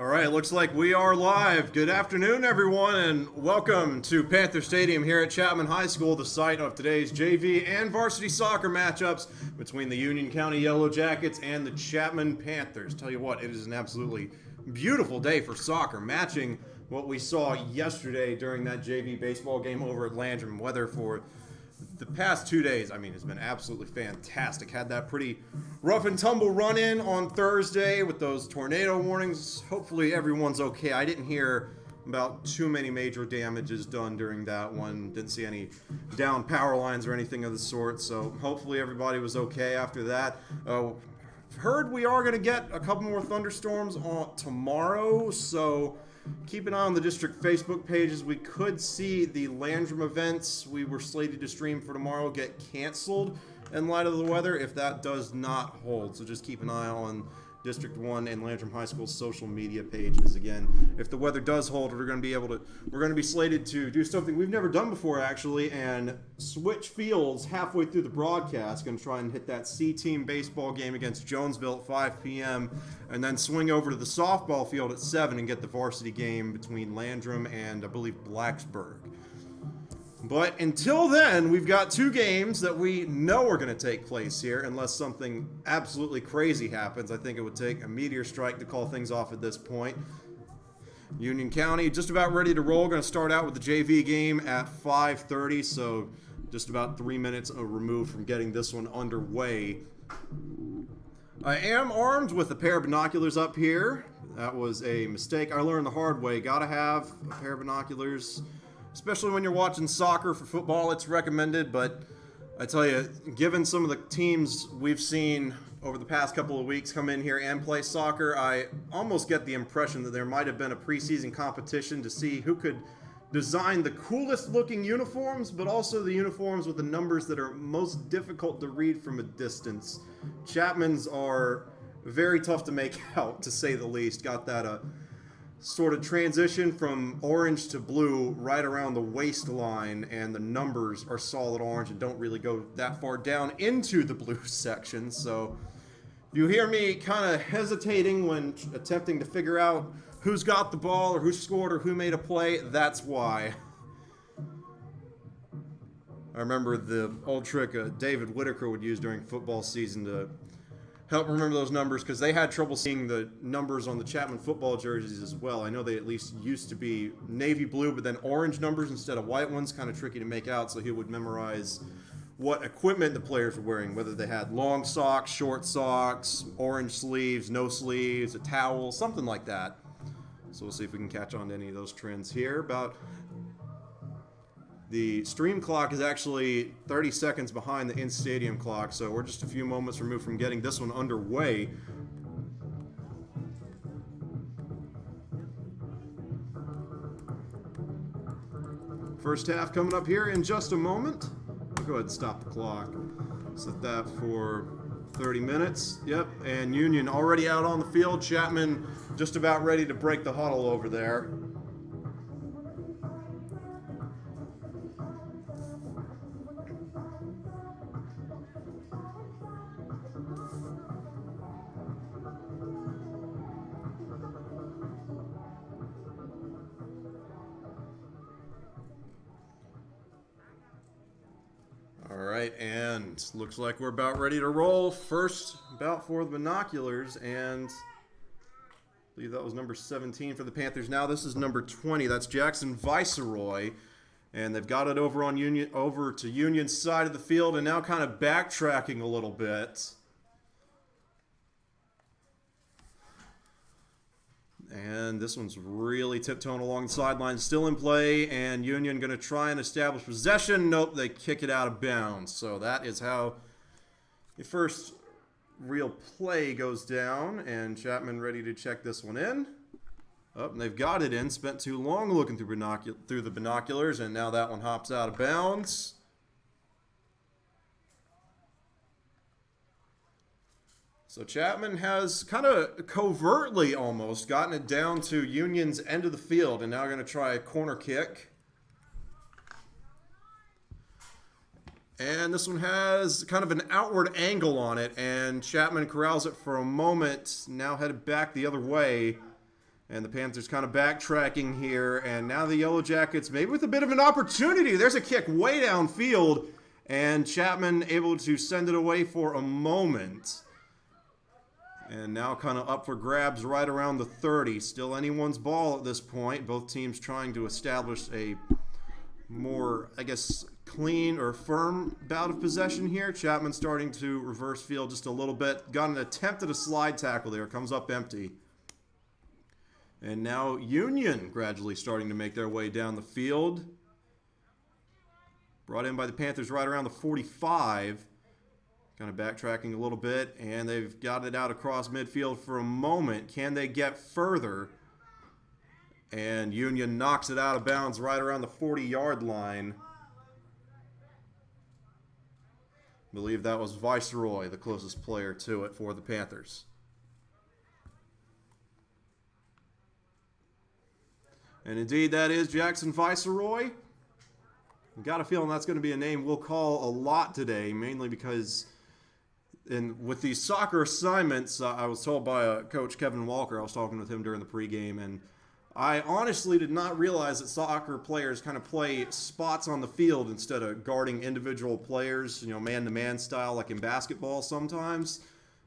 All right, looks like we are live. Good afternoon, everyone, and welcome to Panther Stadium here at Chapman High School, the site of today's JV and varsity soccer matchups between the Union County Yellowjackets and the Chapman Panthers. Tell you what, it is an absolutely beautiful day for soccer, matching what we saw yesterday during that JV baseball game over at Landrum. Weather for the past 2 days, it's been absolutely fantastic. Had that pretty rough and tumble run in on Thursday with those tornado warnings. Hopefully everyone's okay. I didn't hear about too many major damages done during that one. Didn't see any down power lines or anything of the sort. So hopefully everybody was okay after that. Heard we are going to get a couple more thunderstorms on tomorrow, so keep an eye on the district Facebook pages. We could see the Landrum events we were slated to stream for tomorrow get canceled in light of the weather if that does not hold. So just keep an eye on District 1 and Landrum High School's social media pages. Again, if the weather does hold, we're going to be slated to do something we've never done before, actually, and switch fields halfway through the broadcast. Going to try and hit that C-team baseball game against Jonesville at 5 p.m. and then swing over to the softball field at 7 and get the varsity game between Landrum and, I believe, Blacksburg. But until then, we've got 2 games that we know are going to take place here, unless something absolutely crazy happens. I think it would take a meteor strike to call things off at this point. Union County just about ready to roll. Going to start out with the JV game at 5:30, so just about 3 minutes removed from getting this one underway. I am armed with a pair of binoculars up here. That was a mistake I learned the hard way. Got to have a pair of binoculars. Especially when you're watching soccer. For football, it's recommended, but I tell you, given some of the teams we've seen over the past couple of weeks come in here and play soccer, I almost get the impression that there might have been a preseason competition to see who could design the coolest looking uniforms, but also the uniforms with the numbers that are most difficult to read from a distance. Chapman's are very tough to make out, to say the least. Got that sort of transition from orange to blue right around the waistline, and the numbers are solid orange and don't really go that far down into the blue section. So if you hear me kind of hesitating when attempting to figure out who's got the ball or who scored or who made a play, that's why. I remember the old trick David Whitaker would use during football season to help remember those numbers, because they had trouble seeing the numbers on the Chapman football jerseys as well. I know they at least used to be navy blue, but then orange numbers instead of white ones, kind of tricky to make out, so he would memorize what equipment the players were wearing, whether they had long socks, short socks, orange sleeves, no sleeves, a towel, something like that. So we'll see if we can catch on to any of those trends here. The stream clock is actually 30 seconds behind the in-stadium clock, so we're just a few moments removed from getting this one underway. First half coming up here in just a moment. I'll go ahead and stop the clock. Set that for 30 minutes. Yep, and Union already out on the field. Chapman just about ready to break the huddle over there. Alright, and looks like we're about ready to roll. First bout for the binoculars, and I believe that was number 17 for the Panthers. Now this is number 20. That's Jackson Viceroy, and they've got it over to Union's side of the field, and now kind of backtracking a little bit. And this one's really tiptoeing along the sideline, still in play, and Union going to try and establish possession. Nope, they kick it out of bounds. So that is how the first real play goes down, and Chapman ready to check this one in. Oh, and they've got it in. Spent too long looking through the binoculars, and now that one hops out of bounds. So Chapman has kind of covertly almost gotten it down to Union's end of the field, and now going to try a corner kick. And this one has kind of an outward angle on it, and Chapman corrals it for a moment, now headed back the other way. And the Panthers kind of backtracking here. And now the Yellowjackets maybe with a bit of an opportunity. There's a kick way downfield. And Chapman able to send it away for a moment. And now kind of up for grabs right around the 30. Still anyone's ball at this point. Both teams trying to establish a more, I guess, clean or firm bout of possession here. Chapman starting to reverse field just a little bit. Got an attempt at a slide tackle there. Comes up empty. And now Union gradually starting to make their way down the field. Brought in by the Panthers right around the 45. Kind of backtracking a little bit. And they've got it out across midfield for a moment. Can they get further? And Union knocks it out of bounds right around the 40-yard line. I believe that was Viceroy, the closest player to it for the Panthers. And indeed, that is Jackson Viceroy. I've got a feeling that's going to be a name we'll call a lot today, mainly because with these soccer assignments, I was told by Coach Kevin Walker, I was talking with him during the pregame, and I honestly did not realize that soccer players kind of play spots on the field instead of guarding individual players, man-to-man style like in basketball sometimes.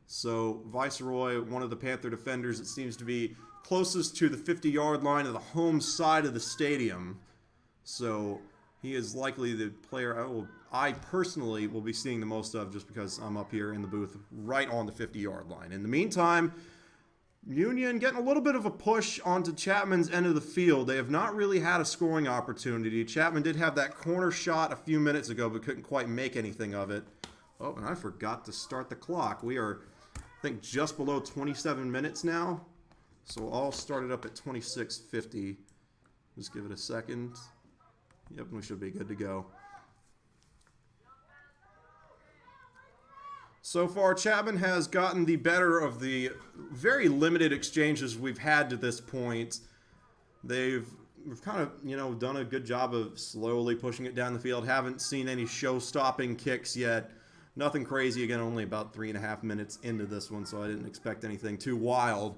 So Viceroy, one of the Panther defenders, it seems to be closest to the 50-yard line of the home side of the stadium. So he is likely the player I personally will be seeing the most of just because I'm up here in the booth right on the 50-yard line. In the meantime, Union getting a little bit of a push onto Chapman's end of the field. They have not really had a scoring opportunity. Chapman did have that corner shot a few minutes ago, but couldn't quite make anything of it. Oh, and I forgot to start the clock. We are, I think, just below 27 minutes now. So I'll start it up at 26:50. Just give it a second. Yep, we should be good to go. So far, Chapman has gotten the better of the very limited exchanges we've had to this point. We've kind of, done a good job of slowly pushing it down the field. Haven't seen any show-stopping kicks yet. Nothing crazy. Again, only about 3.5 minutes into this one, so I didn't expect anything too wild.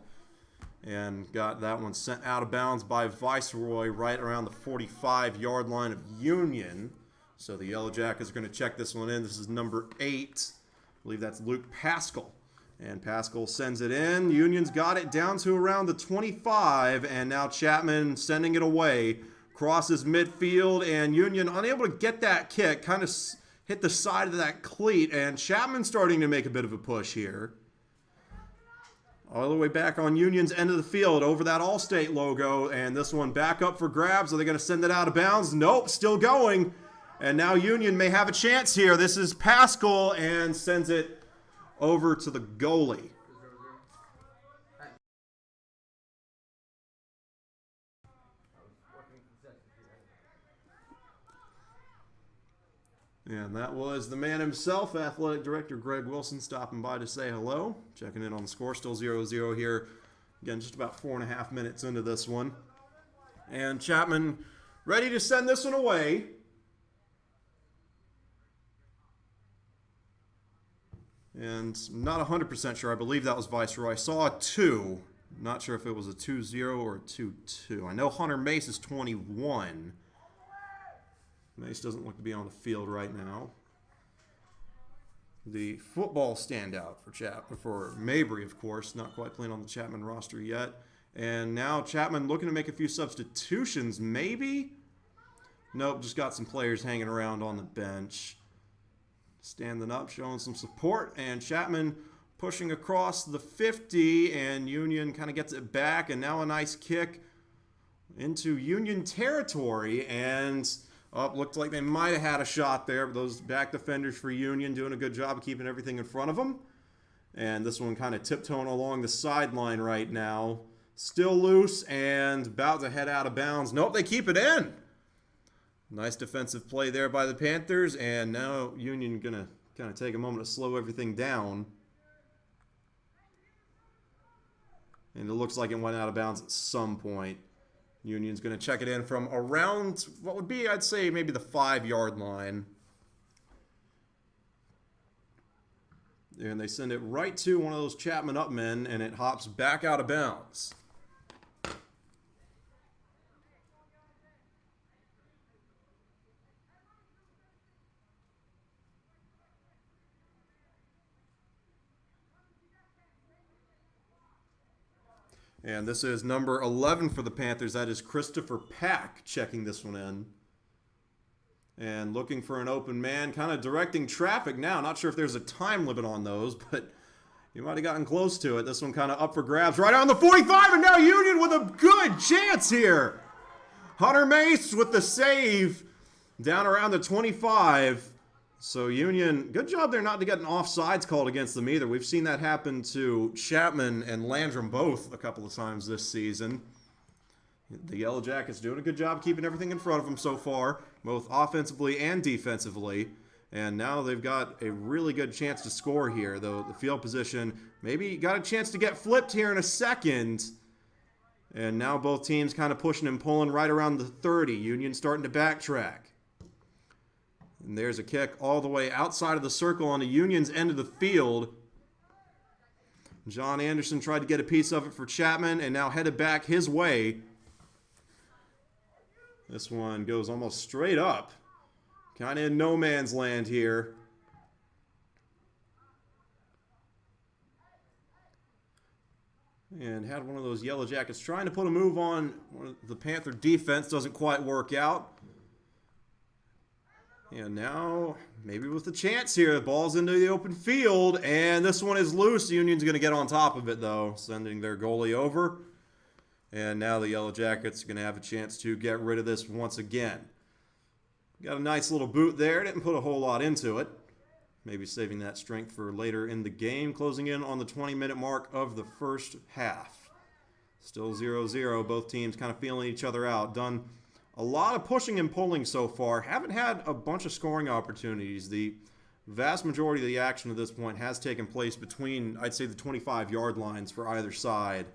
And got that one sent out of bounds by Viceroy right around the 45-yard line of Union. So the Yellowjackets are going to check this one in. This is number 8. I believe that's Luke Pascal. And Pascal sends it in. Union's got it down to around the 25. And now Chapman sending it away. Crosses midfield. And Union unable to get that kick. Kind of hit the side of that cleat. And Chapman starting to make a bit of a push here. All the way back on Union's end of the field over that Allstate logo. And this one back up for grabs. Are they going to send it out of bounds? Nope, still going. And now Union may have a chance here. This is Pascal and sends it over to the goalie. And that was the man himself, Athletic Director Greg Wilson, stopping by to say hello. Checking in on the score, still 0-0 here. Again, just about 4.5 minutes into this one. And Chapman ready to send this one away. And not 100% sure. I believe that was Viceroy. I saw a 2. Not sure if it was a 2-0 or a 2-2. I know Hunter Mace is 21. Mace doesn't look to be on the field right now. The football standout for Mabry, of course, not quite playing on the Chapman roster yet. And now Chapman looking to make a few substitutions, maybe? Nope, just got some players hanging around on the bench. Standing up, showing some support, and Chapman pushing across the 50, and Union kind of gets it back, and now a nice kick into Union territory, and looked like they might have had a shot there, but those back defenders for Union doing a good job of keeping everything in front of them. And this one kind of tiptoeing along the sideline right now. Still loose and about to head out of bounds. Nope, they keep it in. Nice defensive play there by the Panthers, and now Union going to kind of take a moment to slow everything down. And it looks like it went out of bounds at some point. Union's going to check it in from around what would be, I'd say, maybe the 5-yard line. And they send it right to one of those Chapman up men, and it hops back out of bounds. And this is number 11 for the Panthers. That is Christopher Pack checking this one in. And looking for an open man, kind of directing traffic now. Not sure if there's a time limit on those, but you might have gotten close to it. This one kind of up for grabs right on the 45, and now Union with a good chance here. Hunter Mace with the save down around the 25. So Union, good job there not to get an offsides called against them either. We've seen that happen to Chapman and Landrum both a couple of times this season. The Yellowjackets doing a good job keeping everything in front of them so far, both offensively and defensively. And now they've got a really good chance to score here, though the field position maybe got a chance to get flipped here in a second. And now both teams kind of pushing and pulling right around the 30. Union starting to backtrack. And there's a kick all the way outside of the circle on the Union's end of the field. John Anderson tried to get a piece of it for Chapman and now headed back his way. This one goes almost straight up. Kind of in no man's land here. And had one of those Yellowjackets trying to put a move on the Panther defense. Doesn't quite work out. And now, maybe with a chance here, the ball's into the open field. And this one is loose. The Union's going to get on top of it, though, sending their goalie over. And now the Yellowjackets are going to have a chance to get rid of this once again. Got a nice little boot there. Didn't put a whole lot into it. Maybe saving that strength for later in the game. Closing in on the 20-minute mark of the first half. Still 0-0. Both teams kind of feeling each other out. Done a lot of pushing and pulling so far. Haven't had a bunch of scoring opportunities. The vast majority of the action at this point has taken place between, I'd say, the 25-yard lines for either side.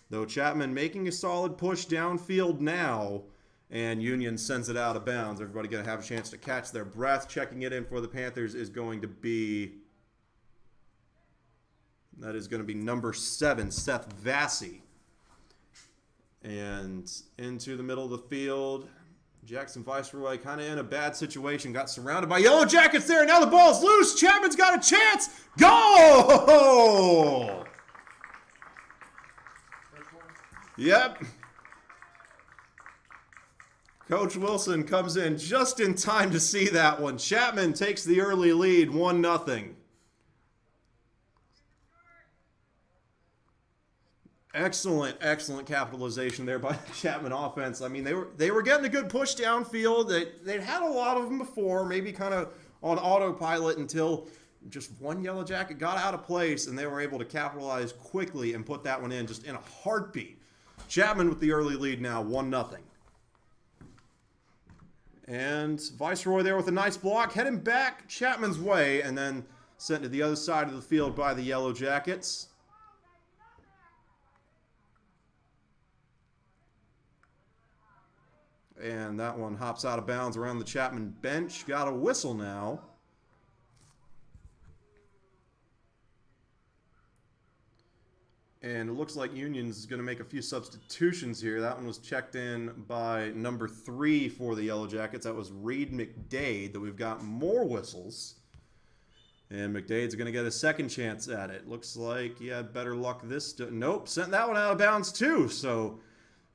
Though Chapman making a solid push downfield now. And Union sends it out of bounds. Everybody going to have a chance to catch their breath. Checking it in for the Panthers is going to be... That is going to be number 7, Seth Vassy. And into the middle of the field. Jackson Viceroy kind of in a bad situation. Got surrounded by Yellowjackets there. Now the ball's loose. Chapman's got a chance. Goal! Yep. Coach Wilson comes in just in time to see that one. Chapman takes the early lead, 1-0. Excellent, excellent capitalization there by the Chapman offense. I mean, they were getting a good push downfield. They'd had a lot of them before, maybe kind of on autopilot until just one Yellowjacket got out of place, and they were able to capitalize quickly and put that one in just in a heartbeat. Chapman with the early lead now, 1-0. And Viceroy there with a nice block, heading back Chapman's way, and then sent to the other side of the field by the Yellowjackets. And that one hops out of bounds around the Chapman bench. Got a whistle now. And it looks like Union's going to make a few substitutions here. That one was checked in by number 3 for the Yellowjackets. That was Reed McDade. That we've got more whistles. And McDade's going to get a second chance at it. Looks like he had better luck this time. Nope, sent that one out of bounds too. So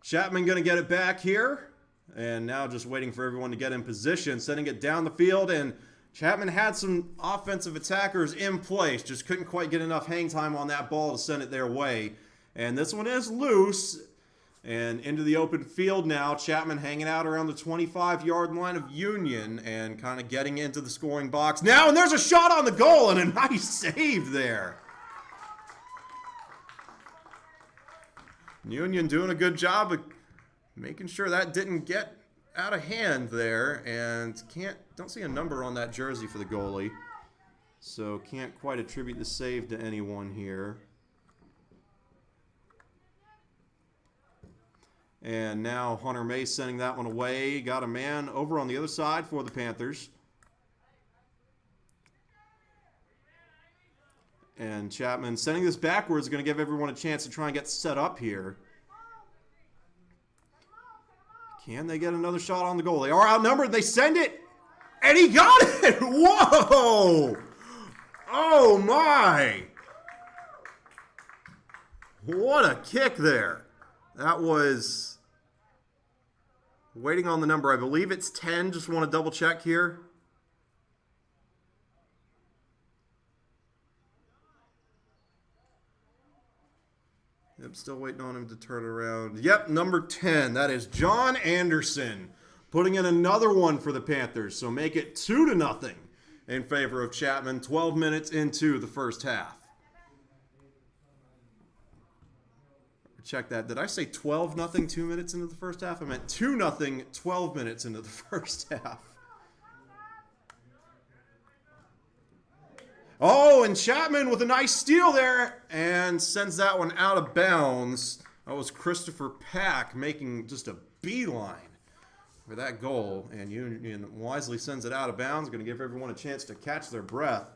Chapman going to get it back here. And now just waiting for everyone to get in position. Sending it down the field. And Chapman had some offensive attackers in place. Just couldn't quite get enough hang time on that ball to send it their way. And this one is loose. And into the open field now. Chapman hanging out around the 25-yard line of Union. And kind of getting into the scoring box now. And there's a shot on the goal. And a nice save there. Union doing a good job of making sure that didn't get out of hand there, and don't see a number on that jersey for the goalie, so can't quite attribute the save to anyone here. And now Hunter Mace sending that one away. Got a man over on the other side for the Panthers. And Chapman sending this backwards is going to give everyone a chance to try and get set up here. Can they get another shot on the goal? They are outnumbered. They send it. And he got it. Whoa. Oh, my. What a kick there. That was waiting on the number. I believe it's 10. Just want to double check here. Yep, still waiting on him to turn around. Yep, number 10. That is John Anderson putting in another one for the Panthers. So make it 2-0 in favor of Chapman 12 minutes into the first half. Check that. Did I say 12-0 2 minutes into the first half? I meant 2-0 12 minutes into the first half. Oh, and Chapman with a nice steal there and sends that one out of bounds. That was Christopher Pack making just a beeline for that goal. And Union wisely sends it out of bounds. Going to give everyone a chance to catch their breath.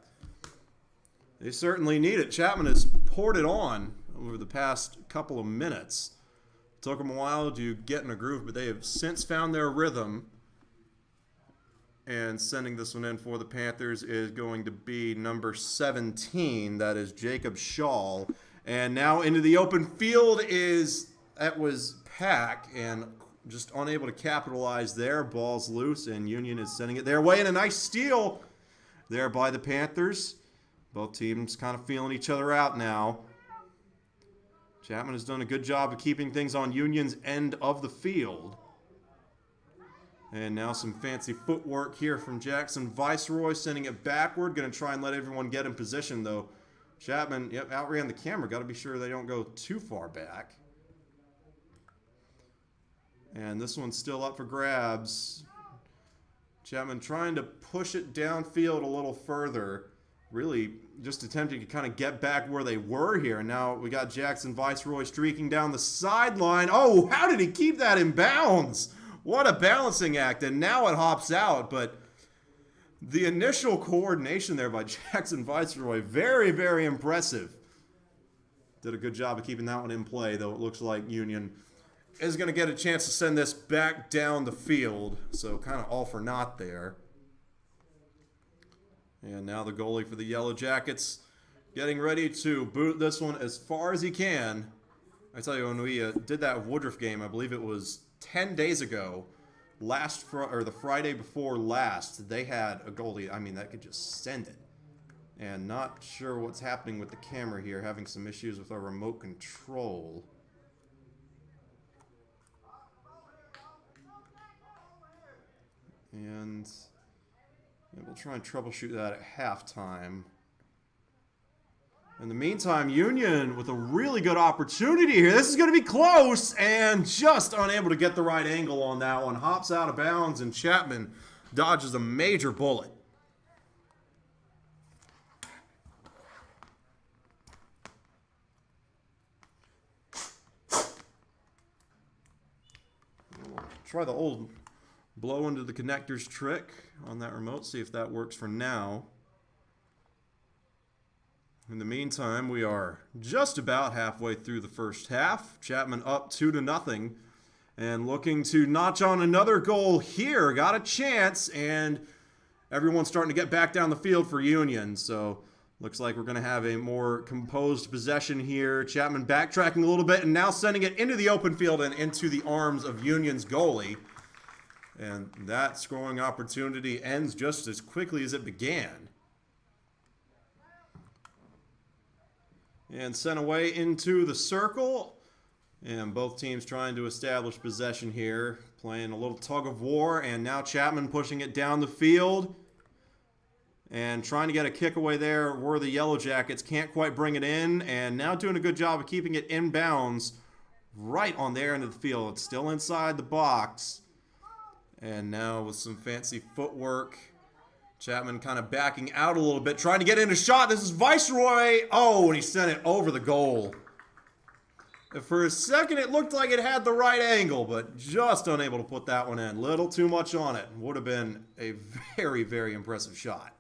They certainly need it. Chapman has poured it on over the past couple of minutes. Took them a while to get in a groove, but they have since found their rhythm. And sending this one in for the Panthers is going to be number 17. That is Jacob Shaw. And now into the open field that was Pack, and just unable to capitalize there. Ball's loose, and Union is sending it their way. And a nice steal there by the Panthers. Both teams kind of feeling each other out now. Chapman has done a good job of keeping things on Union's end of the field. And now some fancy footwork here from Jackson Viceroy, sending it backward. Going to try and let everyone get in position, though. Chapman, outran the camera. Got to be sure they don't go too far back. And this one's still up for grabs. Chapman trying to push it downfield a little further. Really just attempting to kind of get back where they were here. And now we got Jackson Viceroy streaking down the sideline. Oh, how did he keep that in bounds? What a balancing act. And now it hops out. But the initial coordination there by Jackson Viceroy, very, very impressive. Did a good job of keeping that one in play, though it looks like Union is going to get a chance to send this back down the field. So kind of all for naught there. And now the goalie for the Yellowjackets getting ready to boot this one as far as he can. I tell you, when we did that Woodruff game, I believe it was 10 days ago, the Friday before last, they had a goalie, that could just send it. And not sure what's happening with the camera here, having some issues with our remote control. And we'll try and troubleshoot that at halftime. In the meantime, Union with a really good opportunity here. This is going to be close, and just unable to get the right angle on that one. Hops out of bounds, and Chapman dodges a major bullet. We'll try the old blow into the connectors trick on that remote, see if that works for now. In the meantime, we are just about halfway through the first half. Chapman up 2-0 and looking to notch on another goal here. Got a chance, and everyone's starting to get back down the field for Union. So looks like we're going to have a more composed possession here. Chapman backtracking a little bit and now sending it into the open field and into the arms of Union's goalie. And that scoring opportunity ends just as quickly as it began. And sent away into the circle. And both teams trying to establish possession here. Playing a little tug of war. And now Chapman pushing it down the field. And trying to get a kick away there were the Yellowjackets. Can't quite bring it in. And now doing a good job of keeping it in bounds right on their end of the field. It's still inside the box. And now with some fancy footwork, Chapman kind of backing out a little bit, trying to get in a shot. This is Viceroy. Oh, and he sent it over the goal. For a second, it looked like it had the right angle, but just unable to put that one in. Little too much on it. Would have been a very, very impressive shot.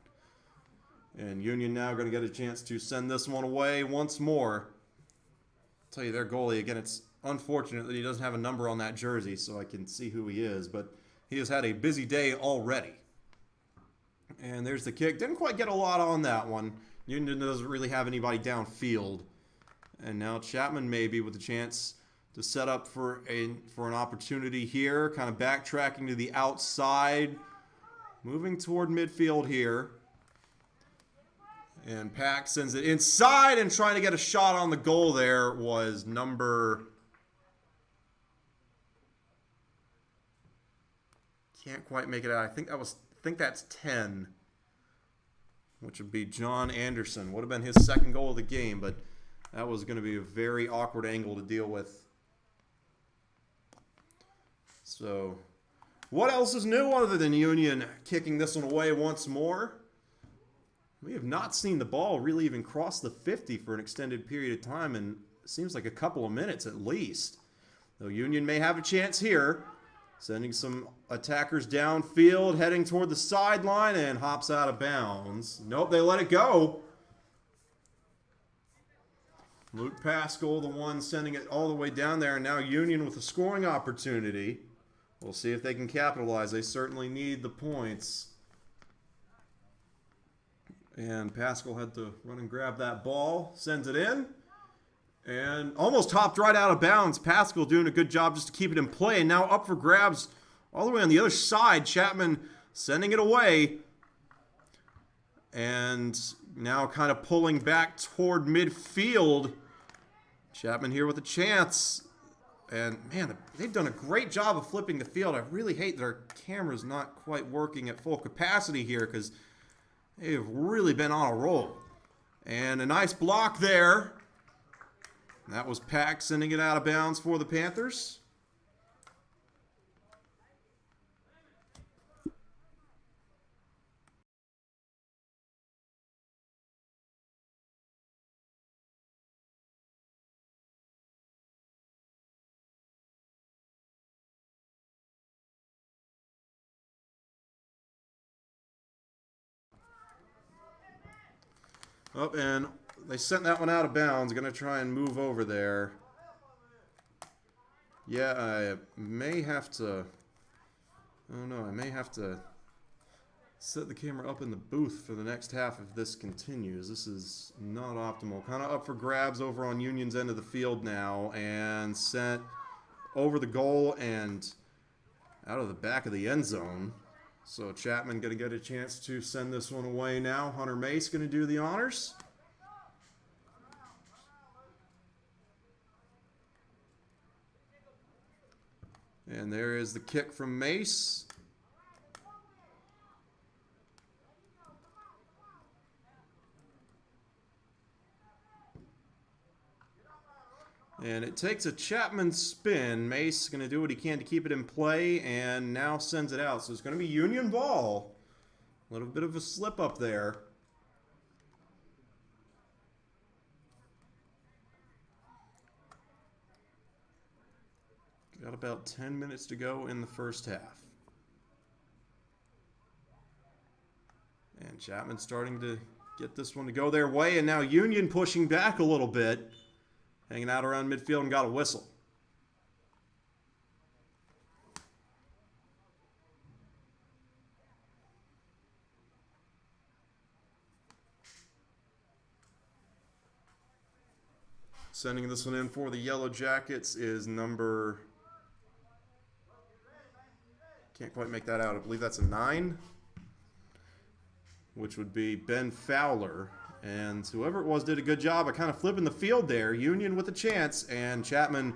And Union now going to get a chance to send this one away once more. I'll tell you, their goalie, again, it's unfortunate that he doesn't have a number on that jersey so I can see who he is, but he has had a busy day already. And there's the kick. Didn't quite get a lot on that one. Union doesn't really have anybody downfield. And now Chapman maybe with a chance to set up for an opportunity here. Kind of backtracking to the outside, moving toward midfield here. And Pack sends it inside, and trying to get a shot on the goal there was number... Can't quite make it out. I think that's 10, which would be John Anderson. Would have been his second goal of the game, but that was going to be a very awkward angle to deal with. So, what else is new other than Union kicking this one away once more? We have not seen the ball really even cross the 50 for an extended period of time, and it seems like a couple of minutes at least. Though Union may have a chance here. Sending some attackers downfield, heading toward the sideline, and hops out of bounds. Nope, they let it go. Luke Pascal, the one sending it all the way down there, and now Union with a scoring opportunity. We'll see if they can capitalize. They certainly need the points. And Pascal had to run and grab that ball, sends it in. And almost hopped right out of bounds. Pascal doing a good job just to keep it in play. And now up for grabs all the way on the other side. Chapman sending it away. And now kind of pulling back toward midfield. Chapman here with a chance. And, man, they've done a great job of flipping the field. I really hate that our camera's not quite working at full capacity here because they've really been on a roll. And a nice block there. That was Pack sending it out of bounds for the Panthers. Oh, and they sent that one out of bounds. Going to try and move over there. Yeah, I may have to... Oh no, I may have to set the camera up in the booth for the next half if this continues. This is not optimal. Kind of up for grabs over on Union's end of the field now. And sent over the goal and out of the back of the end zone. So Chapman going to get a chance to send this one away now. Hunter Mace going to do the honors. And there is the kick from Mace. And it takes a Chapman spin. Mace going to do what he can to keep it in play and now sends it out. So it's going to be Union ball. A little bit of a slip up there. Got about 10 minutes to go in the first half. And Chapman starting to get this one to go their way. And now Union pushing back a little bit. Hanging out around midfield and got a whistle. Sending this one in for the Yellowjackets is number... Can't quite make that out. I believe that's a 9. Which would be Ben Fowler. And whoever it was did a good job of kind of flipping the field there. Union with a chance. And Chapman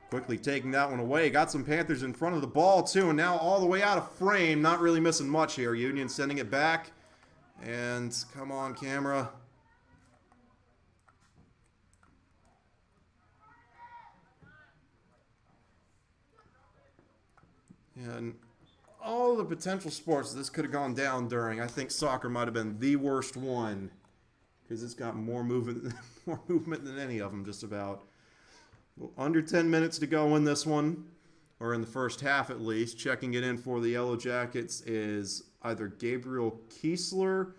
quickly taking that one away. Got some Panthers in front of the ball too. And now all the way out of frame. Not really missing much here. Union sending it back. And come on, camera. And all the potential sports this could have gone down during, I think soccer might have been the worst one because it's got more movement than any of them just about. Well, under 10 minutes to go in this one, or in the first half at least. Checking it in for the Yellowjackets is either Gabriel Kiesler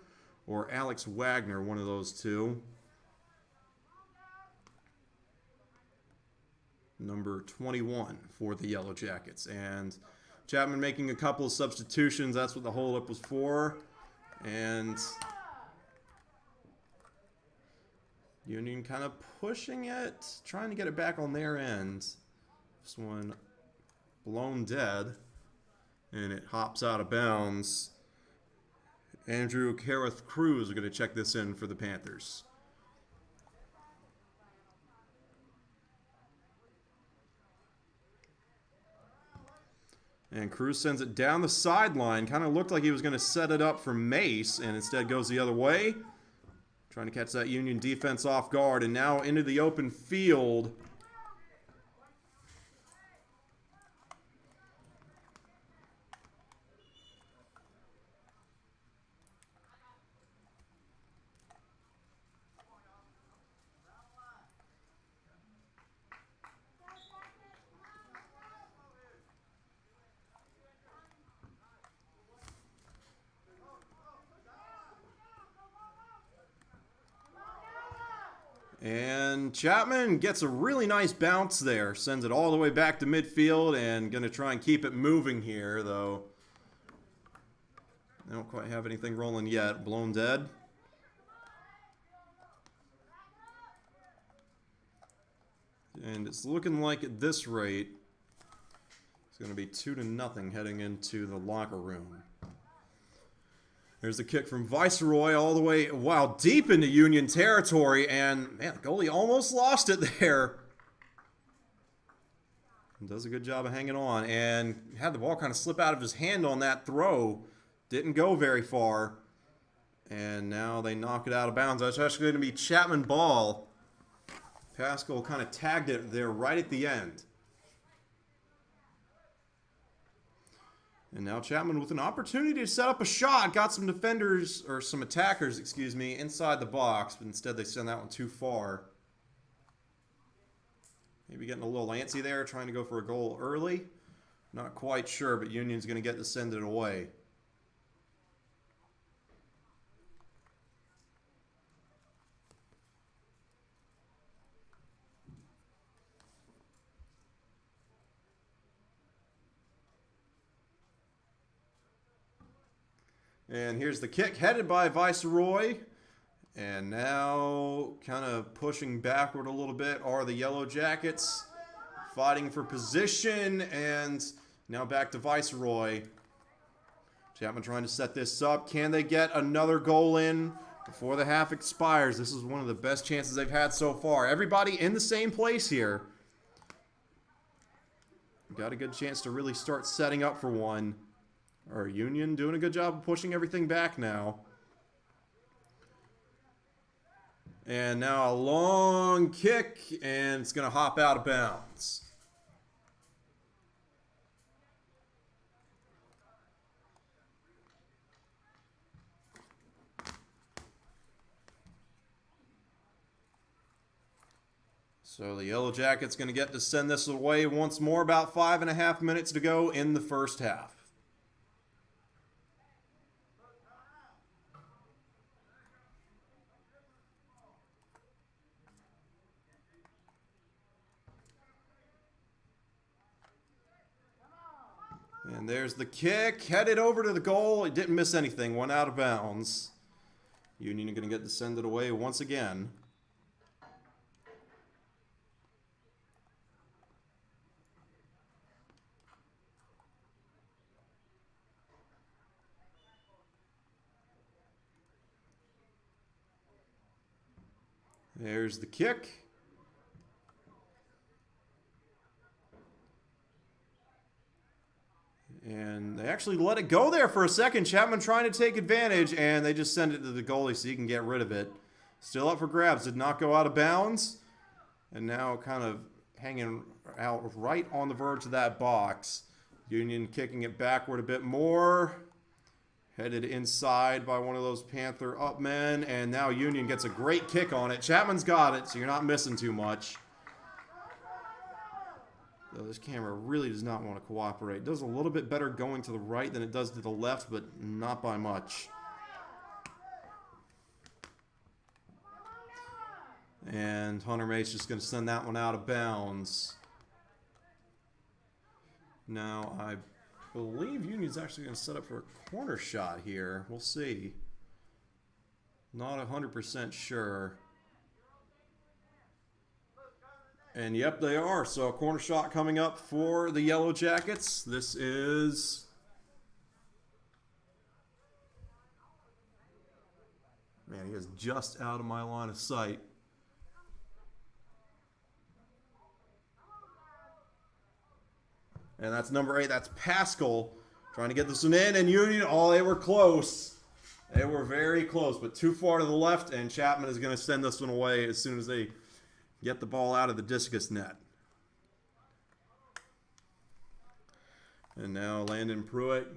or Alex Wagner, one of those two. Number 21 for the Yellowjackets. And Chapman making a couple of substitutions. That's what the holdup was for. And Union kind of pushing it, trying to get it back on their end. This one blown dead, and it hops out of bounds. Andrew Careth Cruz are going to check this in for the Panthers. And Cruz sends it down the sideline. Kind of looked like he was going to set it up for Mace, and instead goes the other way. Trying to catch that Union defense off guard, and now into the open field. And Chapman gets a really nice bounce there. Sends it all the way back to midfield and going to try and keep it moving here, though. They don't quite have anything rolling yet. Blown dead. And it's looking like at this rate, it's going to be 2-0 heading into the locker room. There's the kick from Viceroy all the way, wow, deep into Union territory, and man, the goalie almost lost it there. Does a good job of hanging on, and had the ball kind of slip out of his hand on that throw. Didn't go very far, and now they knock it out of bounds. That's actually going to be Chapman ball. Pascal kind of tagged it there right at the end. And now Chapman with an opportunity to set up a shot. Got some defenders, or some attackers, excuse me, inside the box. But instead they send that one too far. Maybe getting a little antsy there, trying to go for a goal early. Not quite sure, but Union's going to get to send it away. And here's the kick headed by Viceroy. And now kind of pushing backward a little bit are the Yellowjackets. Fighting for position. And now back to Viceroy. Chapman trying to set this up. Can they get another goal in before the half expires? This is one of the best chances they've had so far. Everybody in the same place here. Got a good chance to really start setting up for one. Our Union doing a good job of pushing everything back now. And now a long kick, and it's going to hop out of bounds. So the Yellowjackets going to get to send this away once more. About 5.5 minutes to go in the first half. And there's the kick, headed over to the goal. It didn't miss anything, went out of bounds. Union are going to get to send it away once again. There's the kick. And they actually let it go there for a second. Chapman trying to take advantage, and they just send it to the goalie so he can get rid of it. Still up for grabs. Did not go out of bounds. And now kind of hanging out right on the verge of that box. Union kicking it backward a bit more. Headed inside by one of those Panther up men. And now Union gets a great kick on it. Chapman's got it, so you're not missing too much. Though this camera really does not want to cooperate. It does a little bit better going to the right than it does to the left, but not by much. And Hunter Mace just going to send that one out of bounds. Now, I believe Union's actually going to set up for a corner shot here. We'll see. Not 100% sure. And yep, they are. So a corner shot coming up for the Yellowjackets. This is... Man, he is just out of my line of sight. And that's number 8. That's Pascal trying to get this one in. And Union, oh, they were close. They were very close, but too far to the left. And Chapman is going to send this one away as soon as they get the ball out of the discus net. And now Landon Pruitt.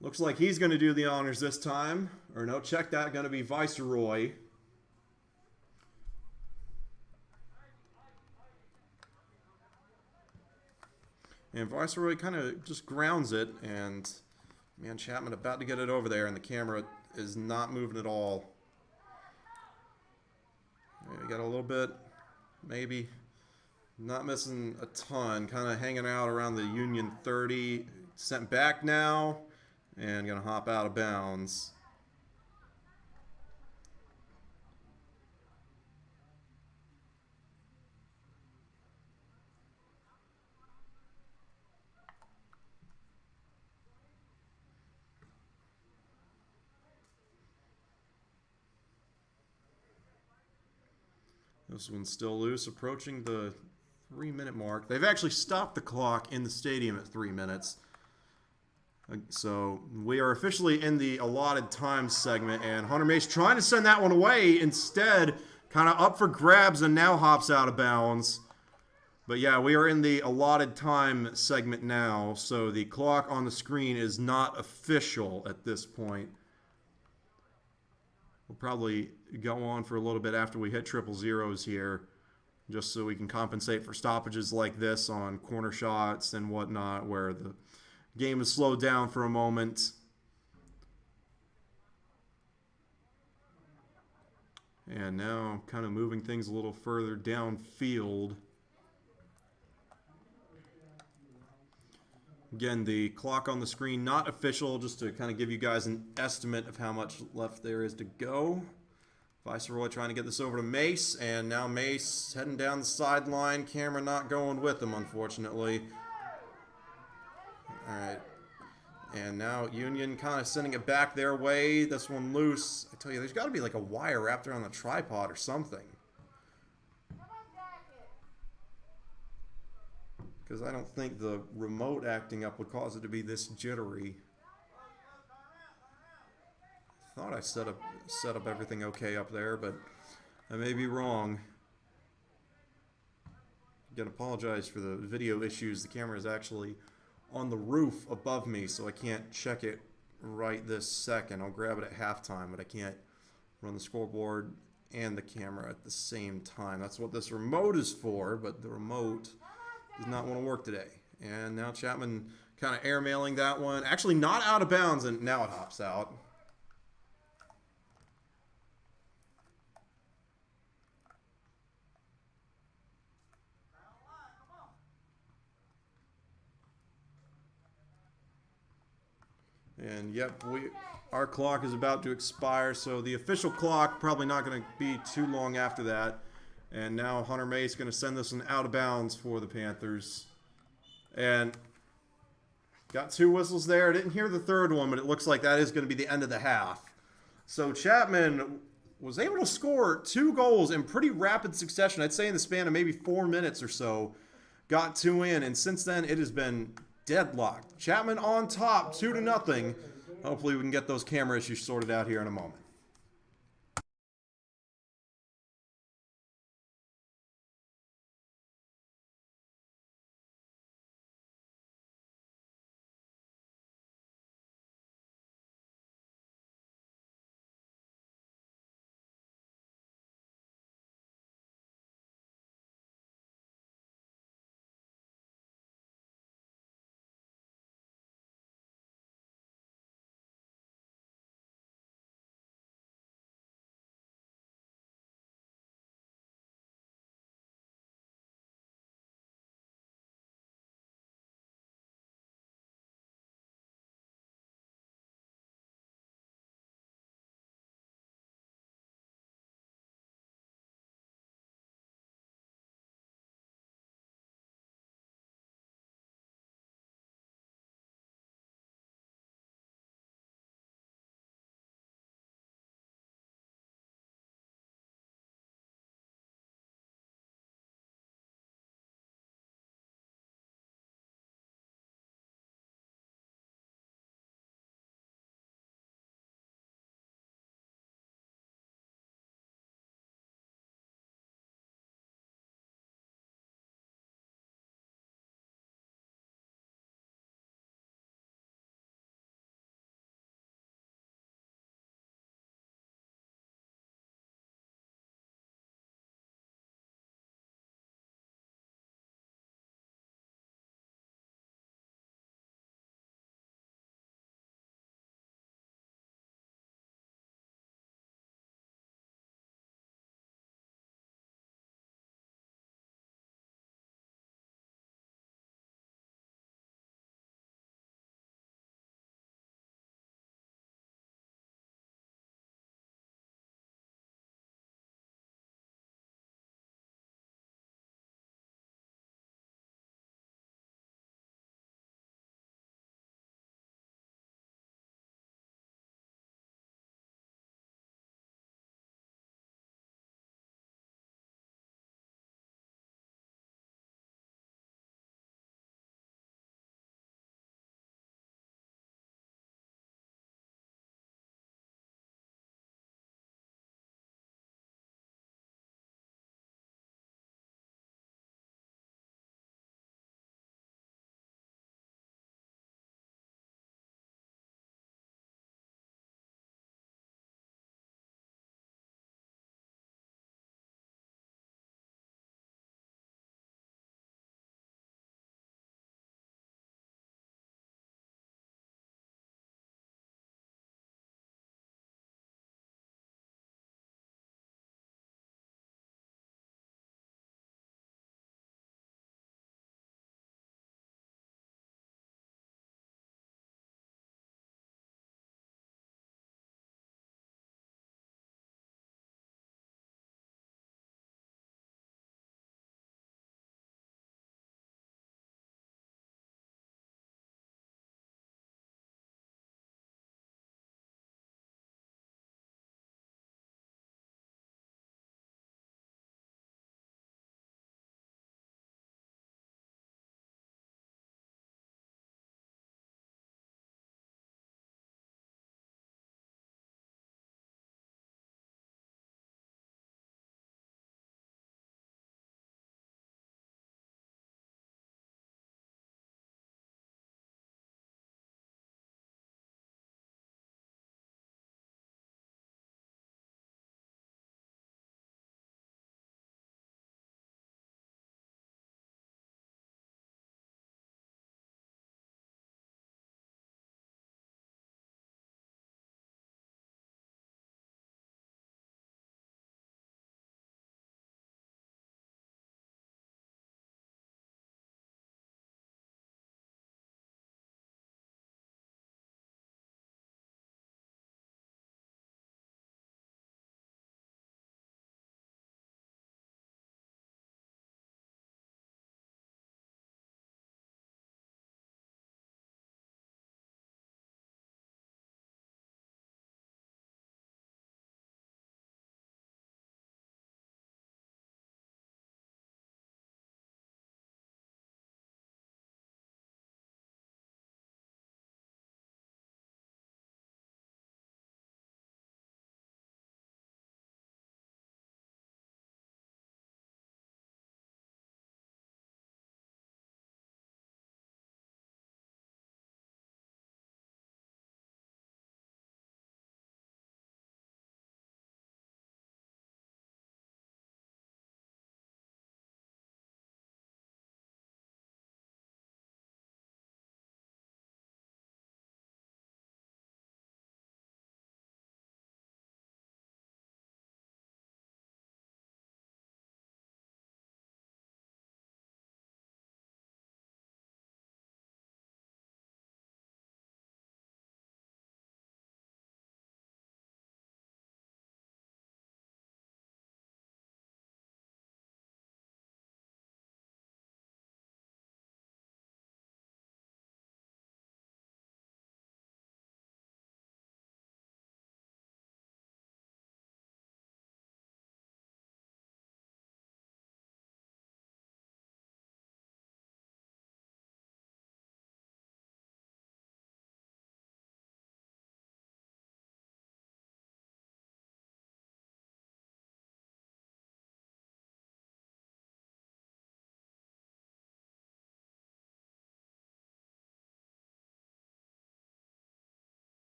Looks like he's going to do the honors this time. Or no, check that. Going to be Viceroy. And Varsity kind of just grounds it, and man, Chapman about to get it over there, and the camera is not moving at all. We got a little bit, maybe not missing a ton, kind of hanging out around the Union 30. Sent back now, and gonna hop out of bounds. This one's still loose, approaching the 3-minute mark. They've actually stopped the clock in the stadium at 3 minutes. So we are officially in the allotted time segment, and Hunter Mace trying to send that one away. Instead, kind of up for grabs and now hops out of bounds. But yeah, we are in the allotted time segment now, so the clock on the screen is not official at this point. We'll probably go on for a little bit after we hit triple zeros here, just so we can compensate for stoppages like this on corner shots and whatnot, where the game is slowed down for a moment. And now kind of moving things a little further downfield. Again, the clock on the screen not official, just to kind of give you guys an estimate of how much left there is to go. Viceroy trying to get this over to Mace, and now Mace heading down the sideline. Camera not going with him, unfortunately. All right. And now Union kind of sending it back their way. This one loose. I tell you, there's got to be like a wire wrapped around the tripod or something. Because I don't think the remote acting up would cause it to be this jittery. I thought I set up everything okay up there, but I may be wrong. Again, apologize for the video issues. The camera is actually on the roof above me, so I can't check it right this second. I'll grab it at halftime, but I can't run the scoreboard and the camera at the same time. That's what this remote is for, but the remote does not want to work today. And now Chapman kind of airmailing that one. Actually not out of bounds, and now it hops out. And yep, our clock is about to expire, so the official clock probably not going to be too long after that. And now Hunter Mace going to send this one out of bounds for the Panthers. And got 2 whistles there. Didn't hear the third one, but it looks like that is going to be the end of the half. So Chapman was able to score 2 goals in pretty rapid succession. I'd say in the span of maybe 4 minutes or so. Got 2 in, and since then it has been deadlocked. Chapman on top, 2-0. Hopefully we can get those camera issues sorted out here in a moment.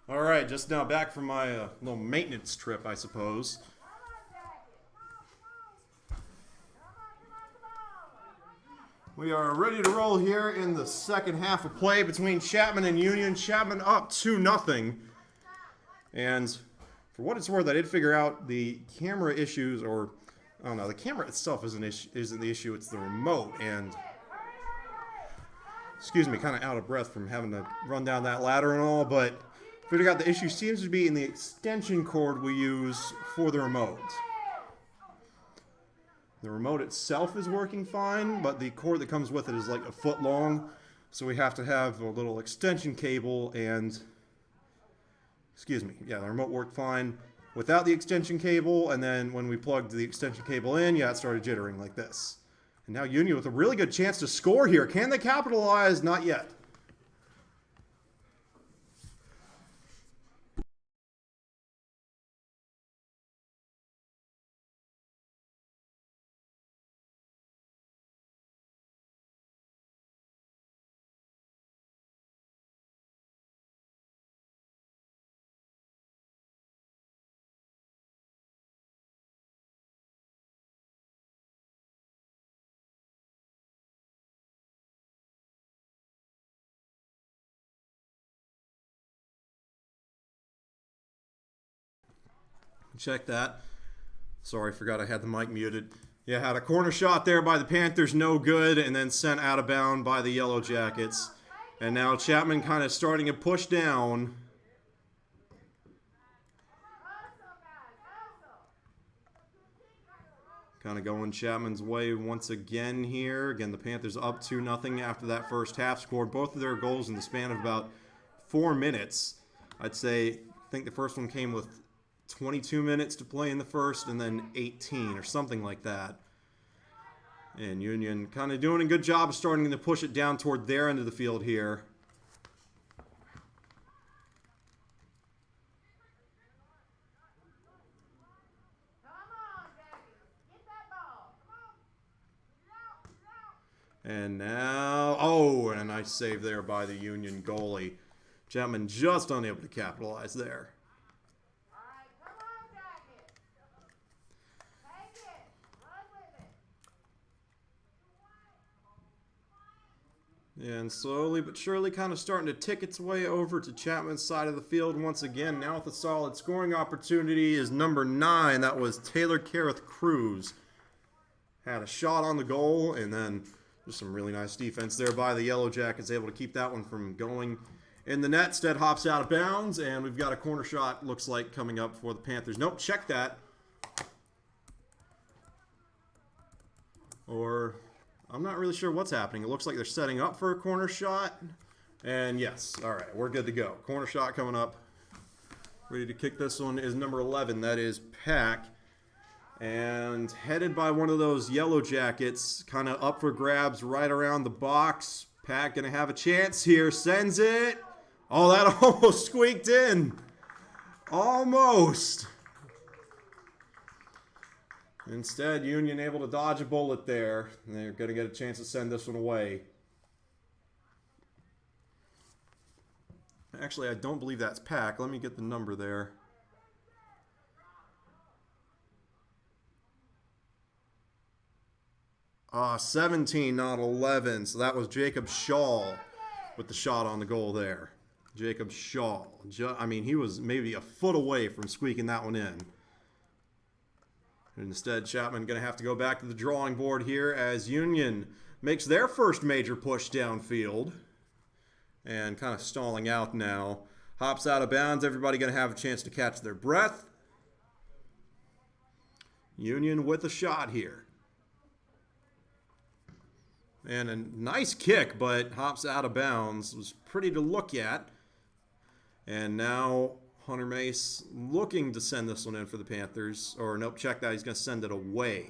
All right, just now back from my little maintenance trip, I suppose. We are ready to roll here in the second half of play between Chapman and Union. Chapman up 2-0. And for what it's worth, I did figure out the camera issues, or I don't know, the camera itself isn't the issue, it's the remote. And excuse me, kind of out of breath from having to run down that ladder and all, but figured out the issue seems to be in the extension cord we use for the remote. The remote itself is working fine, but the cord that comes with it is like a foot long, so we have to have a little extension cable and, excuse me, yeah, the remote worked fine without the extension cable, and then when we plugged the extension cable in, yeah, it started jittering like this. And now Union with a really good chance to score here. Can they capitalize? Not yet. Check that. Sorry, forgot I had the mic muted. Yeah, had a corner shot there by the Panthers, no good, and then sent out of bounds by the Yellowjackets. And now Chapman kind of starting to push down. Kind of going Chapman's way once again here. Again, the Panthers up 2-0 after that first half. Scored both of their goals in the span of about 4 minutes. I think the first one came with 22 minutes to play in the first, and then 18 or something like that. And Union kind of doing a good job of starting to push it down toward their end of the field here. And now, oh, and a nice save there by the Union goalie. Chapman just unable to capitalize there. And slowly but surely kind of starting to tick its way over to Chapman's side of the field once again. Now with a solid scoring opportunity is number 9. That was Taylor Kareth Cruz. Had a shot on the goal, and then just some really nice defense there by the Yellowjackets. Able to keep that one from going in the net. Instead hops out of bounds, and we've got a corner shot, looks like, coming up for the Panthers. Nope, check that. Or I'm not really sure what's happening. It looks like they're setting up for a corner shot. And yes, all right, we're good to go. Corner shot coming up. Ready to kick this one is number 11. That is Pack. And headed by one of those Yellowjackets, kind of up for grabs right around the box. Pack going to have a chance here. Sends it. Oh, that almost squeaked in. Almost. Instead, Union able to dodge a bullet there. And they're going to get a chance to send this one away. Actually, I don't believe that's Pack. Let me get the number there. 17, not 11. So that was Jacob Shaw with the shot on the goal there. Jacob Shaw. I mean, he was maybe a foot away from squeaking that one in. Instead, Chapman going to have to go back to the drawing board here as Union makes their first major push downfield. And kind of stalling out now. Hops out of bounds. Everybody going to have a chance to catch their breath. Union with a shot here. And a nice kick, but hops out of bounds. It was pretty to look at. And now Hunter Mace looking to send this one in for the Panthers. Or nope, check that. He's going to send it away.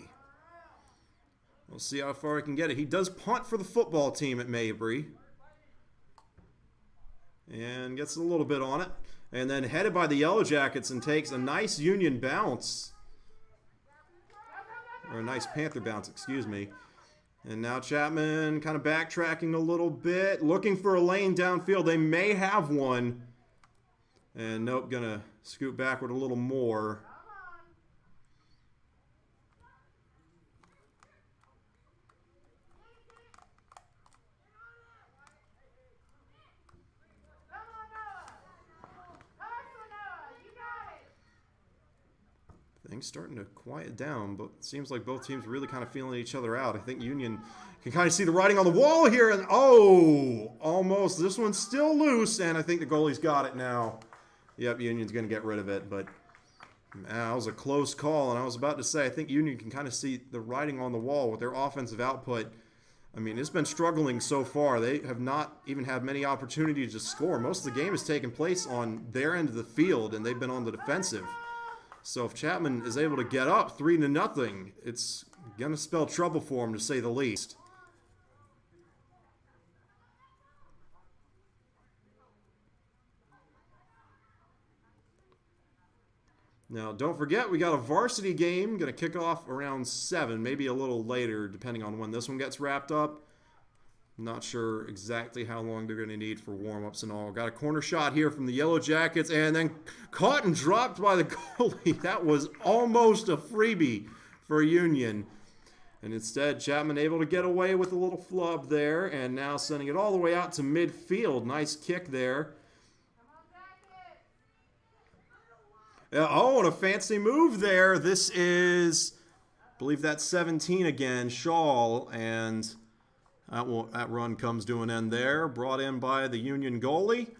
We'll see how far he can get it. He does punt for the football team at Mabry. And gets a little bit on it. And then headed by the Yellowjackets and takes a nice Union bounce. Or a nice Panther bounce, excuse me. And now Chapman kind of backtracking a little bit. Looking for a lane downfield. They may have one. And nope, gonna scoot backward a little more. Things starting to quiet down, but it seems like both teams really kind of feeling each other out. I think Union can kind of see the writing on the wall here, and oh, almost. This one's still loose, and I think the goalie's got it now. Yep, Union's going to get rid of it, but that was a close call, and I was about to say I think Union can kind of see the writing on the wall with their offensive output. I mean, it's been struggling so far. They have not even had many opportunities to score. Most of the game has taken place on their end of the field, and they've been on the defensive. So if Chapman is able to get up 3-0, it's going to spell trouble for him, to say the least. Now, don't forget, we got a varsity game going to kick off around 7, maybe a little later, depending on when this one gets wrapped up. Not sure exactly how long they're going to need for warm-ups and all. Got a corner shot here from the Yellowjackets, and then caught and dropped by the goalie. That was almost a freebie for Union. And instead, Chapman able to get away with a little flub there, and now sending it all the way out to midfield. Nice kick there. Oh, and a fancy move there. This is, I believe that's 17 again, Shaw, and that run comes to an end there. Brought in by the Union goalie,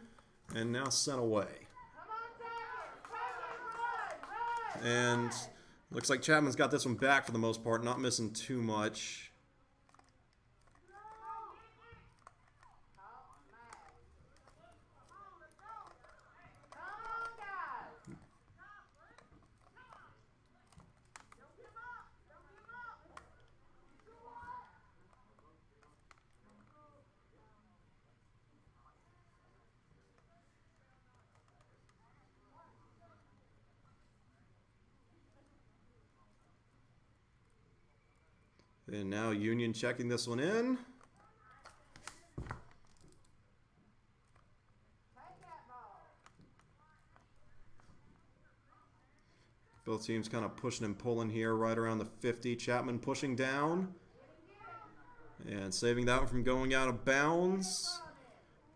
and now sent away. And looks like Chapman's got this one back for the most part, not missing too much. And now Union checking this one in. Both teams kind of pushing and pulling here right around the 50. Chapman pushing down and saving that one from going out of bounds.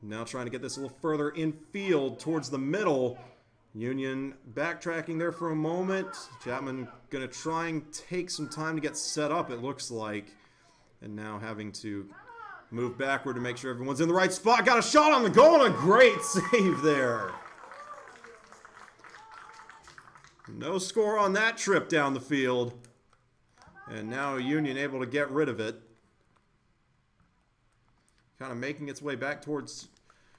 Now trying to get this a little further infield towards the middle. Union backtracking there for a moment. Chapman going to try and take some time to get set up, it looks like. And now having to move backward to make sure everyone's in the right spot. Got a shot on the goal and a great save there. No score on that trip down the field. And now Union able to get rid of it. Kind of making its way back towards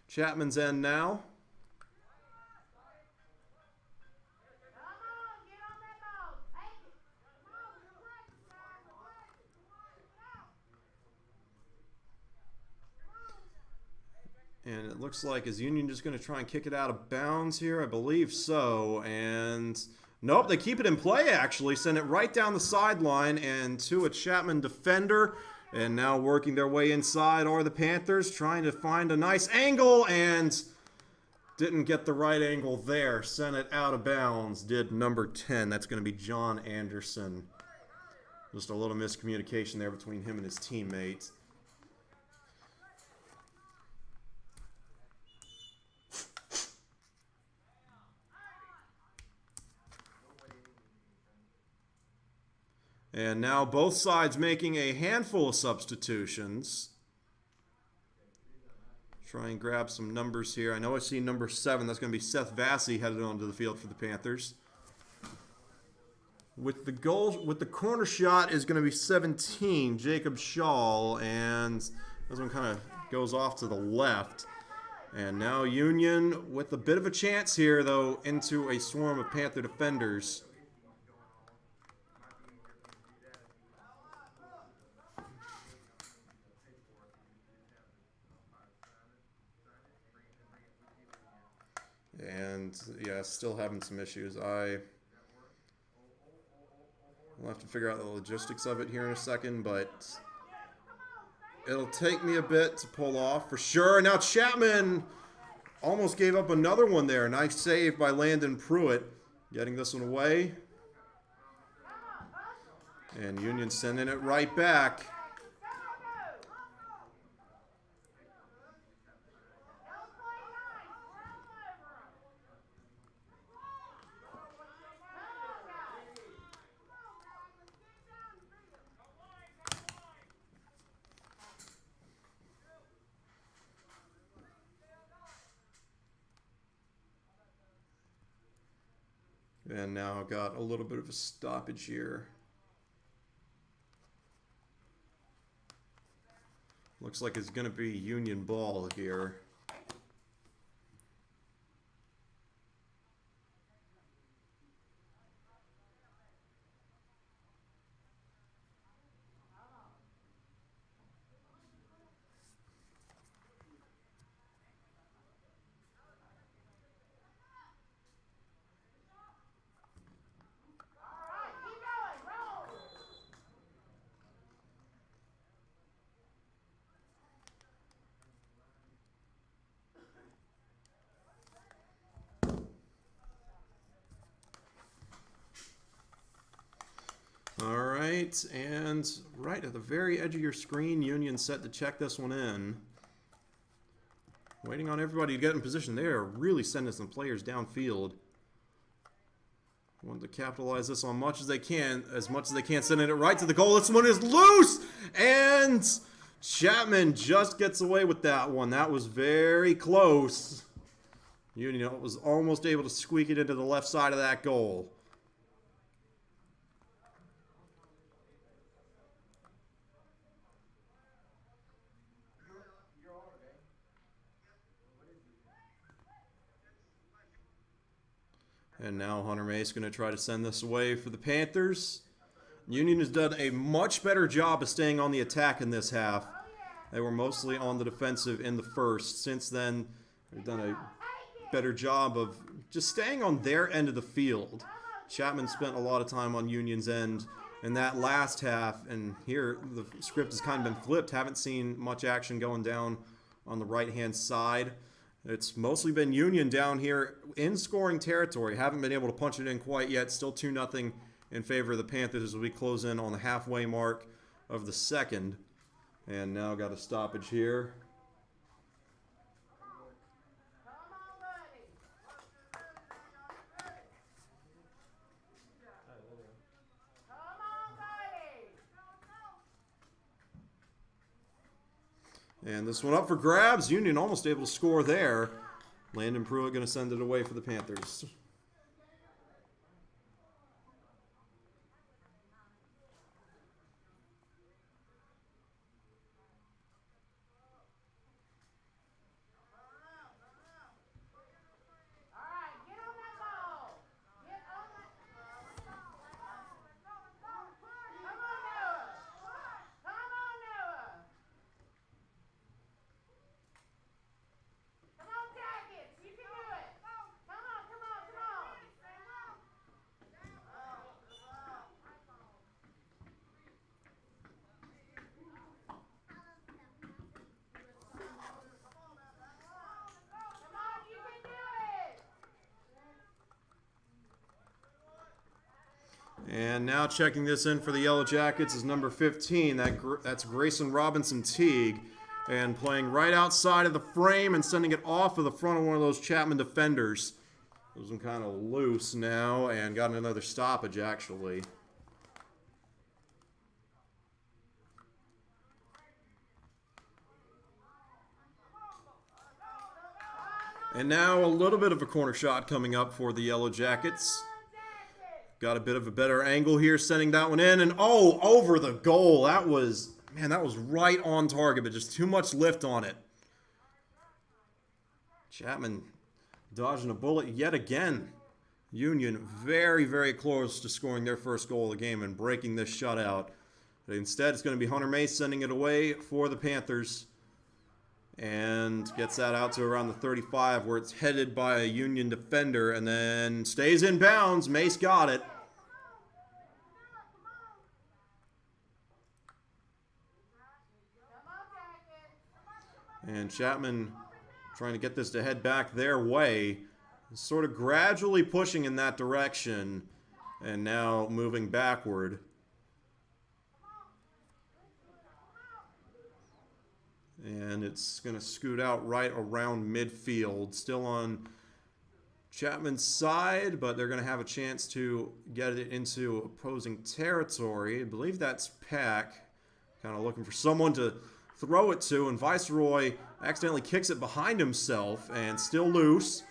Chapman's end now. And it looks like, is Union just going to try and kick it out of bounds here? I believe so. And nope, they keep it in play, actually. Send it right down the sideline and to a Chapman defender. And now working their way inside are the Panthers, trying to find a nice angle and didn't get the right angle there. Sent it out of bounds. Did number 10. That's going to be John Anderson. Just a little miscommunication there between him and his teammates. And now both sides making a handful of substitutions. Try and grab some numbers here. I know I see number 7. That's going to be Seth Vassy headed onto the field for the Panthers. With the corner shot is going to be 17, Jacob Shaw, and this one kind of goes off to the left. And now Union with a bit of a chance here, though, into a swarm of Panther defenders. And yeah, still having some issues. I'll have to figure out the logistics of it here in a second, but it'll take me a bit to pull off for sure. Now Chapman almost gave up another one there. Nice save by Landon Pruitt, getting this one away. And Union sending it right back. And now got a little bit of a stoppage here. Looks like it's going to be Union ball here. All right, and right at the very edge of your screen, Union set to check this one in. Waiting on everybody to get in position. They are really sending some players downfield. Want to capitalize this on much as they can, sending it right to the goal. This one is loose, and Chapman just gets away with that one. That was very close. Union was almost able to squeak it into the left side of that goal. And now Hunter Mace going to try to send this away for the Panthers. Union has done a much better job of staying on the attack in this half. They were mostly on the defensive in the first. Since then, they've done a better job of just staying on their end of the field. Chapman spent a lot of time on Union's end in that last half, and here the script has kind of been flipped. Haven't seen much action going down on the right-hand side. It's mostly been Union down here in scoring territory. Haven't been able to punch it in quite yet. Still 2-0 in favor of the Panthers as we close in on the halfway mark of the second. And now got a stoppage here. And this one up for grabs. Union almost able to score there. Landon Pruitt going to send it away for the Panthers. And now checking this in for the Yellowjackets is number 15. That's Grayson Robinson-Teague. And playing right outside of the frame and sending it off of the front of one of those Chapman defenders. Those one kind of loose now and got another stoppage, actually. And now a little bit of a corner shot coming up for the Yellowjackets. Got a bit of a better angle here, sending that one in, and oh, over the goal. That was, man, that was right on target, but just too much lift on it. Chapman dodging a bullet yet again. Union very, very close to scoring their first goal of the game and breaking this shutout. But instead, it's going to be Hunter Mace sending it away for the Panthers. And gets that out to around the 35 where it's headed by a Union defender and then stays in bounds. Mace got it. And Chapman trying to get this to head back their way. Sort of gradually pushing in that direction, and now moving backward. And it's going to scoot out right around midfield. Still on Chapman's side, but they're going to have a chance to get it into opposing territory. I believe that's Pack. Kind of looking for someone to throw it to, and Viceroy accidentally kicks it behind himself and still loose.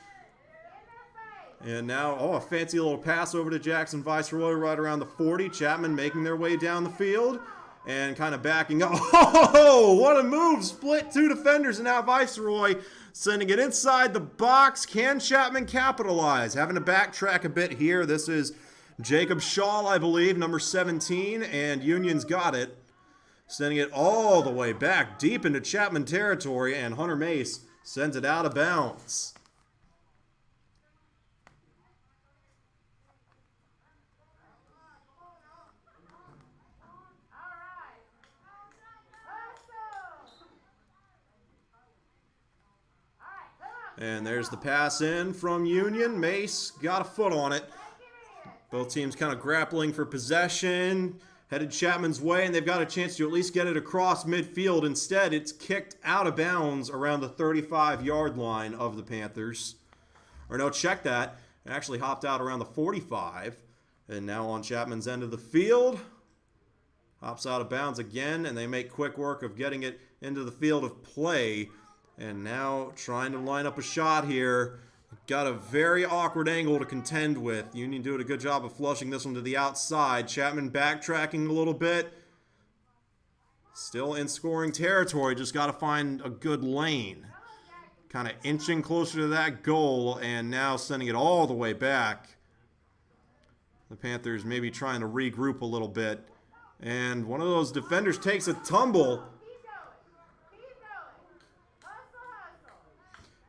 And now, a fancy little pass over to Jackson Viceroy right around the 40. Chapman making their way down the field and kind of backing up. Oh, what a move! Split two defenders, and now Viceroy sending it inside the box. Can Chapman capitalize? Having to backtrack a bit here. This is Jacob Shaw, I believe, number 17, and Union's got it. Sending it all the way back deep into Chapman territory, and Hunter Mace sends it out of bounds. And there's the pass in from Union. Mace got a foot on it. Both teams kind of grappling for possession. Headed Chapman's way, and they've got a chance to at least get it across midfield. Instead, it's kicked out of bounds around the 35-yard line of the Panthers. Or no, check that. It actually hopped out around the 45. And now on Chapman's end of the field. Hops out of bounds again, and they make quick work of getting it into the field of play. And now trying to line up a shot here. Got a very awkward angle to contend with. Union doing a good job of flushing this one to the outside. Chapman backtracking a little bit. Still in scoring territory. Just got to find a good lane. Kind of inching closer to that goal, and now sending it all the way back. The Panthers maybe trying to regroup a little bit. And one of those defenders takes a tumble.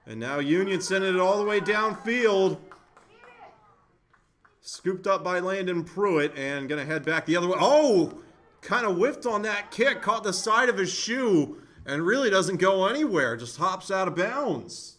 And now Union sending it all the way downfield. Scooped up by Landon Pruitt and going to head back the other way. Oh! Kind of whiffed on that kick. Caught the side of his shoe and really doesn't go anywhere. Just hops out of bounds.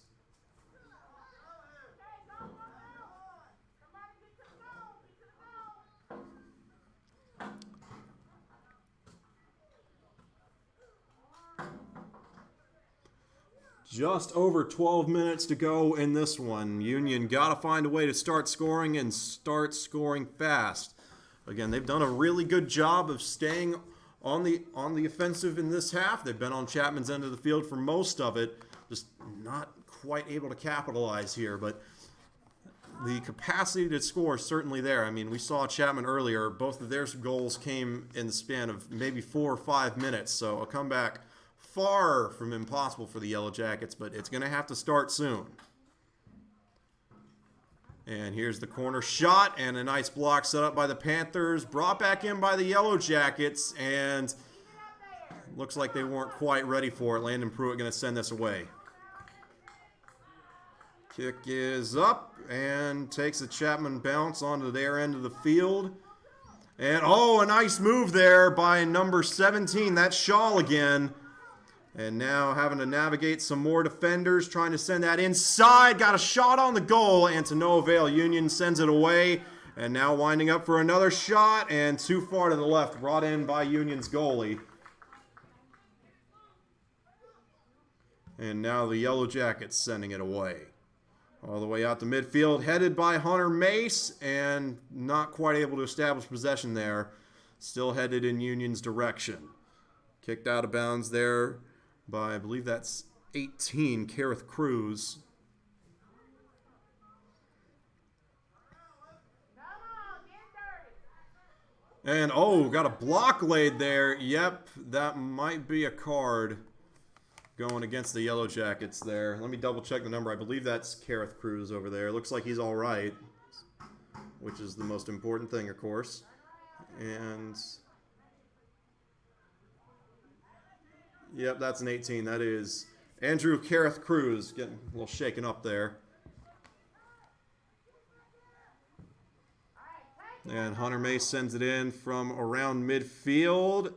Just over 12 minutes to go in this one. Union got to find a way to start scoring and start scoring fast. Again, they've done a really good job of staying on the offensive in this half. They've been on Chapman's end of the field for most of it. Just not quite able to capitalize here, but the capacity to score is certainly there. I mean, we saw Chapman earlier. Both of their goals came in the span of maybe 4 or 5 minutes, so a comeback far from impossible for the Yellowjackets, but it's going to have to start soon. And here's the corner shot, and a nice block set up by the Panthers. Brought back in by the Yellowjackets, and looks like they weren't quite ready for it. Landon Pruitt going to send this away. Kick is up, and takes a Chapman bounce onto their end of the field. And, a nice move there by number 17. That's Shaw again. And now having to navigate some more defenders, trying to send that inside. Got a shot on the goal, and to no avail. Union sends it away, and now winding up for another shot, and too far to the left, brought in by Union's goalie. And now the Yellowjackets sending it away. All the way out to midfield, headed by Hunter Mace, and not quite able to establish possession there. Still headed in Union's direction. Kicked out of bounds there by, I believe that's 18, Kareth Cruz. And, got a block laid there. Yep, that might be a card going against the Yellowjackets there. Let me double check the number. I believe that's Kareth Cruz over there. Looks like he's all right, which is the most important thing, of course. And yep, that's an 18. That is Andrew Kareth Cruz, getting a little shaken up there. And Hunter Mace sends it in from around midfield.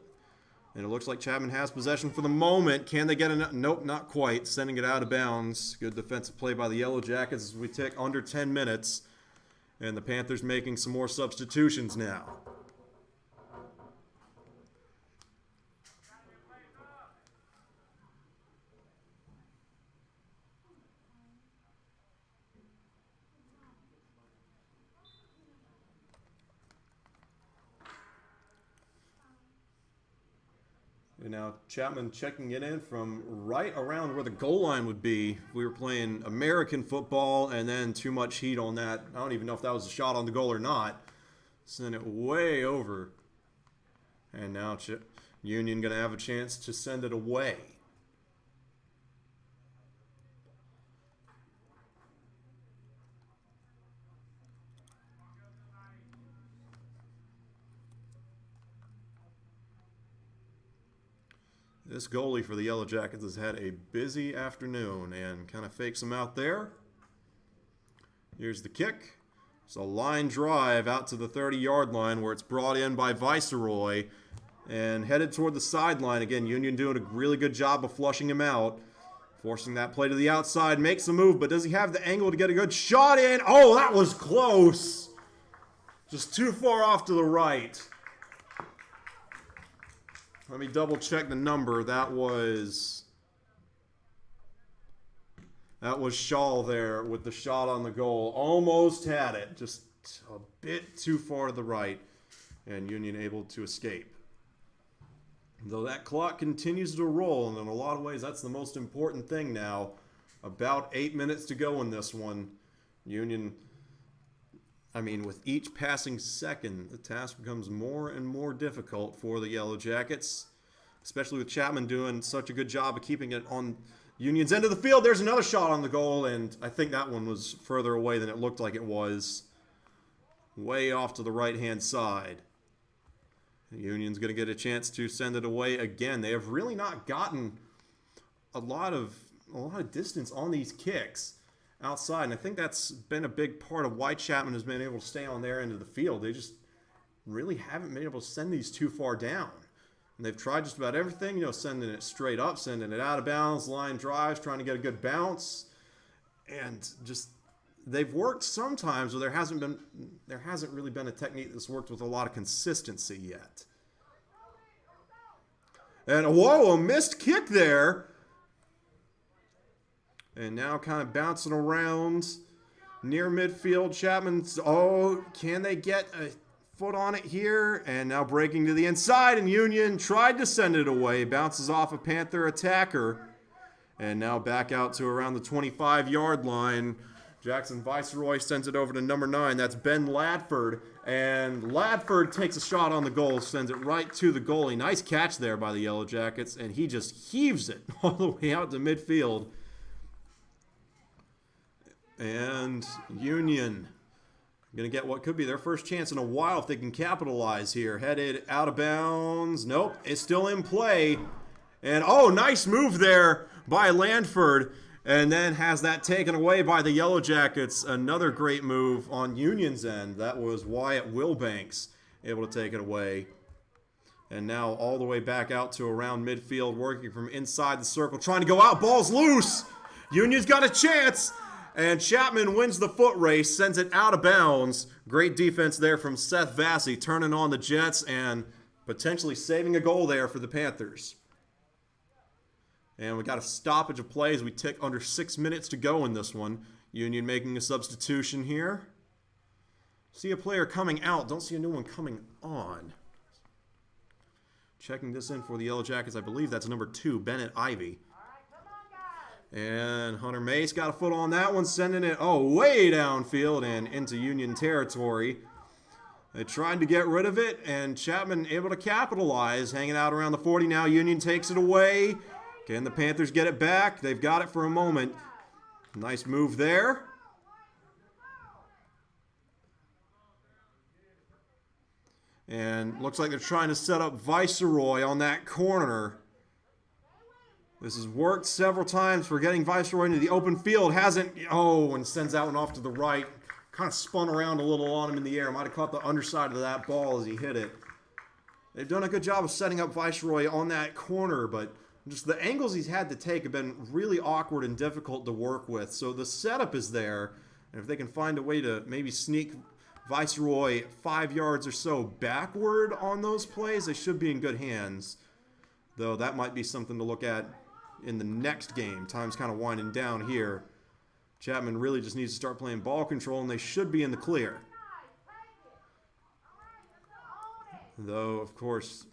And it looks like Chapman has possession for the moment. Can they get a... Nope, not quite. Sending it out of bounds. Good defensive play by the Yellowjackets as we tick under 10 minutes. And the Panthers making some more substitutions now. And now Chapman checking it in from right around where the goal line would be. We were playing American football and then too much heat on that. I don't even know if that was a shot on the goal or not. Send it way over. And now Union going to have a chance to send it away. This goalie for the Yellowjackets has had a busy afternoon and kind of fakes them out there. Here's the kick. It's a line drive out to the 30-yard line where it's brought in by Viceroy and headed toward the sideline. Again, Union doing a really good job of flushing him out. Forcing that play to the outside, makes a move, but does he have the angle to get a good shot in? Oh, that was close. Just too far off to the right. Let me double check the number. That was Shaw there with the shot on the goal. Almost had it. Just a bit too far to the right. And Union able to escape. Though that clock continues to roll, and in a lot of ways that's the most important thing now. About 8 minutes to go in this one. Union, I mean, with each passing second, the task becomes more and more difficult for the Yellowjackets, especially with Chapman doing such a good job of keeping it on Union's end of the field. There's another shot on the goal, and I think that one was further away than it looked like it was. Way off to the right-hand side. Union's going to get a chance to send it away again. They have really not gotten a lot of distance on these kicks outside, and I think that's been a big part of why Chapman has been able to stay on their end of the field. They just really haven't been able to send these too far down. And they've tried just about everything, you know, sending it straight up, sending it out of bounds, line drives, trying to get a good bounce. And just, they've worked sometimes, but there hasn't really been a technique that's worked with a lot of consistency yet. And whoa, a missed kick there. And now kind of bouncing around near midfield. Chapman's, oh, can they get a foot on it here? And now breaking to the inside, and Union tried to send it away. Bounces off a Panther attacker. And now back out to around the 25-yard line. Jackson Viceroy sends it over to number 9. That's Ben Ladford. And Ladford takes a shot on the goal, sends it right to the goalie. Nice catch there by the Yellowjackets. And he just heaves it all the way out to midfield. And Union going to get what could be their first chance in a while if they can capitalize here. Headed out of bounds. Nope, it's still in play. And, oh, nice move there by Landford. And then has that taken away by the Yellowjackets. Another great move on Union's end. That was Wyatt Wilbanks able to take it away. And now all the way back out to around midfield, working from inside the circle, trying to go out. Ball's loose. Union's got a chance. And Chapman wins the foot race, sends it out of bounds. Great defense there from Seth Vassy, turning on the Jets and potentially saving a goal there for the Panthers. And we got a stoppage of play as we tick under 6 minutes to go in this one. Union making a substitution here. See a player coming out. Don't see a new one coming on. Checking this in for the Yellowjackets. I believe that's number 2, Bennett Ivy. And Hunter Mace got a foot on that one, sending it, way downfield and into Union territory. They tried to get rid of it, and Chapman able to capitalize, hanging out around the 40 now. Union takes it away. Can the Panthers get it back? They've got it for a moment. Nice move there. And looks like they're trying to set up Viceroy on that corner. This has worked several times for getting Viceroy into the open field. Hasn't, and sends that one off to the right. Kind of spun around a little on him in the air. Might have caught the underside of that ball as he hit it. They've done a good job of setting up Viceroy on that corner, but just the angles he's had to take have been really awkward and difficult to work with. So the setup is there, and if they can find a way to maybe sneak Viceroy 5 yards or so backward on those plays, they should be in good hands. Though that might be something to look at in the next game. Time's kind of winding down here. Chapman really just needs to start playing ball control, and they should be in the clear. Though, of course,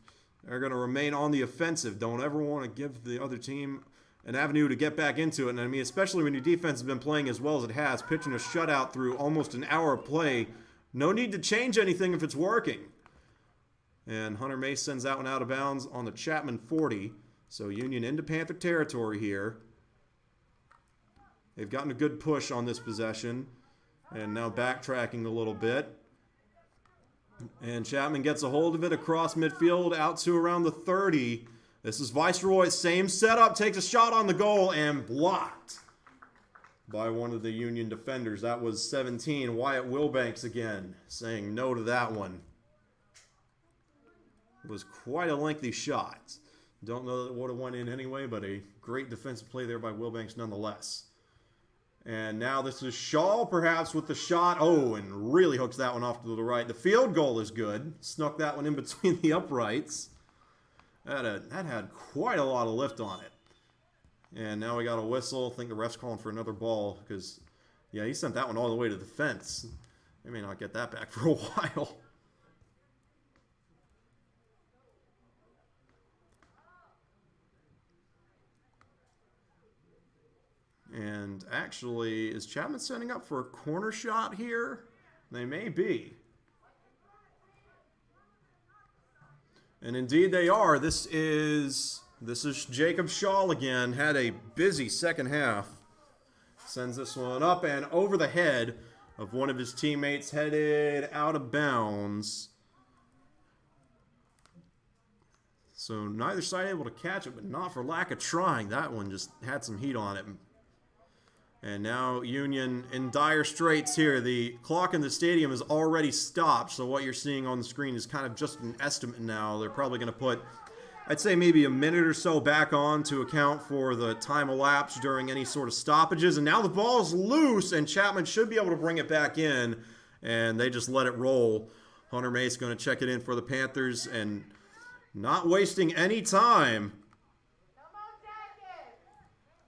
they're going to remain on the offensive. Don't ever want to give the other team an avenue to get back into it. And I mean, especially when your defense has been playing as well as it has, pitching a shutout through almost an hour of play. No need to change anything if it's working. And Hunter Mace sends that one out of bounds on the Chapman 40. So Union into Panther territory here. They've gotten a good push on this possession. And now backtracking a little bit. And Chapman gets a hold of it across midfield out to around the 30. This is Viceroy, same setup, takes a shot on the goal and blocked by one of the Union defenders. That was 17, Wyatt Wilbanks again, saying no to that one. It was quite a lengthy shot. Don't know that it would have went in anyway, but a great defensive play there by Wilbanks nonetheless. And now this is Shaw, perhaps, with the shot. Oh, and really hooks that one off to the right. The field goal is good. Snuck that one in between the uprights. That had quite a lot of lift on it. And now we got a whistle. I think the ref's calling for another ball because, yeah, he sent that one all the way to the fence. They may not get that back for a while. And actually, is Chapman setting up for a corner shot here? They may be. And indeed they are. This is Jacob Shaw again. Had a busy second half. Sends this one up and over the head of one of his teammates, headed out of bounds. So neither side able to catch it, but not for lack of trying. That one just had some heat on it. And now Union in dire straits here. The clock in the stadium is already stopped, so what you're seeing on the screen is kind of just an estimate now. They're probably going to put, I'd say, maybe a minute or so back on to account for the time elapsed during any sort of stoppages. And now the ball's loose, and Chapman should be able to bring it back in, and they just let it roll. Hunter Mace going to check it in for the Panthers, and not wasting any time.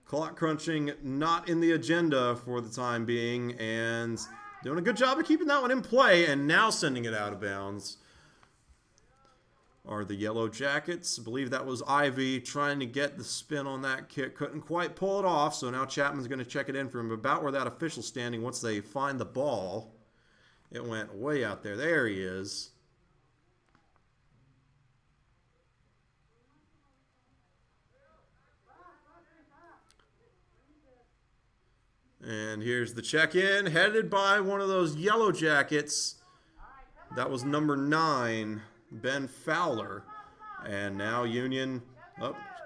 Clock crunching not in the agenda for the time being, and doing a good job of keeping that one in play, and now sending it out of bounds are the Yellowjackets. I believe that was Ivy trying to get the spin on that kick. Couldn't quite pull it off, so now Chapman's going to check it in for him. About where that official's standing once they find the ball. It went way out there. There he is. And here's the check-in, headed by one of those Yellowjackets. That was number 9, Ben Fowler. And now Union,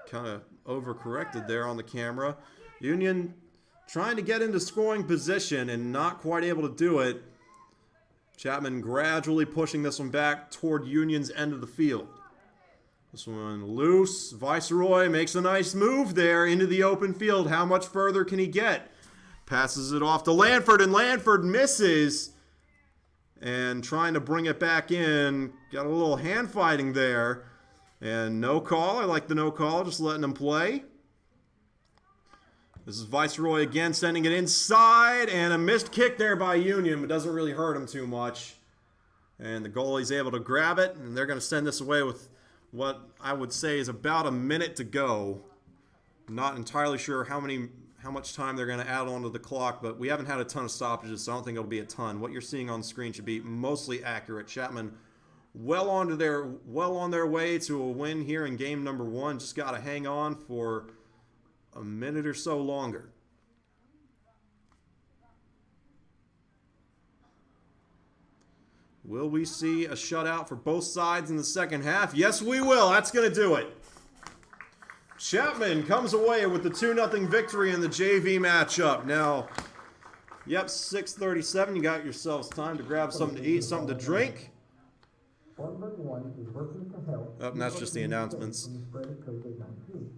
kind of overcorrected there on the camera. Union trying to get into scoring position and not quite able to do it. Chapman gradually pushing this one back toward Union's end of the field. This one loose. Viceroy makes a nice move there into the open field. How much further can he get? Passes it off to Lanford, and Lanford misses. And trying to bring it back in. Got a little hand fighting there. And no call. I like the no call, just letting him play. This is Viceroy again, sending it inside. And a missed kick there by Union, but doesn't really hurt him too much. And the goalie's able to grab it. And they're going to send this away with what I would say is about a minute to go. Not entirely sure how much time they're going to add onto the clock, but we haven't had a ton of stoppages, so I don't think it'll be a ton. What you're seeing on the screen should be mostly accurate. Chapman well on their way to a win here in game number 1. Just got to hang on for a minute or so longer. Will we see a shutout for both sides in the second half? Yes, we will. That's going to do it. Chapman comes away with the 2-0 victory in the JV matchup. Now, yep, 6:37. You got yourselves time to grab something to eat, something to drink. Number 1 is working to help. Oh, and that's just the announcements. From the spread of COVID-19.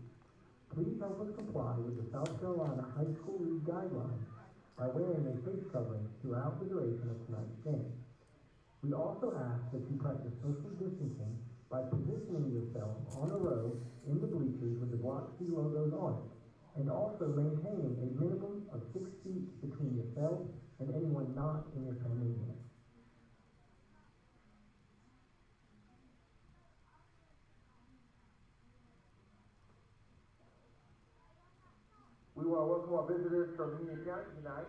Please help us comply with the South Carolina High School League guidelines by wearing a face covering throughout the duration of tonight's game. We also ask that you practice social distancing by positioning yourself on a row in the bleachers with the Block C logos on it, and also maintaining a minimum of 6 feet between yourself and anyone not in your family unit. We want to welcome our visitors from Union County tonight.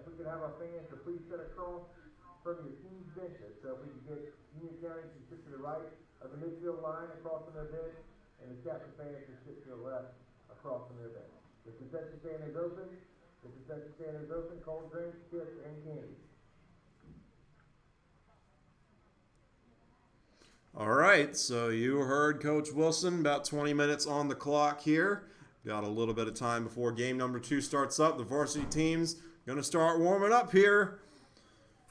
If we could have our fans to please sit across from your team's benches. So if we could get Union County to sit to the right of the midfield line across from their bench, and the Chapman fans to sit to the left across from their bench. The concession stand is open. The concession stand is open. Cold drinks, chips, and candy. All right, so you heard Coach Wilson, about 20 minutes on the clock here. Got a little bit of time before game number 2 starts up. The varsity team's going to start warming up here.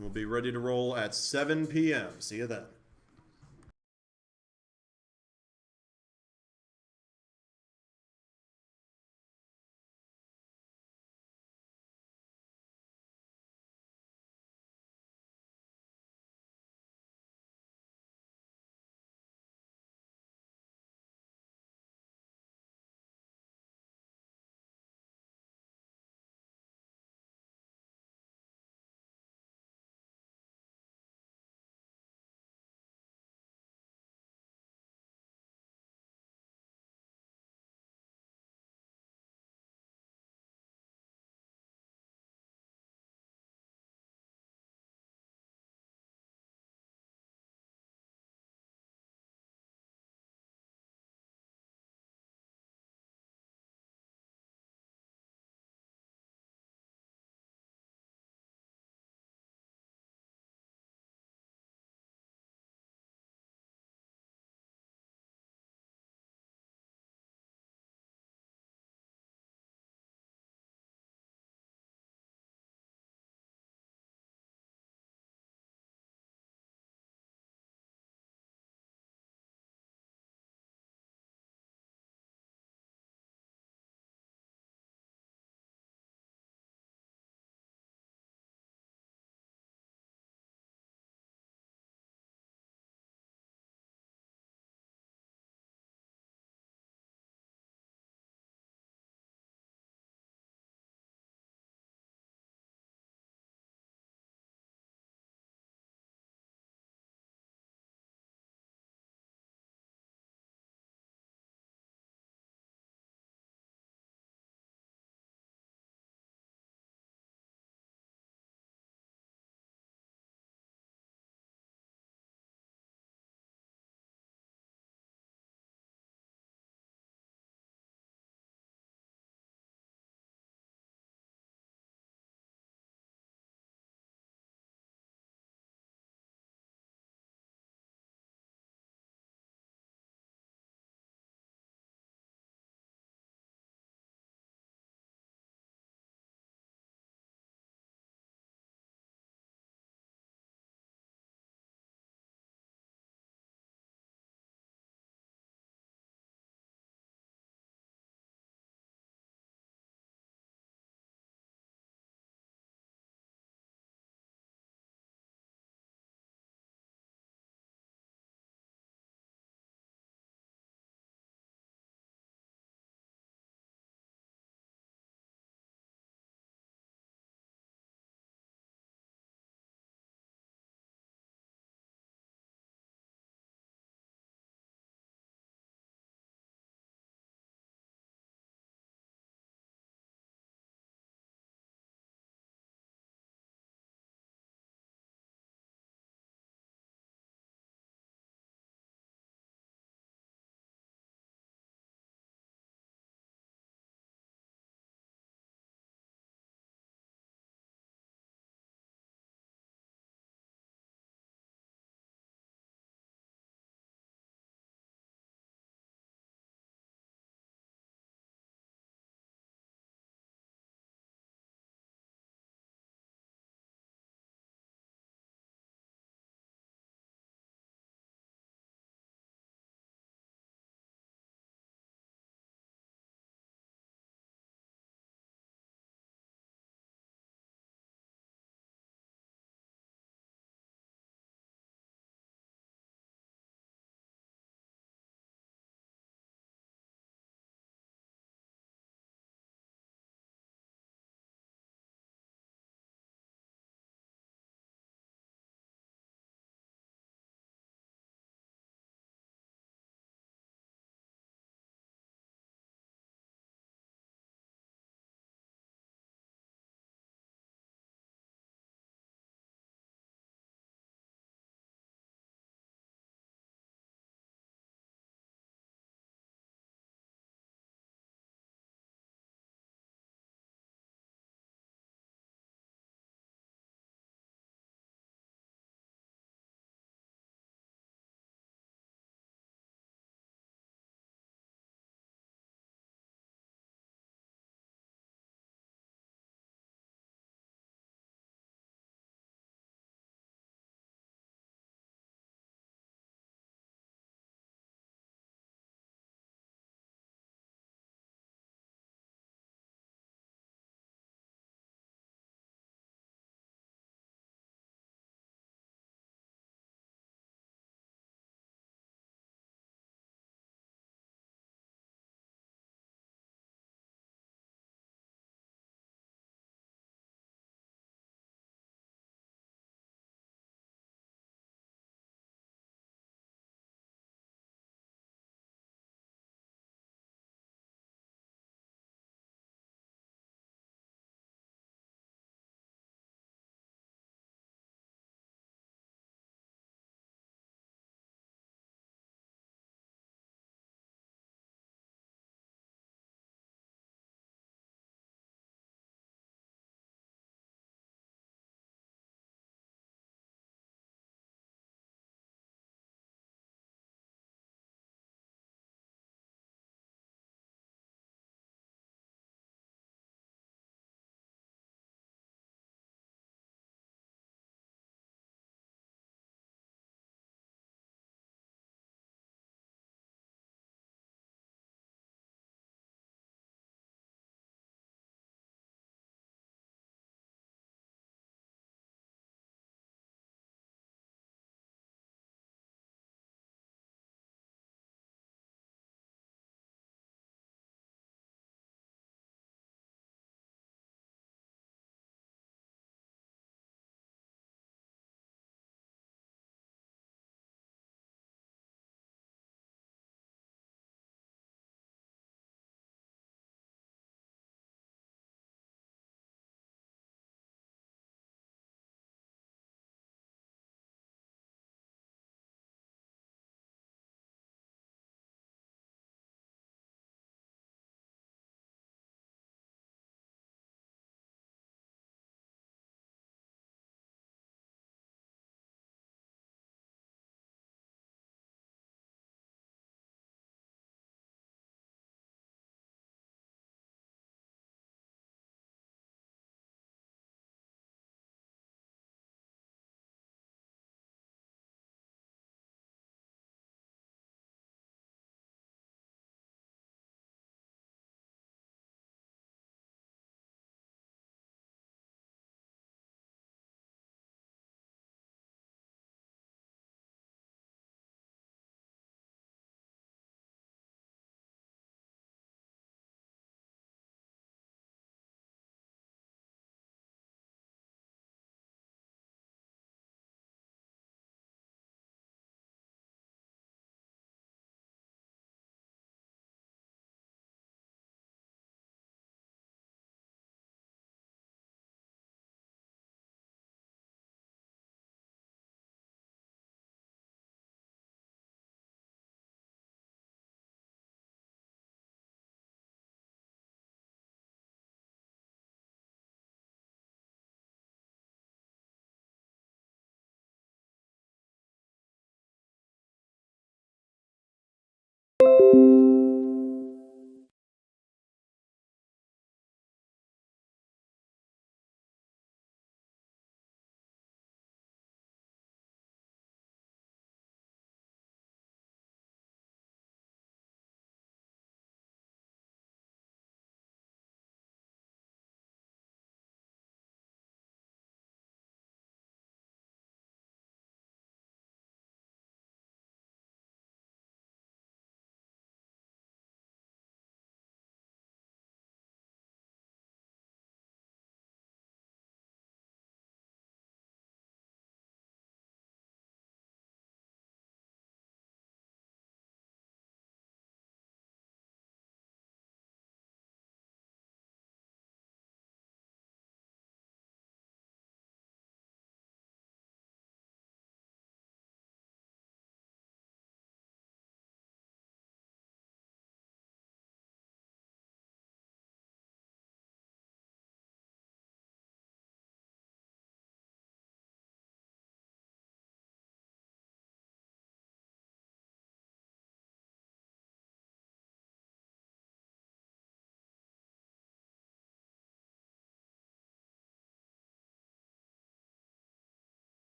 We'll be ready to roll at 7 p.m. See you then.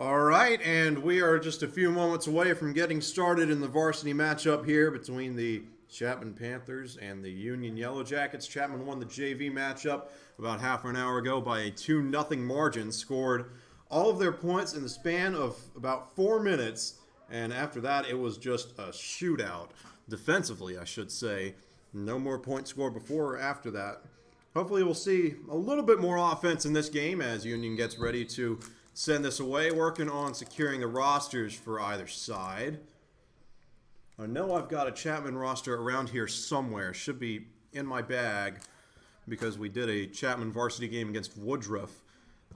All right, and we are just a few moments away from getting started in the varsity matchup here between the Chapman Panthers and the Union Yellowjackets. Chapman won the JV matchup about half an hour ago by a 2-0 margin, scored all of their points in the span of about 4 minutes, and after that it was just a shootout. Defensively, I should say. No more points scored before or after that. Hopefully we'll see a little bit more offense in this game as Union gets ready to send this away, working on securing the rosters for either side. I know I've got a Chapman roster around here somewhere. Should be in my bag because we did a Chapman varsity game against Woodruff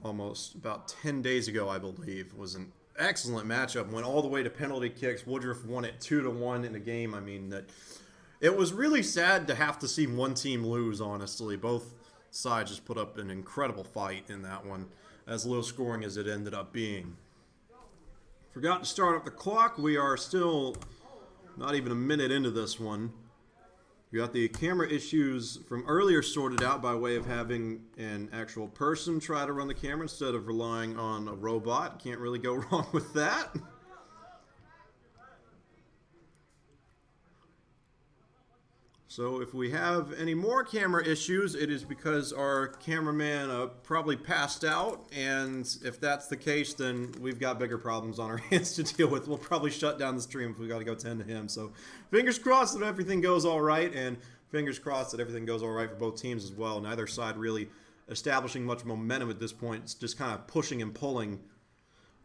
almost about 10 days ago, I believe. It was an excellent matchup. Went all the way to penalty kicks. Woodruff won it 2-1 in a game. I mean, that it was really sad to have to see one team lose, honestly. Both sides just put up an incredible fight in that one, as low scoring as it ended up being. Forgot to start up the clock. We are still not even a minute into this one. We got the camera issues from earlier sorted out by way of having an actual person try to run the camera instead of relying on a robot. Can't really go wrong with that. So if we have any more camera issues, it is because our cameraman probably passed out, and if that's the case, then we've got bigger problems on our hands to deal with. We'll probably shut down the stream if we got to go tend to him. So fingers crossed that everything goes all right, and fingers crossed that everything goes all right for both teams as well. Neither side really establishing much momentum at this point. It's just kind of pushing and pulling,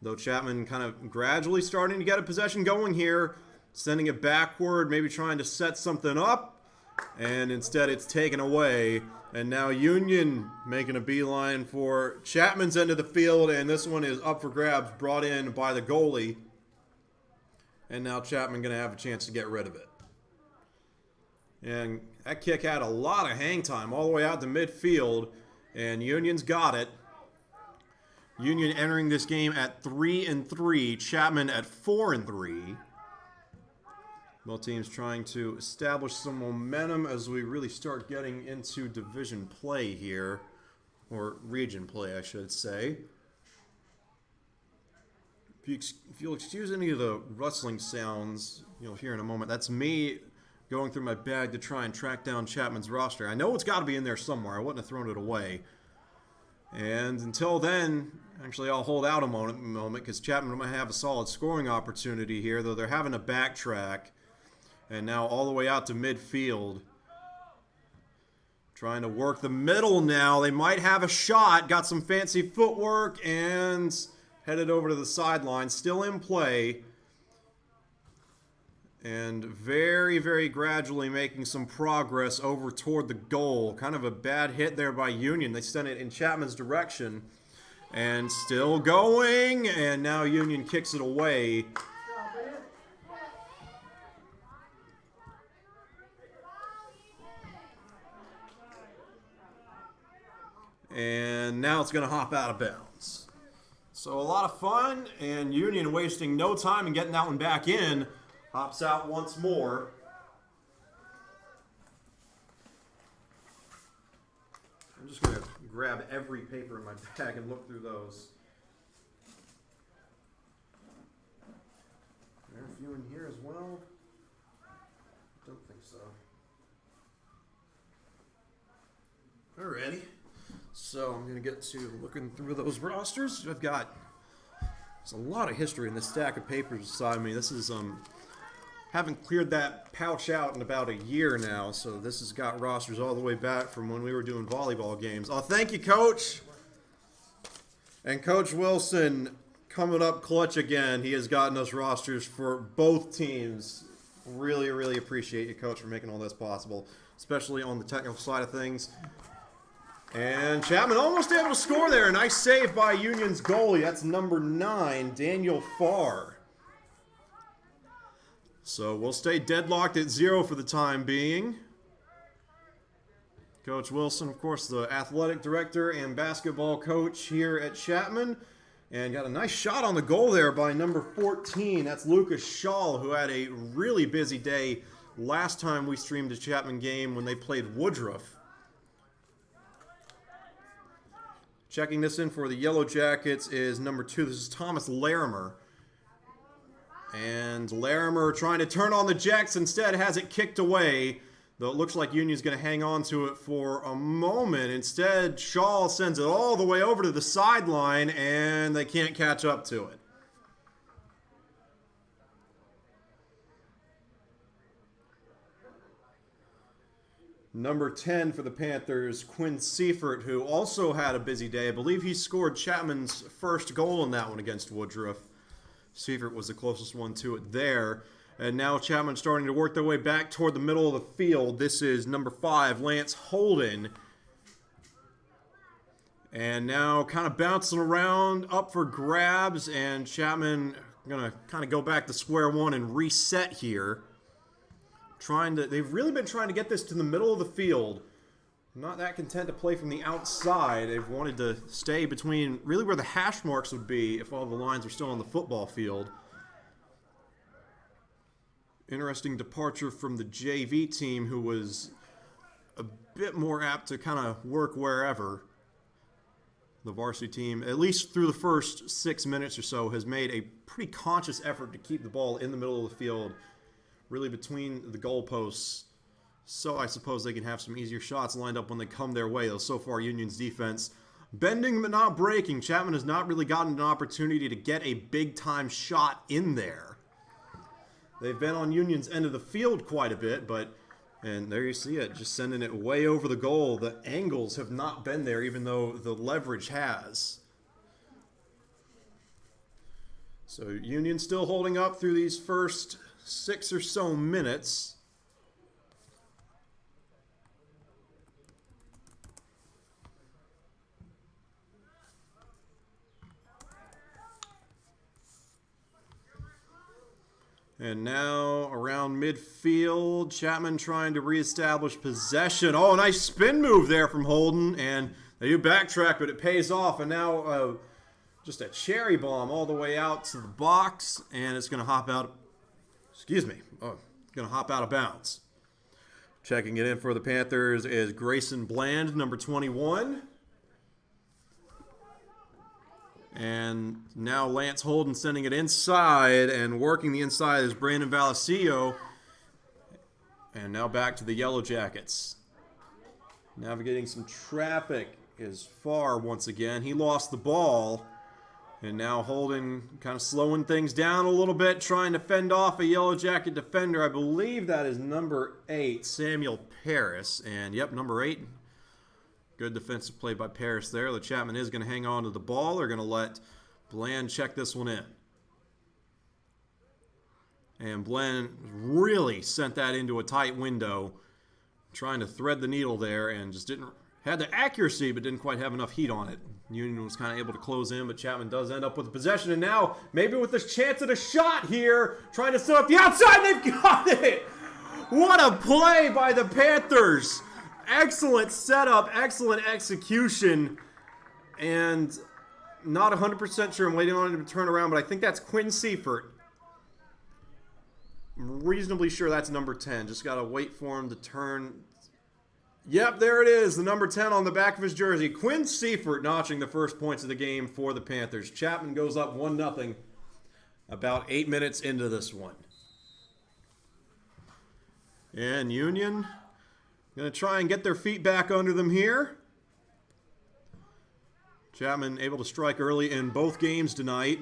though Chapman kind of gradually starting to get a possession going here, sending it backward, maybe trying to set something up. And instead it's taken away, and now Union making a beeline for Chapman's end of the field, and this one is up for grabs, brought in by the goalie, and now Chapman going to have a chance to get rid of it. And that kick had a lot of hang time all the way out to midfield, and Union's got it. Union entering this game at 3-3, Chapman at 4-3. Both teams trying to establish some momentum as we really start getting into division play here, or region play, I should say. If you'll excuse any of the rustling sounds you'll hear in a moment, that's me going through my bag to try and track down Chapman's roster. I know it's got to be in there somewhere. I wouldn't have thrown it away. And until then, actually I'll hold out a moment because Chapman might have a solid scoring opportunity here, though they're having to backtrack. And now all the way out to midfield. Trying to work the middle now. They might have a shot. Got some fancy footwork and headed over to the sideline. Still in play. And very, very gradually making some progress over toward the goal. Kind of a bad hit there by Union. They sent it in Chapman's direction. And still going. And now Union kicks it away. And now it's going to hop out of bounds. So a lot of fun, and Union wasting no time in getting that one back in. Hops out once more. I'm just going to grab every paper in my bag and look through those. There are a few in here as well. Don't think so. Alrighty. So I'm going to get to looking through those rosters. I've got there's a lot of history in this stack of papers beside me. This is haven't cleared that pouch out in about a year now, so this has got rosters all the way back from when we were doing volleyball games. Oh, thank you, Coach. And Coach Wilson coming up clutch again. He has gotten us rosters for both teams. Really, really appreciate you, Coach, for making all this possible, especially on the technical side of things. And Chapman almost able to score there. A nice save by Union's goalie. That's number 9, Daniel Farr. So we'll stay deadlocked at 0 for the time being. Coach Wilson, of course, the athletic director and basketball coach here at Chapman. And got a nice shot on the goal there by number 14. That's Lucas Schall, who had a really busy day last time we streamed a Chapman game when they played Woodruff. Checking this in for the Yellowjackets is number 2. This is Thomas Larimer. And Larimer trying to turn on the Jacks, instead has it kicked away. Though it looks like Union's going to hang on to it for a moment. Instead, Shaw sends it all the way over to the sideline, and they can't catch up to it. Number 10 for the Panthers, Quinn Seifert, who also had a busy day. I believe he scored Chapman's first goal in that one against Woodruff. Seifert was the closest one to it there. And now Chapman starting to work their way back toward the middle of the field. This is number 5, Lance Holden. And now kind of bouncing around, up for grabs. And Chapman going to kind of go back to square one and reset here. They've really been trying to get this to the middle of the field. Not that content to play from the outside. They've wanted to stay between really where the hash marks would be if all the lines are still on the football field. Interesting departure from the JV team, who was a bit more apt to kind of work wherever. The varsity team, at least through the first 6 minutes or so, has made a pretty conscious effort to keep the ball in the middle of the field, really between the goalposts, so I suppose they can have some easier shots lined up when they come their way. Though so far, Union's defense bending but not breaking. Chapman has not really gotten an opportunity to get a big-time shot in there. They've been on Union's end of the field quite a bit, and there you see it, just sending it way over the goal. The angles have not been there, even though the leverage has. So Union still holding up through these first 6 or so minutes. And now around midfield, Chapman trying to reestablish possession. Oh, nice spin move there from Holden, and they do backtrack, but it pays off. And now just a cherry bomb all the way out to the box, and it's going to hop out. Excuse me. Oh, going to hop out of bounds. Checking it in for the Panthers is Grayson Bland, number 21. And now Lance Holden sending it inside, and working the inside is Brandon Valasillo. And now back to the Yellowjackets. Navigating some traffic is Farr once again. He lost the ball. And now Holden kind of slowing things down a little bit, trying to fend off a Yellowjacket defender. I believe that is number 8, Samuel Paris. And yep, number 8. Good defensive play by Paris there. The Chapman is going to hang on to the ball. They're going to let Bland check this one in. And Bland really sent that into a tight window, trying to thread the needle there, and just had the accuracy, but didn't quite have enough heat on it. Union was kind of able to close in, but Chapman does end up with the possession. And now, maybe with this chance at a shot here, trying to set up the outside. They've got it! What a play by the Panthers! Excellent setup, excellent execution, and not 100% sure. I'm waiting on him to turn around, but I think that's Quinn Seifert. I'm reasonably sure that's number 10. Just got to wait for him to turn. Yep, there it is, the number 10 on the back of his jersey. Quinn Seifert notching the first points of the game for the Panthers. Chapman goes up 1-0 about 8 minutes into this one. And Union going to try and get their feet back under them here. Chapman able to strike early in both games tonight.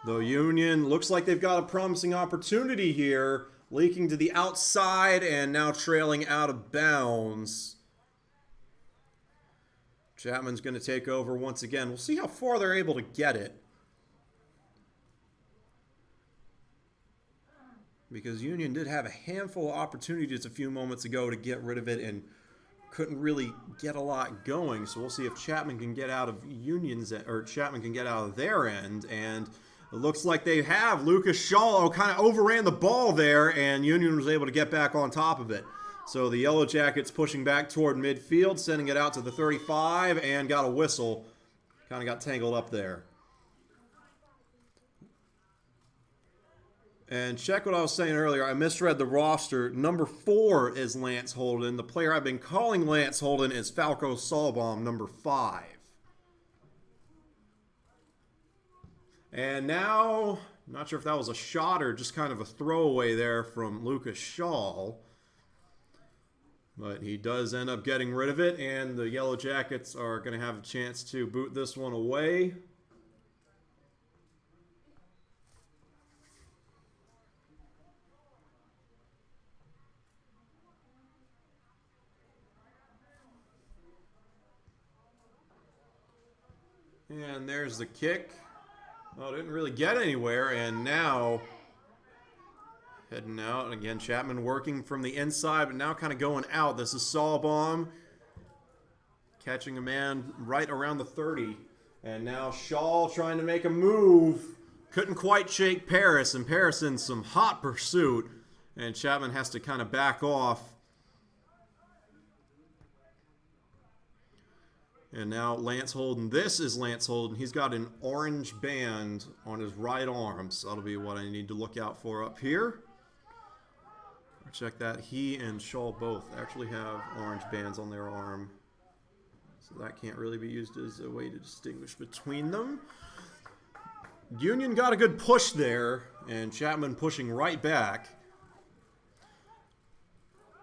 Though Union looks like they've got a promising opportunity here. Leaking to the outside and now trailing out of bounds. Chapman's going to take over once again. We'll see how far they're able to get it. Because Union did have a handful of opportunities a few moments ago to get rid of it and couldn't really get a lot going. So we'll see if Chapman can get out of Chapman can get out of their end. And it looks like they have. Lucas Shaw kind of overran the ball there, and Union was able to get back on top of it. So the Yellowjackets pushing back toward midfield, sending it out to the 35, and got a whistle. Kind of got tangled up there. And check what I was saying earlier. I misread the roster. Number 4 is Lance Holden. The player I've been calling Lance Holden is Falco Solbaum, number 5. And now, I'm not sure if that was a shot or just kind of a throwaway there from Lucas Shaw. But he does end up getting rid of it, and the Yellowjackets are going to have a chance to boot this one away. And there's the kick. Oh, didn't really get anywhere, and now heading out. And again, Chapman working from the inside, but now kind of going out. This is Sawbaum catching a man right around the 30. And now Shaw trying to make a move. Couldn't quite shake Paris, and Paris in some hot pursuit. And Chapman has to kind of back off. And now Lance Holden. This is Lance Holden. He's got an orange band on his right arm. So that'll be what I need to look out for up here. Check that. He and Shaw both actually have orange bands on their arm. So that can't really be used as a way to distinguish between them. Union got a good push there, and Chapman pushing right back.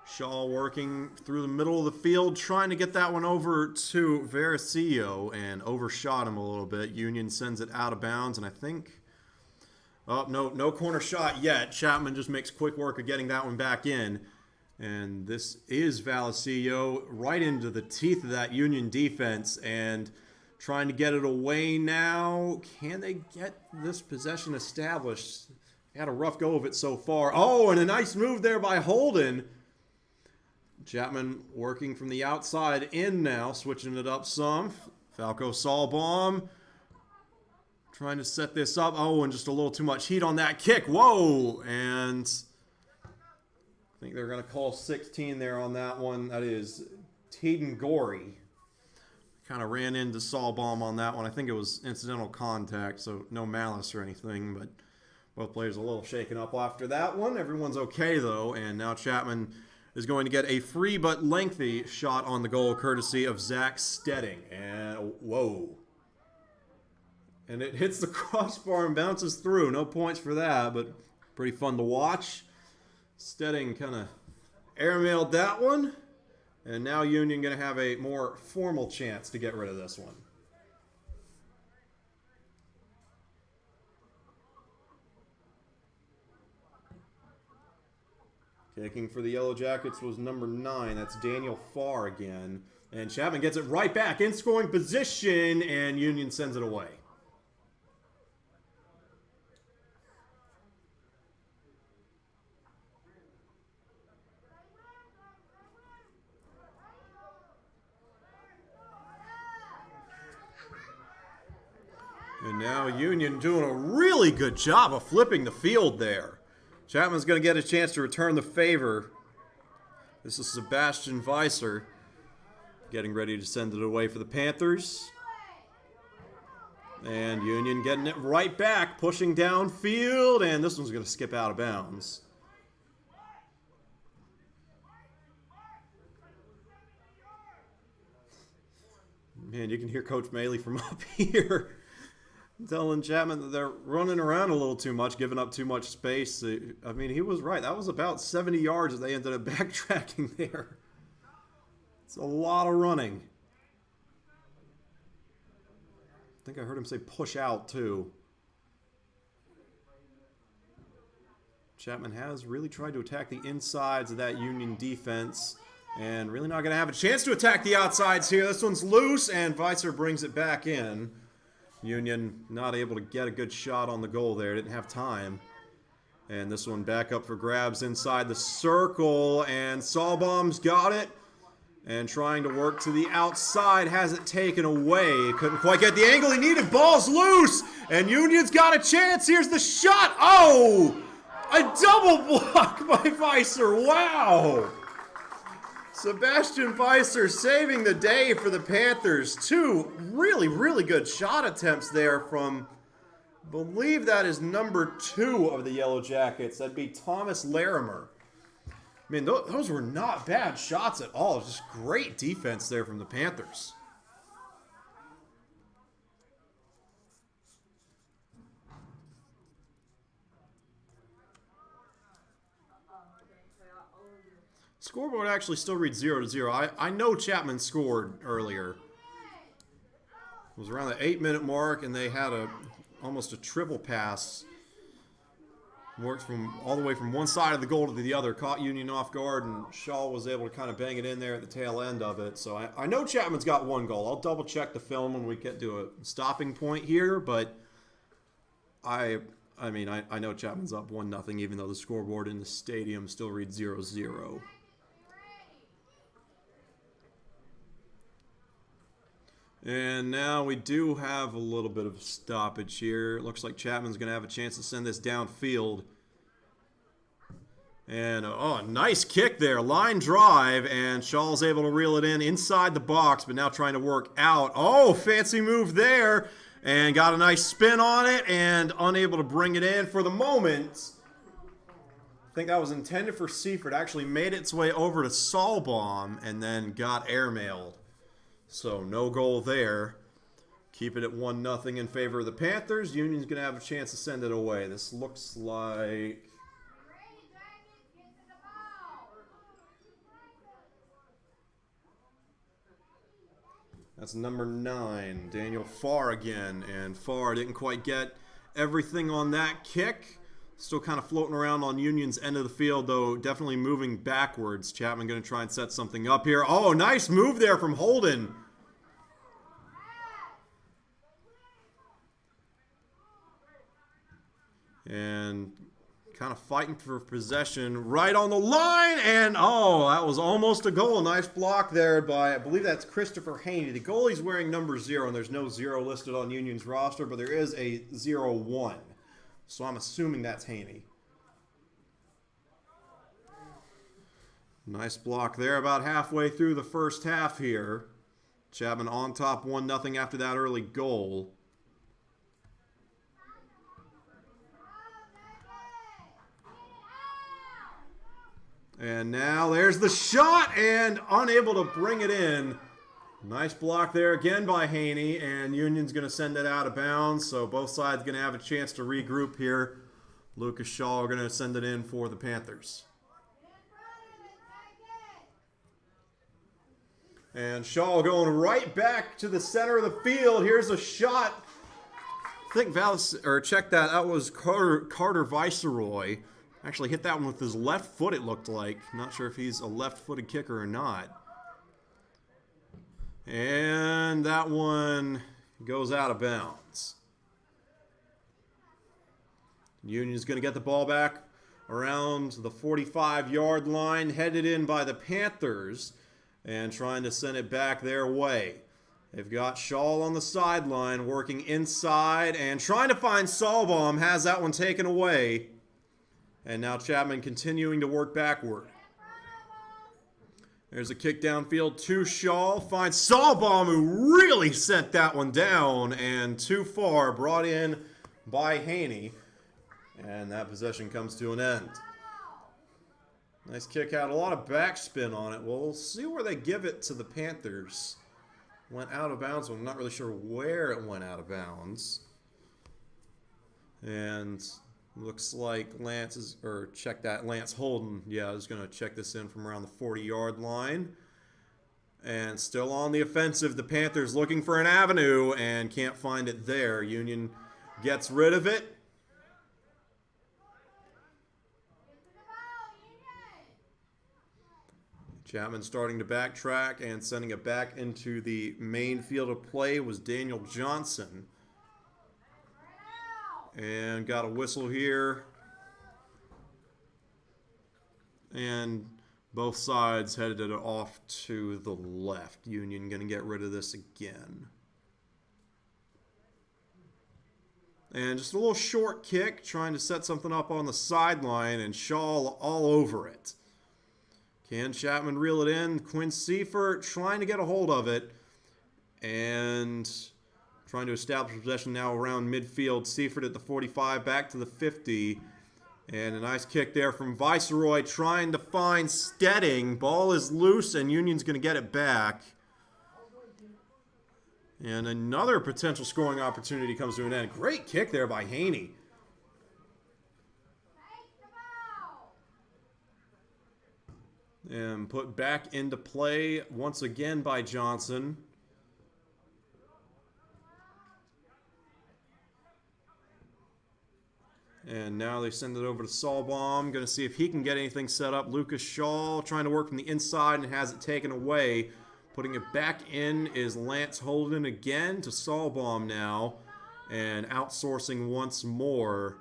Shaw working through the middle of the field, trying to get that one over to Varsity, and overshot him a little bit. Union sends it out of bounds, and I think... Oh, no corner shot yet. Chapman just makes quick work of getting that one back in. And this is Varsity right into the teeth of that Union defense, and trying to get it away now. Can they get this possession established? Had a rough go of it so far. Oh, and a nice move there by Holden. Chapman working from the outside in now, switching it up some. Falco Sawbaum trying to set this up. Oh, and just a little too much heat on that kick. Whoa! And I think they're going to call 16 there on that one. That is Teeden Gorey. Kind of ran into Sawbaum on that one. I think it was incidental contact, so no malice or anything, but both players a little shaken up after that one. Everyone's okay, though, and now Chapman is going to get a free but lengthy shot on the goal courtesy of Zach Stedding. And whoa. And it hits the crossbar and bounces through. No points for that, but pretty fun to watch. Stedding kind of airmailed that one. And now Union going to have a more formal chance to get rid of this one. Kicking for the Yellowjackets was number 9. That's Daniel Farr again. And Chapman gets it right back in scoring position, and Union sends it away. And now Union doing a really good job of flipping the field there. Chapman's going to get a chance to return the favor. This is Sebastian Weiser getting ready to send it away for the Panthers. And Union getting it right back, pushing downfield, and this one's going to skip out of bounds. Man, you can hear Coach Maley from up here telling Chapman that they're running around a little too much, giving up too much space. I mean, he was right. That was about 70 yards that they ended up backtracking there. It's a lot of running. I think I heard him say push out, too. Chapman has really tried to attack the insides of that Union defense, and really not going to have a chance to attack the outsides here. This one's loose, and Weiser brings it back in. Union not able to get a good shot on the goal there. Didn't have time. And this one back up for grabs inside the circle. And Sawbaum's got it. And trying to work to the outside. Has it taken away. Couldn't quite get the angle he needed. Ball's loose. And Union's got a chance. Here's the shot. Oh! A double block by Weiser. Wow! Sebastian Weiser saving the day for the Panthers. 2 really, really good shot attempts there from, I believe that is number 2 of the Yellowjackets. That'd be Thomas Larimer. I mean, those were not bad shots at all. Just great defense there from the Panthers. Scoreboard actually still reads 0-0. I know Chapman scored earlier. It was around the 8-minute mark, and they had almost a triple pass. Worked from all the way from one side of the goal to the other. Caught Union off guard, and Shaw was able to kind of bang it in there at the tail end of it. So I know Chapman's got one goal. I'll double check the film when we get to a stopping point here, but I know Chapman's up 1-0, even though the scoreboard in the stadium still reads 0-0. And now we do have a little bit of a stoppage here. It looks like Chapman's going to have a chance to send this downfield. And, a nice kick there. Line drive, and Shaw's able to reel it in inside the box, but now trying to work out. Oh, fancy move there. And got a nice spin on it, and unable to bring it in for the moment. I think that was intended for Seifert. Actually made its way over to Solbaum, and then got airmailed. So no goal there. Keep it at 1-0 in favor of the Panthers. Union's going to have a chance to send it away. This looks like... That's number 9, Daniel Farr again. And Farr didn't quite get everything on that kick. Still kind of floating around on Union's end of the field, though definitely moving backwards. Chapman going to try and set something up here. Oh, nice move there from Holden. And kind of fighting for possession right on the line. And, that was almost a goal. Nice block there by, I believe that's Christopher Haney. The goalie's wearing number 0, and there's no 0 listed on Union's roster, but there is a 0-1. So I'm assuming that's Haney. Nice block there about halfway through the first half here. Chapman on top 1-0 after that early goal. And now there's the shot, and unable to bring it in. Nice block there again by Haney, and Union's going to send it out of bounds, so both sides going to have a chance to regroup here. Lucas Shaw are going to send it in for the Panthers. And Shaw going right back to the center of the field. Here's a shot. I think check that. That was Carter Viceroy. Actually hit that one with his left foot, it looked like. Not sure if he's a left-footed kicker or not. And that one goes out of bounds. Union's going to get the ball back around the 45-yard line, headed in by the Panthers, and trying to send it back their way. They've got Shaw on the sideline, working inside, and trying to find Solbaum, has that one taken away. And now Chapman continuing to work backward. There's a kick downfield to Shaw. Finds Solbaum, who really sent that one down. And too far, brought in by Haney. And that possession comes to an end. Nice kick out. A lot of backspin on it. We'll see where they give it to the Panthers. Went out of bounds. I'm not really sure where it went out of bounds. And looks like Lance Holden, is going to check this in from around the 40-yard line. And still on the offensive, the Panthers looking for an avenue and can't find it there. Union gets rid of it. Chapman starting to backtrack and sending it back into the main field of play was Daniel Johnson. And got a whistle here. And both sides headed it off to the left. Union going to get rid of this again. And just a little short kick, trying to set something up on the sideline, and Shaw all over it. Can Chapman reel it in? Quinn Seifert trying to get a hold of it. And trying to establish possession now around midfield. Seifert at the 45, back to the 50. And a nice kick there from Viceroy, trying to find Stedding. Ball is loose, and Union's going to get it back. And another potential scoring opportunity comes to an end. Great kick there by Haney. And put back into play once again by Johnson. And now they send it over to Solbaum. Going to see if he can get anything set up. Lucas Shaw trying to work from the inside and has it taken away. Putting it back in is Lance Holden again to Solbaum now. And outsourcing once more.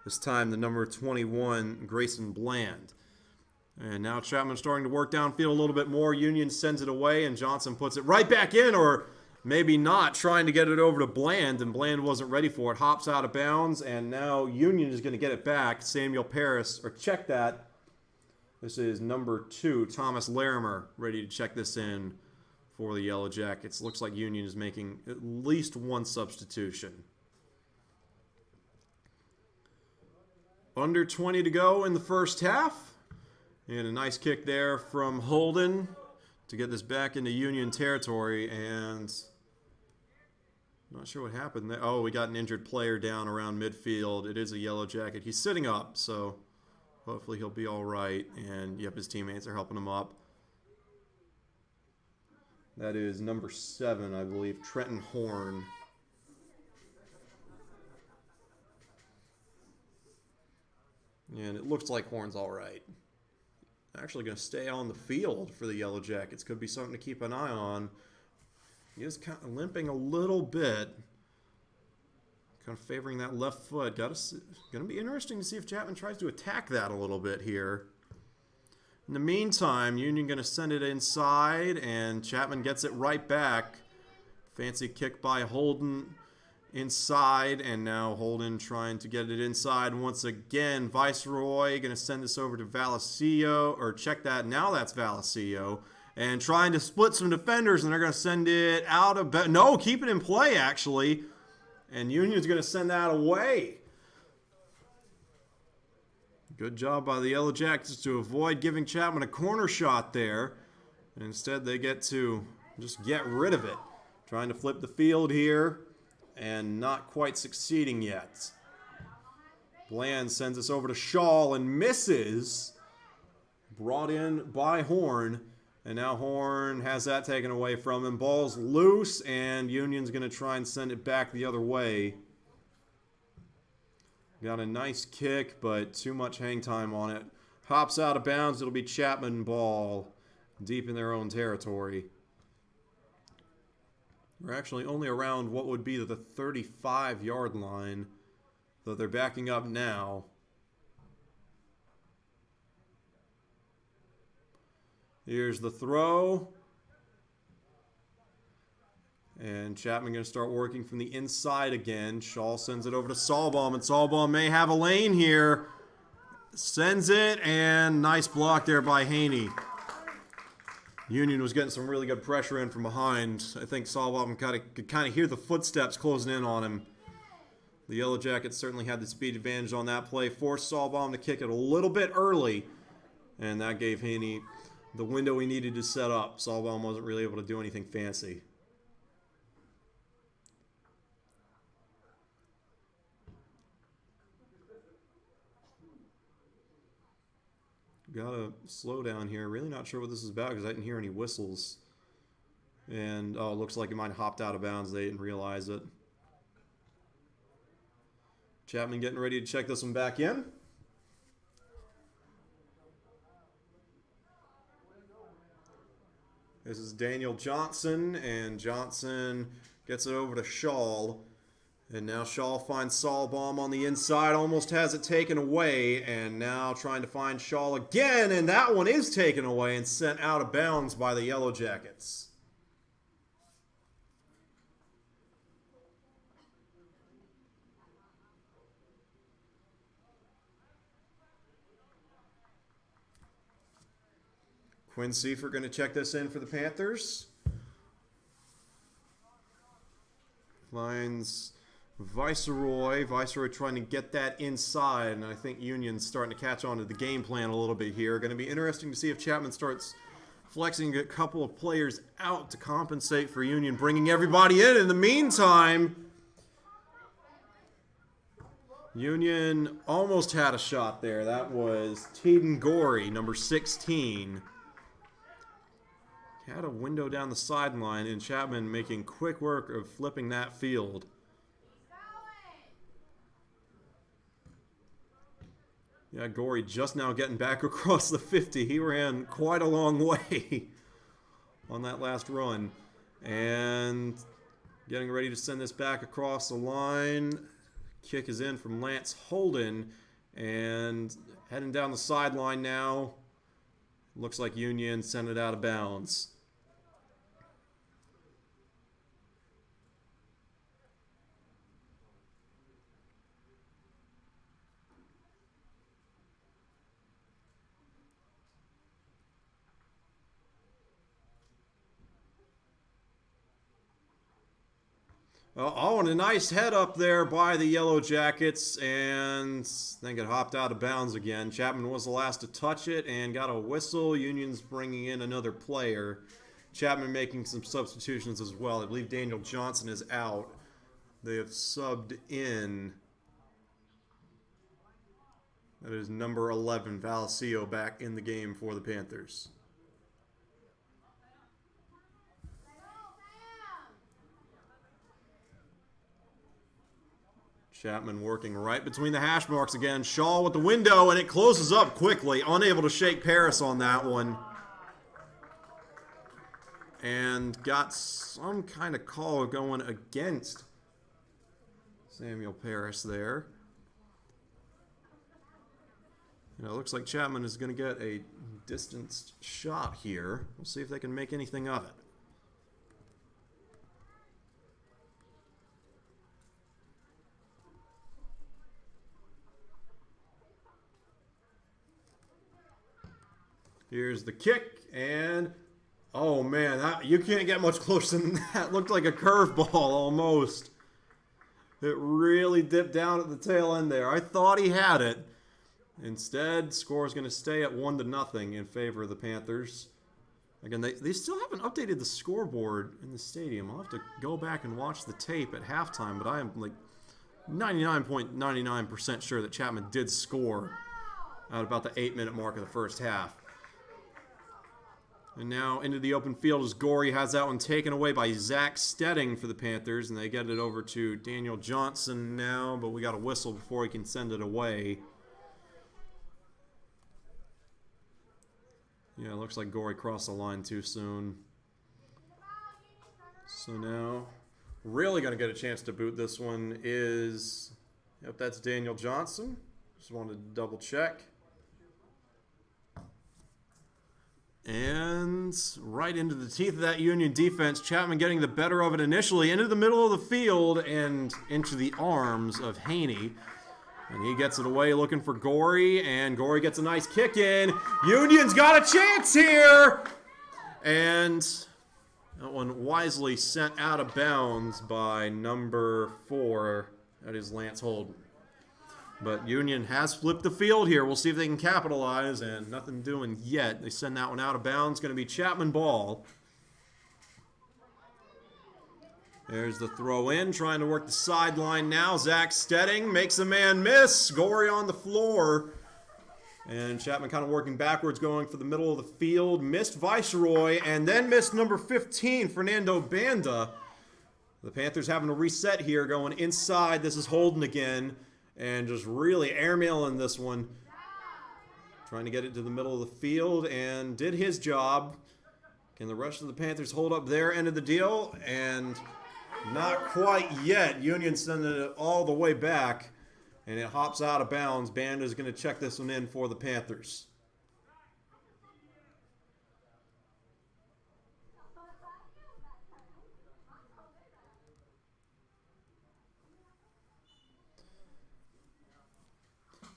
This time the number 21, Grayson Bland. And now Chapman starting to work downfield a little bit more. Union sends it away, and Johnson puts it right back in, or maybe not, trying to get it over to Bland, and Bland wasn't ready for it. Hops out of bounds, and now Union is going to get it back. Samuel Paris, or check that. This is number 2, Thomas Larimer, ready to check this in for the Yellowjackets. Looks like Union is making at least one substitution. Under 20 to go in the first half. And a nice kick there from Holden to get this back into Union territory. And not sure what happened there. Oh, we got an injured player down around midfield. It is a Yellow Jacket. He's sitting up, so hopefully he'll be all right. And, yep, his teammates are helping him up. That is number 7, I believe, Trenton Horn. And it looks like Horn's all right. Actually going to stay on the field for the Yellow Jackets. Could be something to keep an eye on. He is kind of limping a little bit. Kind of favoring that left foot. Going to be interesting to see if Chapman tries to attack that a little bit here. In the meantime, Union going to send it inside, and Chapman gets it right back. Fancy kick by Holden inside, and now Holden trying to get it inside once again. Viceroy going to send this over to Valacio, or check that, now that's Valacio, and trying to split some defenders, and they're going to send it out of, no, keep it in play actually, and Union's going to send that away. Good job by the Yellow Jackets to avoid giving Chapman a corner shot there, and instead they get to just get rid of it. Trying to flip the field here, and not quite succeeding yet. Bland sends us over to Shaw and misses. Brought in by Horn. And now Horn has that taken away from him. Ball's loose, and Union's going to try and send it back the other way. Got a nice kick, but too much hang time on it. Hops out of bounds. It'll be Chapman ball deep in their own territory. We're actually only around what would be the 35-yard line, though they're backing up now. Here's the throw. And Chapman going to start working from the inside again. Shaw sends it over to Solbaum, and Solbaum may have a lane here. Sends it, and nice block there by Haney. Union was getting some really good pressure in from behind. I think Solbaum could kind of hear the footsteps closing in on him. The Yellow Jackets certainly had the speed advantage on that play. Forced Solbaum to kick it a little bit early, and that gave Haney the window he needed to set up. Solbaum wasn't really able to do anything fancy. Gotta slow down here. Really not sure what this is about because I didn't hear any whistles. And, oh, it looks like it might have hopped out of bounds. They didn't realize it. Chapman getting ready to check this one back in. This is Daniel Johnson, and Johnson gets it over to Shaw. And now Shaw finds Solbaum on the inside, almost has it taken away, and now trying to find Shaw again, and that one is taken away and sent out of bounds by the Yellow Jackets. Quinn Seifert going to check this in for the Panthers. Finds Viceroy trying to get that inside, and I think Union's starting to catch on to the game plan a little bit here. Going to be interesting to see if Chapman starts flexing a couple of players out to compensate for Union, bringing everybody in. In the meantime, Union almost had a shot there. That was Teeden Gorey, number 16. had a window down the sideline, and Chapman making quick work of flipping that field. Yeah, Gorey just now getting back across the 50. He ran quite a long way on that last run. And getting ready to send this back across the line. Kick is in from Lance Holden. And heading down the sideline now. Looks like Union sent it out of bounds. Oh, and a nice head up there by the Yellowjackets, and I think it hopped out of bounds again. Chapman was the last to touch it and got a whistle. Union's bringing in another player. Chapman making some substitutions as well. I believe Daniel Johnson is out. They have subbed in. That is number 11, Valsio, back in the game for the Panthers. Chapman working right between the hash marks again. Shaw with the window, and it closes up quickly. Unable to shake Paris on that one. And got some kind of call going against Samuel Paris there. You know, it looks like Chapman is going to get a distanced shot here. We'll see if they can make anything of it. Here's the kick, and oh man, you can't get much closer than that. Looked like a curveball almost. It really dipped down at the tail end there. I thought he had it. Instead, score is going to stay at 1-0 in favor of the Panthers. Again, they still haven't updated the scoreboard in the stadium. I'll have to go back and watch the tape at halftime, but I am like 99.99% sure that Chapman did score at about the 8-minute mark of the first half. And now into the open field as Gorey has that one taken away by Zach Stedding for the Panthers. And they get it over to Daniel Johnson now, but we got a whistle before he can send it away. Yeah, it looks like Gorey crossed the line too soon. So now, really going to get a chance to boot this one is, yep, that's Daniel Johnson. Just wanted to double check. And right into the teeth of that Union defense. Chapman getting the better of it initially into the middle of the field and into the arms of Haney. And he gets it away looking for Gorey, and Gorey gets a nice kick in. Union's got a chance here! And that one wisely sent out of bounds by number 4. That is Lance Holden. But Union has flipped the field here. We'll see if they can capitalize, and nothing doing yet. They send that one out of bounds. Going to be Chapman ball. There's the throw in, trying to work the sideline now. Zach Stedding makes a man miss. Gorey on the floor. And Chapman kind of working backwards, going for the middle of the field. Missed Viceroy, and then missed number 15, Fernando Banda. The Panthers having to reset here, going inside. This is Holden again. And just really airmailing this one. Trying to get it to the middle of the field, and did his job. Can the rest of the Panthers hold up their end of the deal? And not quite yet. Union sending it all the way back, and it hops out of bounds. Band is going to check this one in for the Panthers.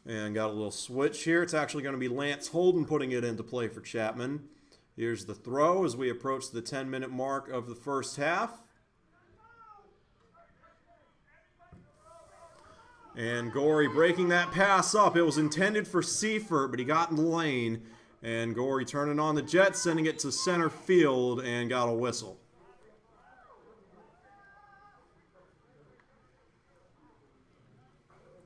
And got a little switch here. It's actually going to be Lance Holden putting it into play for Chapman. Here's the throw as we approach the 10-minute mark of the first half. And Gorey breaking that pass up. It was intended for Seifert, but he got in the lane. And Gorey turning on the jet, sending it to center field, and got a whistle.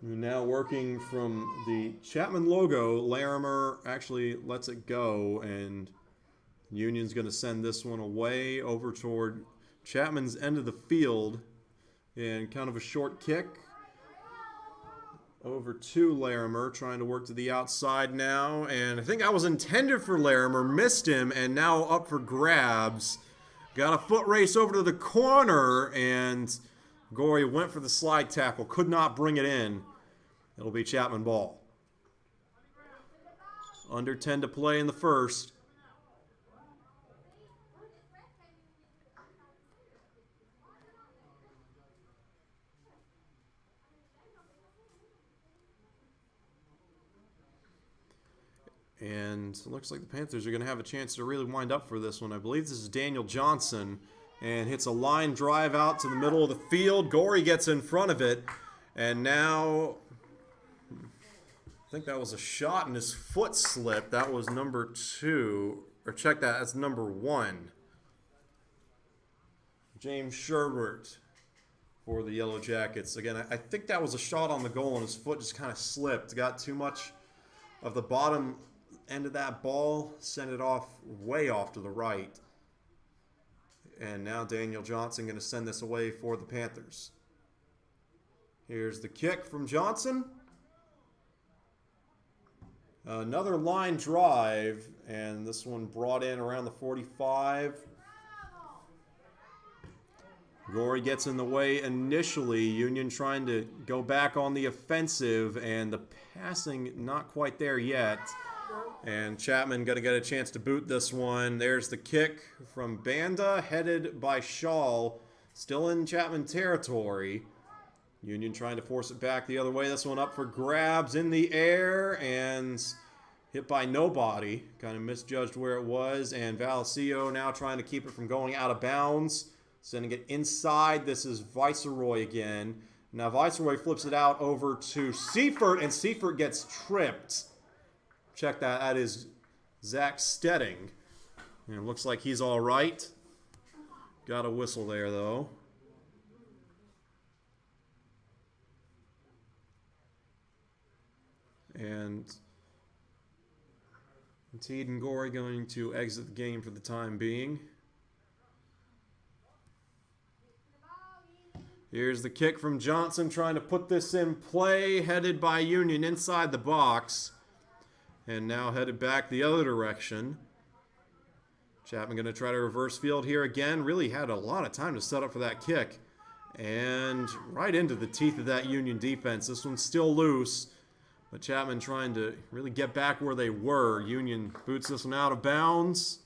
Now working from the Chapman logo, Larimer actually lets it go, and Union's going to send this one away over toward Chapman's end of the field. And kind of a short kick over to Larimer, trying to work to the outside now. And I think that was intended for Larimer, missed him, and now up for grabs. Got a foot race over to the corner, and Gorey went for the slide tackle, could not bring it in. It'll be Chapman ball. Under 10 to play in the first. And it looks like the Panthers are going to have a chance to really wind up for this one. I believe this is Daniel Johnson, and hits a line drive out to the middle of the field. Gorey gets in front of it, and now I think that was a shot and his foot slipped. That was number 2. Or check that, that's number 1. James Sherbert for the Yellowjackets. Again, I think that was a shot on the goal, and his foot just kind of slipped. Got too much of the bottom end of that ball, sent it off, way off to the right. And now Daniel Johnson going to send this away for the Panthers. Here's the kick from Johnson. Another line drive, and this one brought in around the 45. Gorey gets in the way initially. Union trying to go back on the offensive, and the passing not quite there yet. And Chapman going to get a chance to boot this one. There's the kick from Banda, headed by Shaw. Still in Chapman territory. Union trying to force it back the other way. This one up for grabs in the air and hit by nobody. Kind of misjudged where it was. And Valesio now trying to keep it from going out of bounds. Sending it inside. This is Viceroy again. Now Viceroy flips it out over to Seifert, and Seifert gets tripped. Check that. That is Zach Stedding. And it looks like he's all right. Got a whistle there, though. And Teed and Gorey going to exit the game for the time being. Here's the kick from Johnson, trying to put this in play, headed by Union inside the box. And now headed back the other direction. Chapman going to try to reverse field here again. Really had a lot of time to set up for that kick. And right into the teeth of that Union defense. This one's still loose. But Chapman trying to really get back where they were. Union boots this one out of bounds.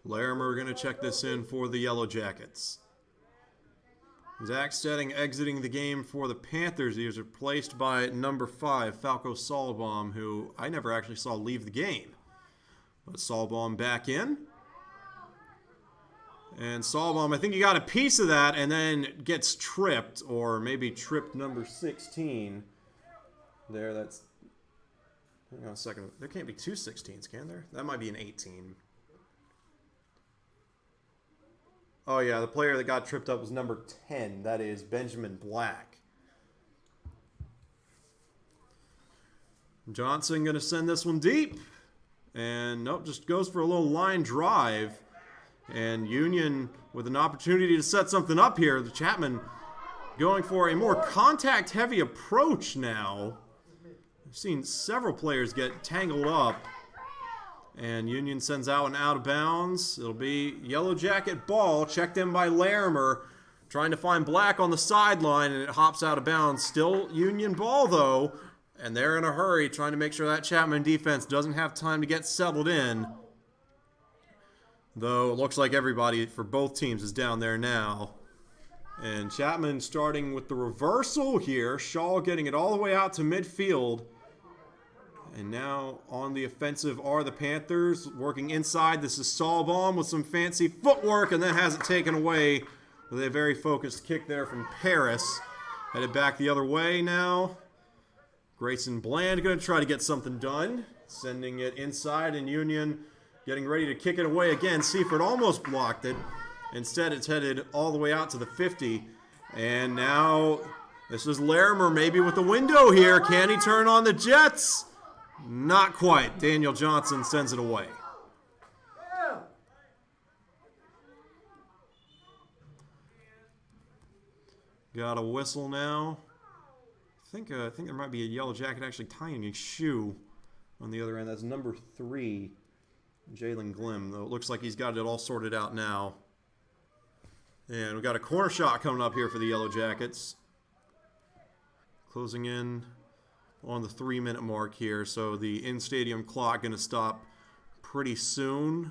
Larimer going to check this in for the Yellowjackets. Zach Stedding exiting the game for the Panthers. He was replaced by number 5, Falco Solbaum, who I never actually saw leave the game. But Solbaum back in. And Solbaum, I think he got a piece of that and then gets tripped, or maybe tripped number 16. There, that's... Hang on a second. There can't be 2 16s, can there? That might be an 18. Oh, yeah, the player that got tripped up was number 10. That is Benjamin Black. Johnson going to send this one deep. And nope, just goes for a little line drive. And Union with an opportunity to set something up here. The Chapman going for a more contact-heavy approach now. I've seen several players get tangled up. And Union sends out an out of bounds. It'll be Yellow Jacket ball, checked in by Larimer, trying to find Black on the sideline, and it hops out of bounds. Still Union ball, though, and they're in a hurry, trying to make sure that Chapman defense doesn't have time to get settled in. Though it looks like everybody for both teams is down there now. And Chapman starting with the reversal here. Shaw getting it all the way out to midfield. And now on the offensive are the Panthers, working inside. This is Solbaum with some fancy footwork, and then has it taken away with a very focused kick there from Paris. Headed back the other way now. Grayson Bland going to try to get something done. Sending it inside, and Union getting ready to kick it away again. Seifert almost blocked it. Instead, it's headed all the way out to the 50. And now This is Larimer maybe with the window here. Can he turn on the Jets? Not quite. Daniel Johnson sends it away. Got a whistle now. I think there might be a Yellow Jacket actually tying a shoe on the other end. That's number 3, Jalen Glim. Though it looks like he's got it all sorted out now. And we've got a corner shot coming up here for the Yellow Jackets. Closing in on the 3-minute mark here. So the in-stadium clock going to stop pretty soon.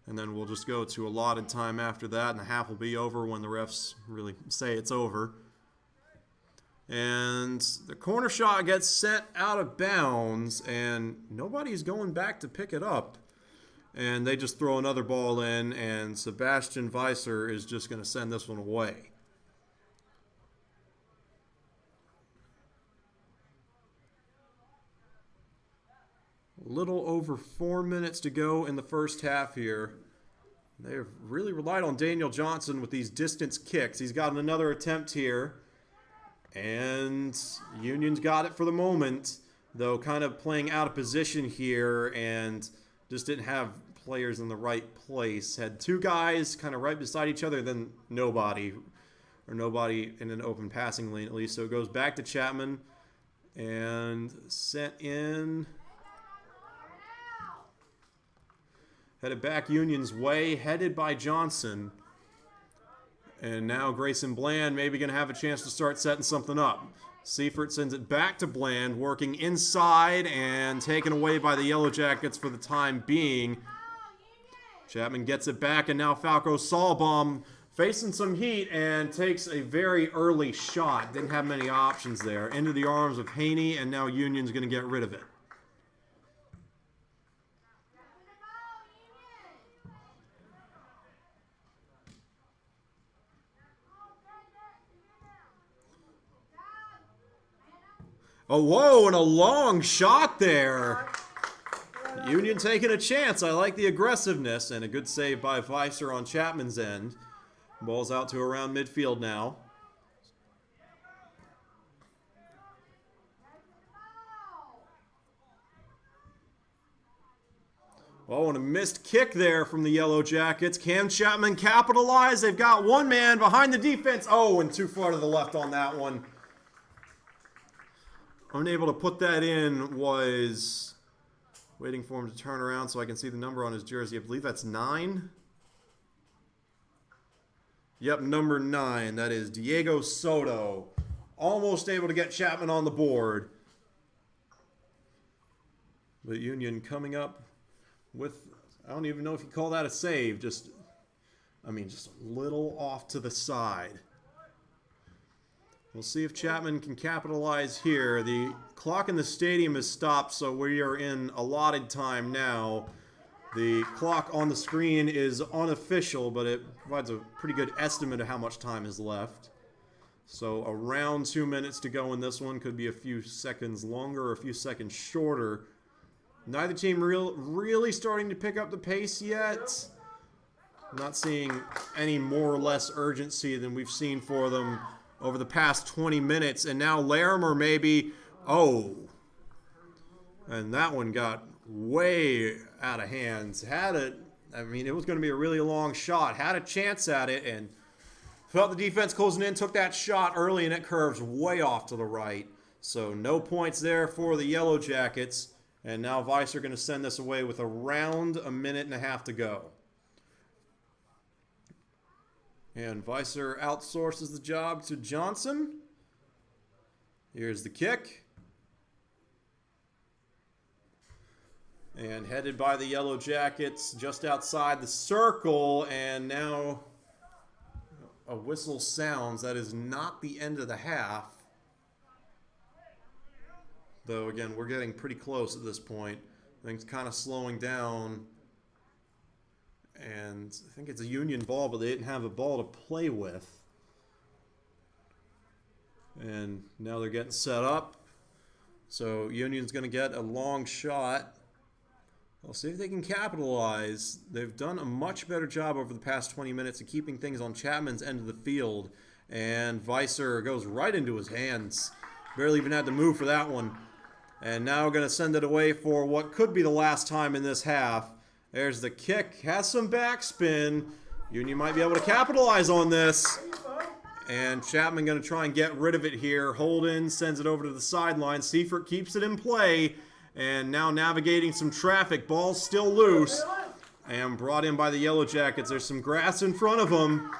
And then we'll just go to allotted time after that, and the half will be over when the refs really say it's over. And the corner shot gets sent out of bounds, and nobody's going back to pick it up. And they just throw another ball in, and Sebastian Weiser is just going to send this one away. A little over 4 minutes to go in the first half here. They've really relied on Daniel Johnson with these distance kicks. He's got another attempt here. And Union's got it for the moment, though kind of playing out of position here and just didn't have players in the right place. Had 2 guys kind of right beside each other, then nobody in an open passing lane at least. So it goes back to Chapman and sent in. Headed back Union's way, headed by Johnson. And now Grayson Bland maybe going to have a chance to start setting something up. Seifert sends it back to Bland, working inside and taken away by the Yellow Jackets for the time being. Chapman gets it back, and now Falco Solbaum facing some heat and takes a very early shot. Didn't have many options there. Into the arms of Haney, and now Union's going to get rid of it. Oh, whoa, and a long shot there. Union taking a chance. I like the aggressiveness, and a good save by Weiser on Chapman's end. Ball's out to around midfield now. Oh, and a missed kick there from the Yellow Jackets. Can Chapman capitalize? They've got one man behind the defense. Oh, and too far to the left on that one. Unable to put that in, was waiting for him to turn around so I can see the number on his jersey. I believe that's 9. Yep, number 9. That is Diego Soto. Almost able to get Chapman on the board. But Union coming up with, I don't even know if you call that a save. Just a little off to the side. We'll see if Chapman can capitalize here. The clock in the stadium is stopped, so we are in allotted time now. The clock on the screen is unofficial, but it provides a pretty good estimate of how much time is left. So around 2 minutes to go in this one. Could be a few seconds longer or a few seconds shorter. Neither team really starting to pick up the pace yet. Not seeing any more or less urgency than we've seen for them over the past 20 minutes. And now Larimer maybe, and that one got way out of hands. It was going to be a really long shot. Had a chance at it and felt the defense closing in, took that shot early, and it curves way off to the right. So no points there for the Yellow Jackets. And now Weiser going to send this away with around a minute and a half to go. And Weiser outsources the job to Johnson. Here's the kick. And headed by the Yellow Jackets just outside the circle. And now a whistle sounds. That is not the end of the half. Though, again, we're getting pretty close at this point. Things kind of slowing down. And I think it's a Union ball, but they didn't have a ball to play with. And now they're getting set up. So Union's going to get a long shot. We'll see if they can capitalize. They've done a much better job over the past 20 minutes of keeping things on Chapman's end of the field. And Weiser goes right into his hands. Barely even had to move for that one. And now we're going to send it away for what could be the last time in this half. There's the kick. Has some backspin. Union might be able to capitalize on this. And Chapman going to try and get rid of it here. Holden sends it over to the sideline. Seifert keeps it in play. And now navigating some traffic. Ball's still loose. And brought in by the Yellowjackets. There's some grass in front of them.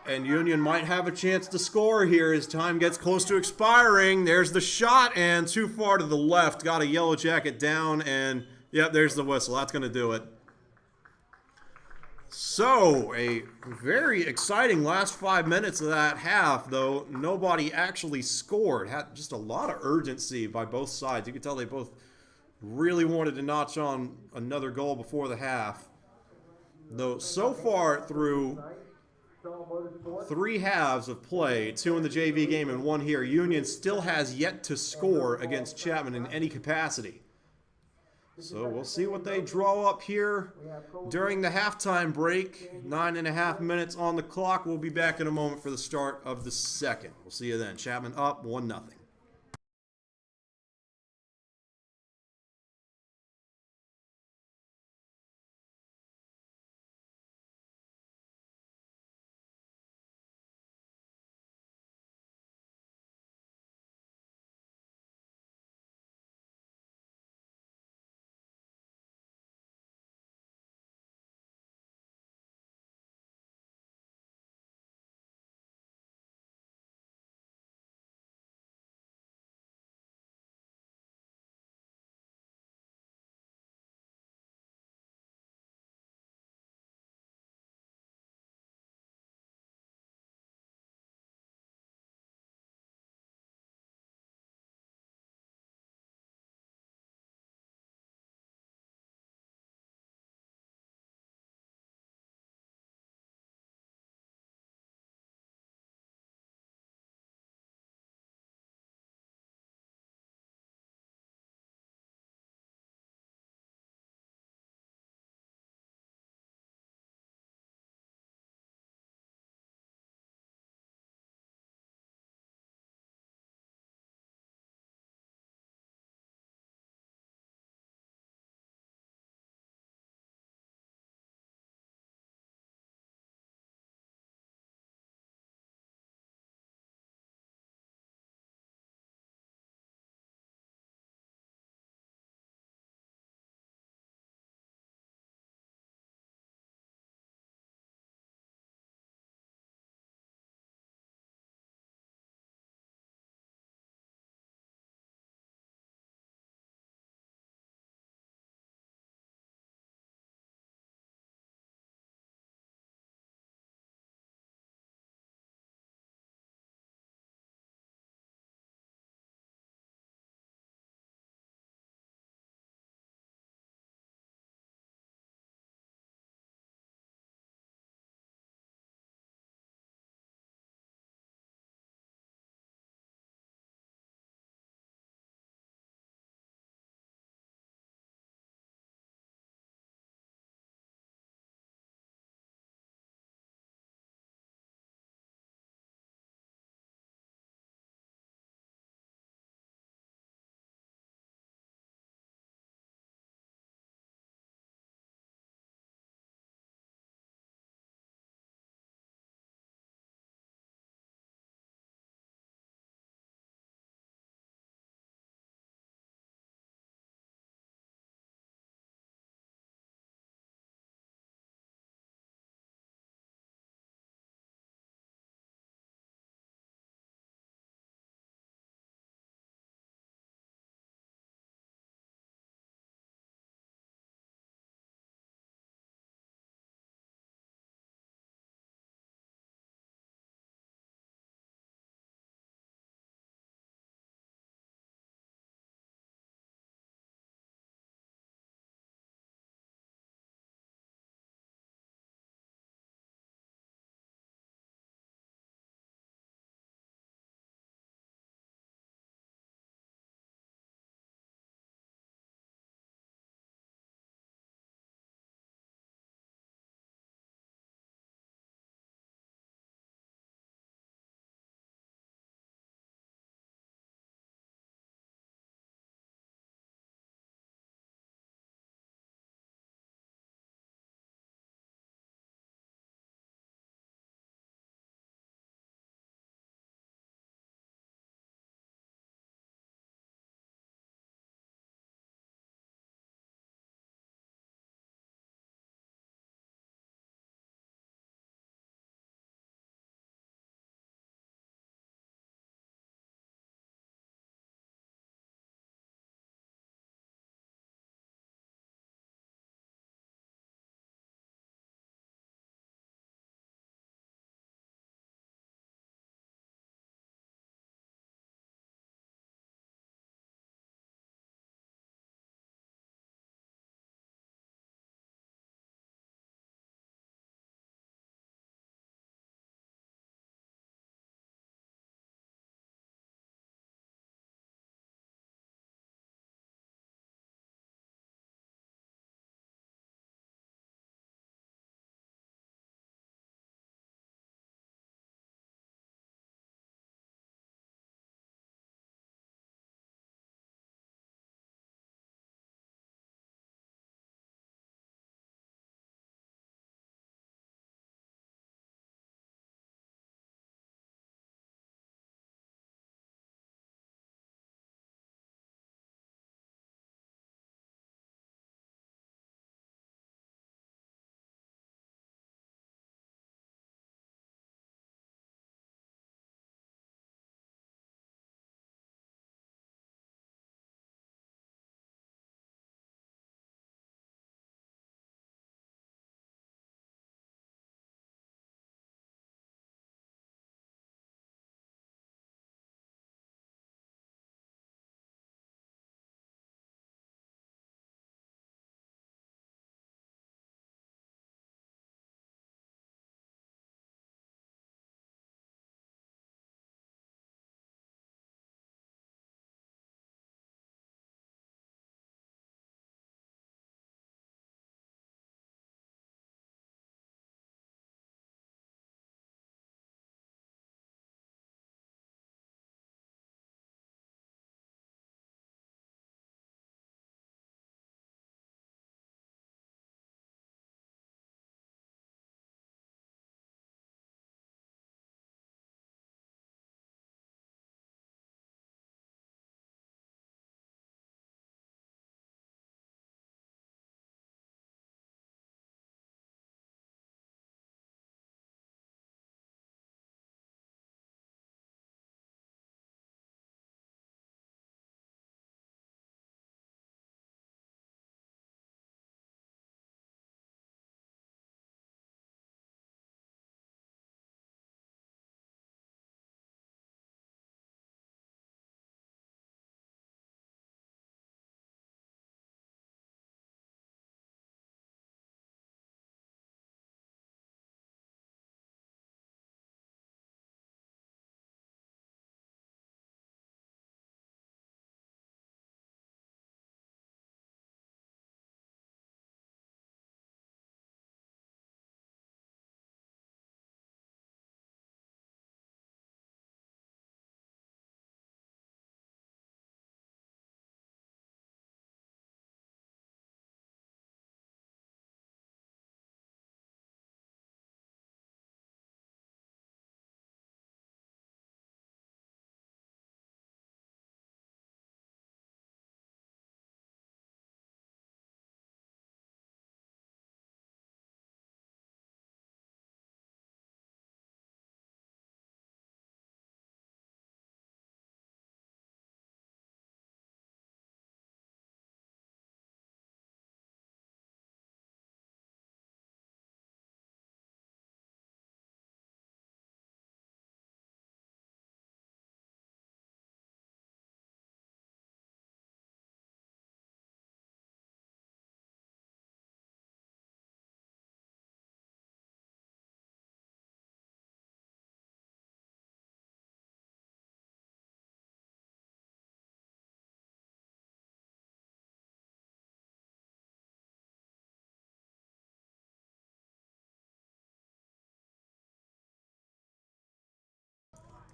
And Union might have a chance to score here as time gets close to expiring. There's the shot, and too far to the left. Got a Yellow Jacket down, and yep, there's the whistle. That's going to do it. So, a very exciting last 5 minutes of that half, though nobody actually scored. Had just a lot of urgency by both sides. You could tell they both really wanted to notch on another goal before the half. Though, so far through 3 halves of play, 2 in the JV game and 1 here, Union still has yet to score against Chapman in any capacity. So we'll see what they draw up here during the halftime break. 9.5 minutes on the clock. We'll be back in a moment for the start of the second. We'll see you then. Chapman up 1-0.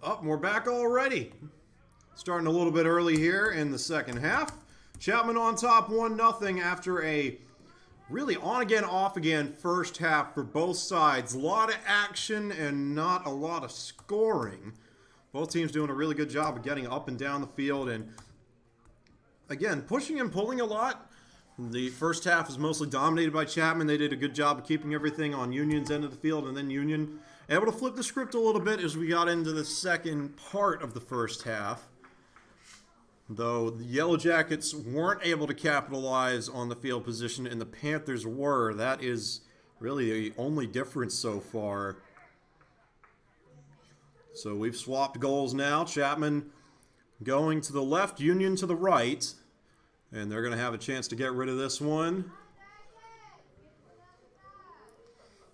Up, we're back already. Starting a little bit early here in the second half. Chapman on top 1-0 after a really on-again, off-again first half for both sides. A lot of action and not a lot of scoring. Both teams doing a really good job of getting up and down the field and, again, pushing and pulling a lot. The first half was mostly dominated by Chapman. They did a good job of keeping everything on Union's end of the field, and then Union able to flip the script a little bit as we got into the second part of the first half. Though the Yellowjackets weren't able to capitalize on the field position and the Panthers were. That is really the only difference so far. So we've swapped goals now. Chapman going to the left, Union to the right. And they're going to have a chance to get rid of this one.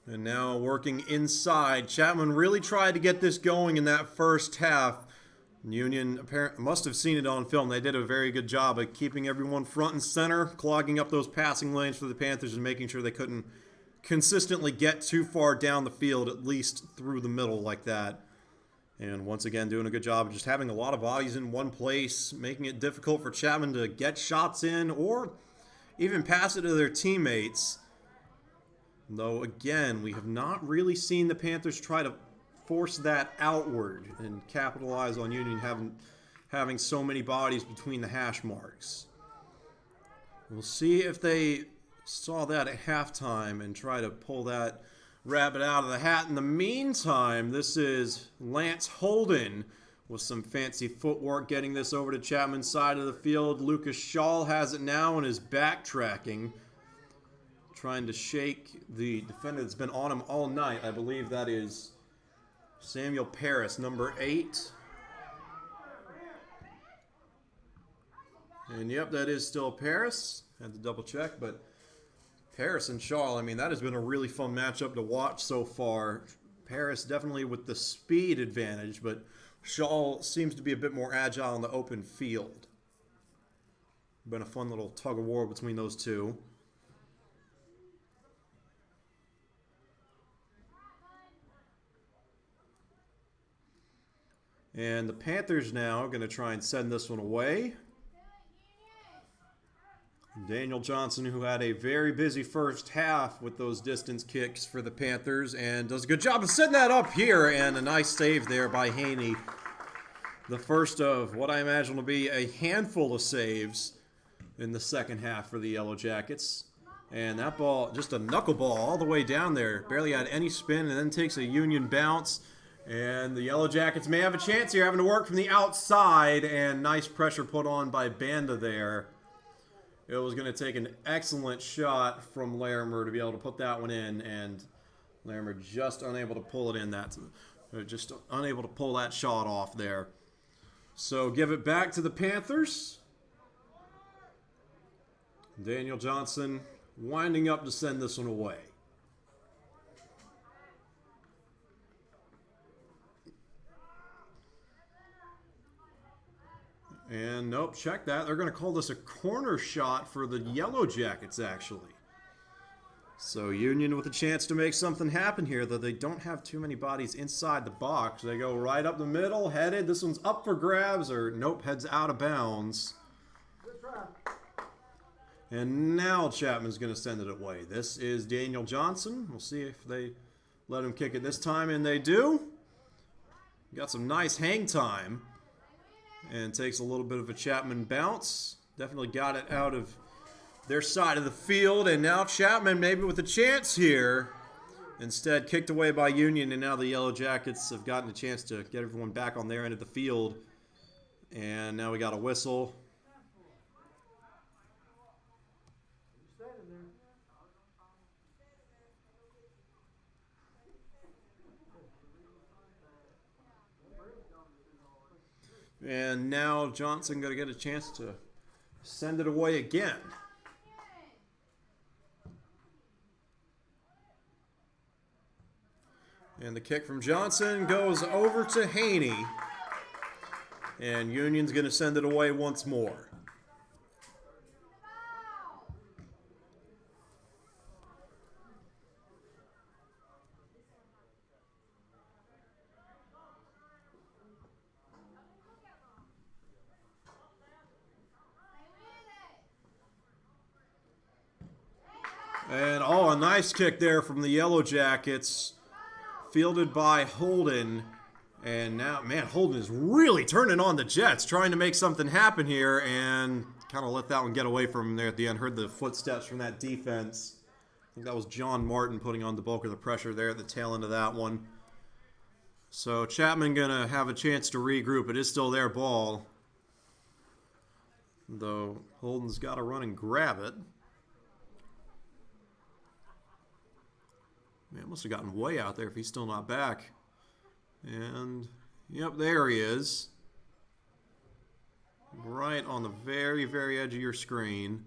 And now working inside. Chapman really tried to get this going in that first half. Union must have seen it on film. They did a very good job of keeping everyone front and center, clogging up those passing lanes for the Panthers and making sure they couldn't consistently get too far down the field, at least through the middle like that. And once again, doing a good job of just having a lot of bodies in one place, making it difficult for Chapman to get shots in or even pass it to their teammates. Though, again, we have not really seen the Panthers try to force that outward and capitalize on Union having so many bodies between the hash marks. We'll see if they saw that at halftime and try to pull that rabbit out of the hat. In the meantime, this is Lance Holden with some fancy footwork getting this over to Chapman's side of the field. Lucas Shaw has it now and is backtracking, trying to shake the defender that's been on him all night. I believe that is Samuel Paris, number 8. And yep, that is still Paris. Had to double check, but Paris and Shaw, I mean, that has been a really fun matchup to watch so far. Paris definitely with the speed advantage, but Shaw seems to be a bit more agile in the open field. Been a fun little tug of war between those two. And the Panthers now are going to try and send this one away. Daniel Johnson, who had a very busy first half with those distance kicks for the Panthers, and does a good job of setting that up here, and a nice save there by Haney. The first of what I imagine will be a handful of saves in the second half for the Yellowjackets. And that ball, just a knuckleball all the way down there. Barely had any spin, and then takes a Union bounce. And the Yellowjackets may have a chance here, having to work from the outside, and nice pressure put on by Banda there. It was going to take an excellent shot from Larimer to be able to put that one in, and Larimer just unable to pull it in. Just unable to pull that shot off there. So give it back to the Panthers. Daniel Johnson winding up to send this one away. And nope, check that. They're going to call this a corner shot for the Yellowjackets, actually. So Union with a chance to make something happen here, though they don't have too many bodies inside the box. They go right up the middle, headed. This one's up for grabs, or nope, heads out of bounds. And now Chapman's going to send it away. This is Daniel Johnson. We'll see if they let him kick it this time, and they do. Got some nice hang time. And takes a little bit of a Chapman bounce. Definitely got it out of their side of the field. And now Chapman maybe with a chance here. Instead kicked away by Union. And now the Yellowjackets have gotten a chance to get everyone back on their end of the field. And now we got a whistle. And now Johnson going to get a chance to send it away again. And the kick from Johnson goes over to Haney. And Union's going to send it away once more. And, oh, a nice kick there from the Yellowjackets. Fielded by Holden. And now, man, Holden is really turning on the Jets, trying to make something happen here, and kind of let that one get away from him there at the end. Heard the footsteps from that defense. I think that was John Martin putting on the bulk of the pressure there at the tail end of that one. So Chapman going to have a chance to regroup. It is still their ball, though Holden's got to run and grab it. Man, must have gotten way out there if he's still not back. And, yep, there he is. Right on the very, very edge of your screen.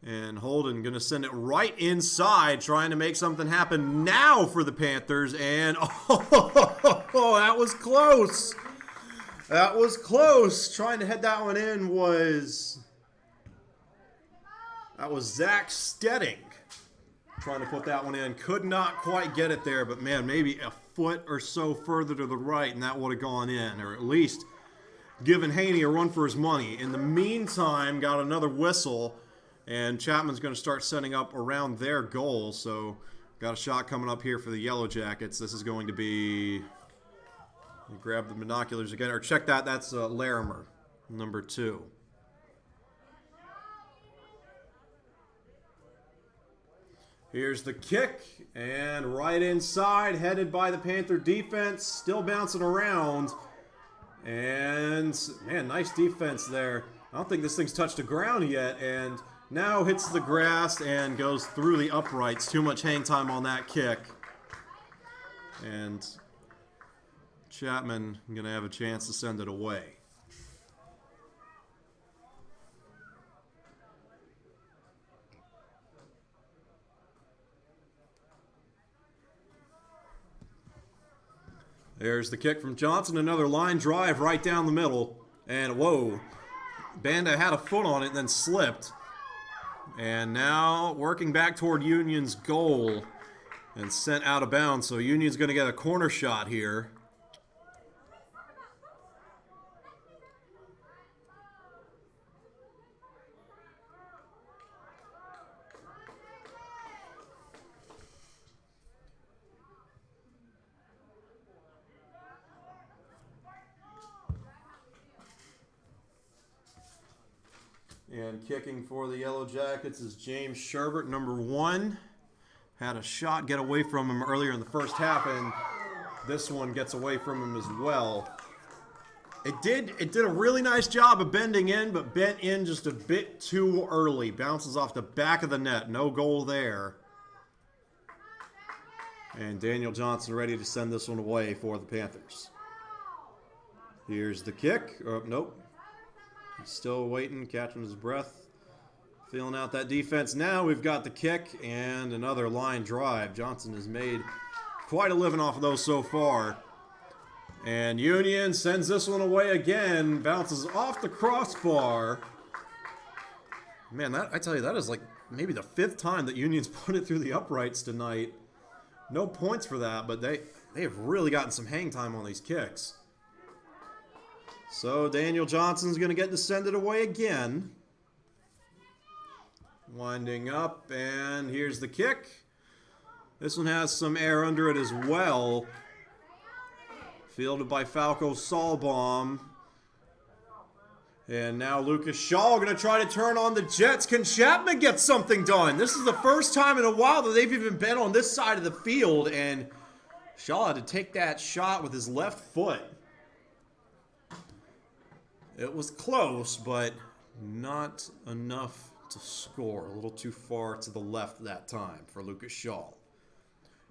And Holden going to send it right inside, trying to make something happen now for the Panthers. And, oh, that was close. That was close. Trying to head that one in was... That was Zach Stedding. Trying to put that one in. Could not quite get it there, but, man, maybe a foot or so further to the right, and that would have gone in, or at least given Haney a run for his money. In the meantime, got another whistle, and Chapman's going to start setting up around their goal. So got a shot coming up here for the Yellowjackets. This is going to be, grab the binoculars again, or check that. That's Larimer, number 2. Here's the kick, and right inside, headed by the Panther defense, still bouncing around. And, man, nice defense there. I don't think this thing's touched the ground yet, and now hits the grass and goes through the uprights. Too much hang time on that kick. And Chapman going to have a chance to send it away. There's the kick from Johnson. Another line drive right down the middle. And, whoa, Banda had a foot on it and then slipped. And now working back toward Union's goal and sent out of bounds. So Union's going to get a corner shot here. And kicking for the Yellowjackets is James Sherbert, number 1. Had a shot get away from him earlier in the first half, and this one gets away from him as well. It did a really nice job of bending in, but bent in just a bit too early. Bounces off the back of the net. No goal there. And Daniel Johnson ready to send this one away for the Panthers. Here's the kick. Oh, nope. He's still waiting, catching his breath, feeling out that defense. Now we've got the kick and another line drive. Johnson has made quite a living off of those so far. And Union sends this one away again, bounces off the crossbar. Man, I tell you, that is like maybe the 5th time that Union's put it through the uprights tonight. No points for that, but they have really gotten some hang time on these kicks. So Daniel Johnson's going to get to send it away again. Winding up, and here's the kick. This one has some air under it as well. Fielded by Falco Solbaum. And now Lucas Shaw going to try to turn on the Jets. Can Chapman get something done? This is the first time in a while that they've even been on this side of the field, and Shaw had to take that shot with his left foot. It was close, but not enough to score. A little too far to the left that time for Lucas Shaw.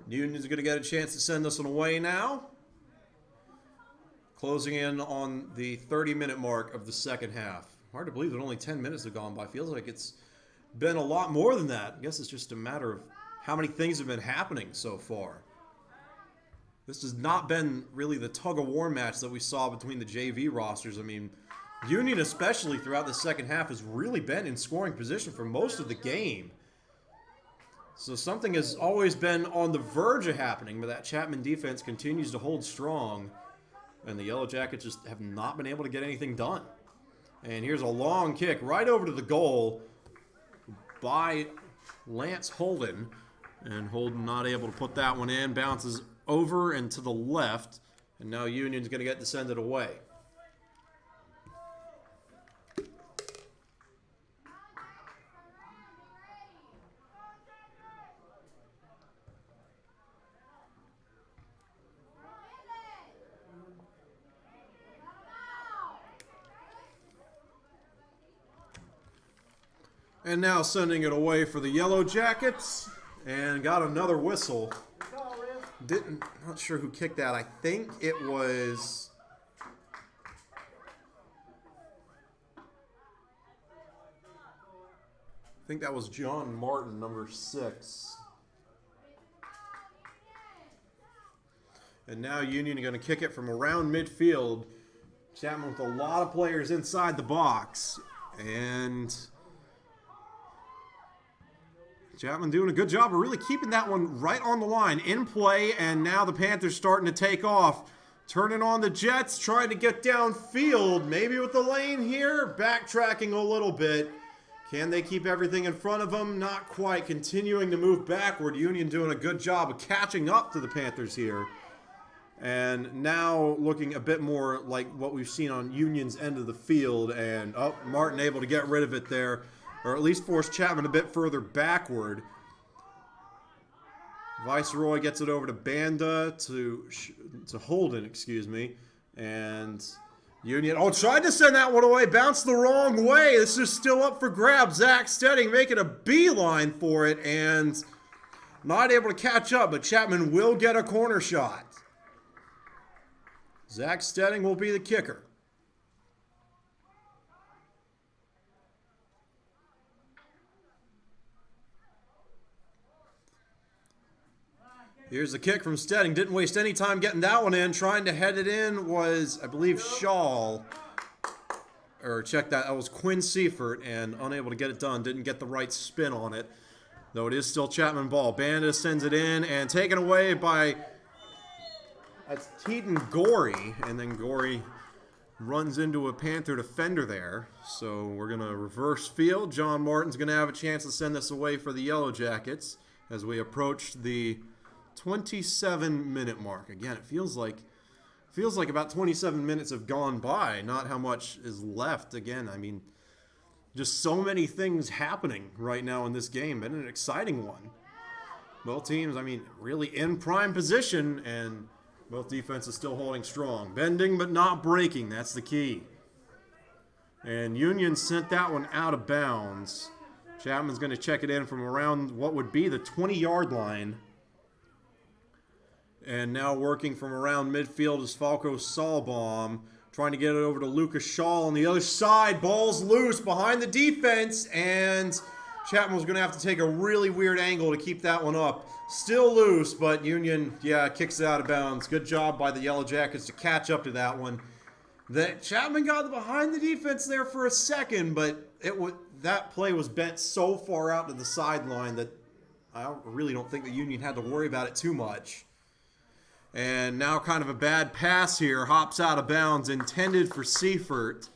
Union's going to get a chance to send this one away now. Closing in on the 30-minute mark of the second half. Hard to believe that only 10 minutes have gone by. Feels like it's been a lot more than that. I guess it's just a matter of how many things have been happening so far. This has not been really the tug-of-war match that we saw between the JV rosters. I mean, Union especially throughout the second half has really been in scoring position for most of the game. So something has always been on the verge of happening, but that Chapman defense continues to hold strong. And the Yellowjackets just have not been able to get anything done. And here's a long kick right over to the goal by Lance Holden. And Holden not able to put that one in. Bounces over and to the left. And now Union's going to get descended away. And now sending it away for the Yellowjackets. And got another whistle. Not sure who kicked that. I think it was... I think that was John Martin, number 6. And now Union are going to kick it from around midfield. Chapman with a lot of players inside the box. And... Chapman doing a good job of really keeping that one right on the line. In play, and now the Panthers starting to take off. Turning on the Jets, trying to get downfield. Maybe with the lane here. Backtracking a little bit. Can they keep everything in front of them? Not quite. Continuing to move backward. Union doing a good job of catching up to the Panthers here. And now looking a bit more like what we've seen on Union's end of the field. And, oh, Martin able to get rid of it there. Or at least force Chapman a bit further backward. Viceroy gets it over to Banda to Holden, excuse me. And Union, tried to send that one away. Bounced the wrong way. This is still up for grabs. Zach Stedding making a beeline for it and not able to catch up. But Chapman will get a corner shot. Zach Stedding will be the kicker. Here's the kick from Stedding. Didn't waste any time getting that one in. Trying to head it in was, I believe, Shaw. Or check that. That was Quinn Seifert, and unable to get it done. Didn't get the right spin on it. Though it is still Chapman ball. Banda sends it in and taken away by... That's Teton Gorey. And then Gorey runs into a Panther defender there. So we're going to reverse field. John Martin's going to have a chance to send this away for the Yellowjackets as we approach the 27-minute mark. Again, it feels like about 27 minutes have gone by, not how much is left. Again, I mean, just so many things happening right now in this game. Been an exciting one. Both teams, I mean, really in prime position, and both defenses still holding strong. Bending but not breaking, that's the key. And Union sent that one out of bounds. Chapman's going to check it in from around what would be the 20-yard line. And now working from around midfield is Falco Solbaum. Trying to get it over to Lucas Shaw on the other side. Ball's loose behind the defense. And Chapman was going to have to take a really weird angle to keep that one up. Still loose, but Union, kicks it out of bounds. Good job by the Yellowjackets to catch up to that one. Chapman got behind the defense there for a second, but that play was bent so far out to the sideline that I really don't think the Union had to worry about it too much. And now kind of a bad pass here. Hops out of bounds. Intended for Seifert.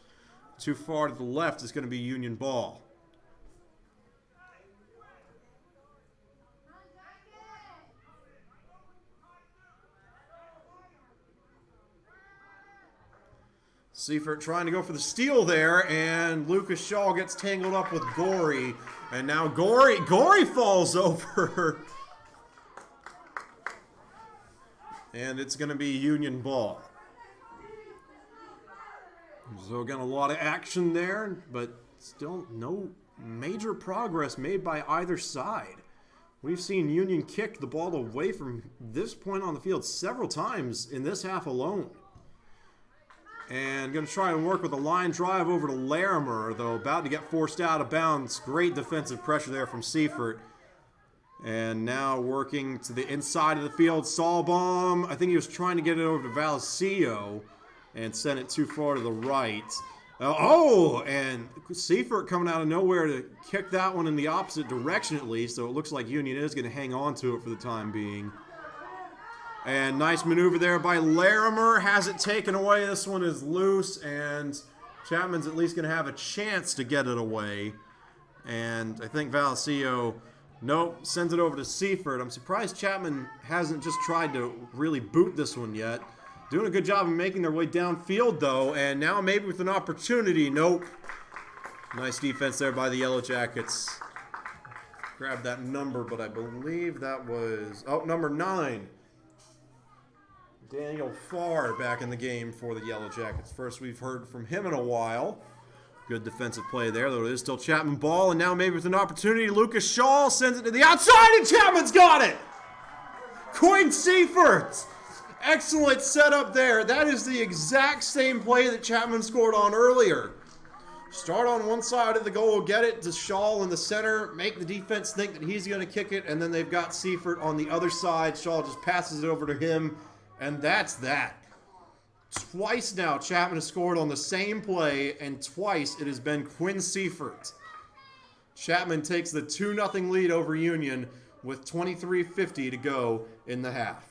Too far to the left is going to be Union ball. Seifert trying to go for the steal there. And Lucas Shaw gets tangled up with Gorey. And now Gorey falls over. And it's going to be Union ball. So again, a lot of action there, but still no major progress made by either side. We've seen Union kick the ball away from this point on the field several times in this half alone. And going to try and work with a line drive over to Larimer, though about to get forced out of bounds. Great defensive pressure there from Seifert. And now working to the inside of the field, Solbaum. I think he was trying to get it over to Valsio and sent it too far to the right. And Seifert coming out of nowhere to kick that one in the opposite direction at least, so it looks like Union is going to hang on to it for the time being. And nice maneuver there by Larimer. Has it taken away. This one is loose, and Chapman's at least going to have a chance to get it away. And I think Valsio Nope, sends it over to Seifert. I'm surprised Chapman hasn't just tried to really boot this one yet. Doing a good job of making their way downfield, though, and now maybe with an opportunity. Nope. Nice defense there by the Yellowjackets. Grabbed that number, but I believe that was, number 9. Daniel Farr back in the game for the Yellowjackets. First we've heard from him in a while. Good defensive play there, though it is still Chapman ball, and now maybe with an opportunity, Lucas Shaw sends it to the outside, and Chapman's got it! Quinn Seifert! Excellent setup there. That is the exact same play that Chapman scored on earlier. Start on one side of the goal, get it to Shaw in the center, make the defense think that he's going to kick it, and then they've got Seifert on the other side. Shaw just passes it over to him, and that's that. Twice now Chapman has scored on the same play, and twice it has been Quinn Seifert. Chapman takes the 2-0 lead over Union with 23:50 to go in the half.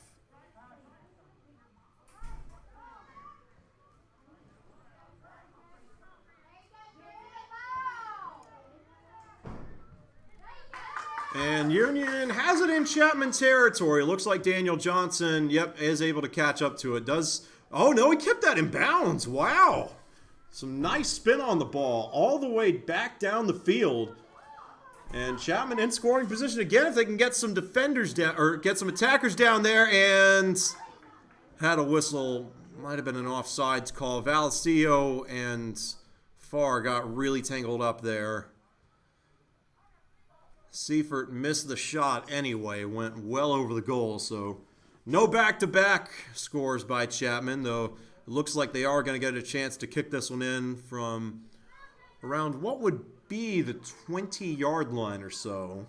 And Union has it in Chapman territory. Looks like Daniel Johnson, is able to catch up to it. Oh no, he kept that in bounds. Wow. Some nice spin on the ball all the way back down the field. And Chapman in scoring position again if they can get some defenders down, or get some attackers down there, and had a whistle. Might have been an offsides call. Varsity and Farr got really tangled up there. Seifert missed the shot anyway, went well over the goal, so no back-to-back scores by Chapman, though it looks like they are going to get a chance to kick this one in from around what would be the 20-yard line or so.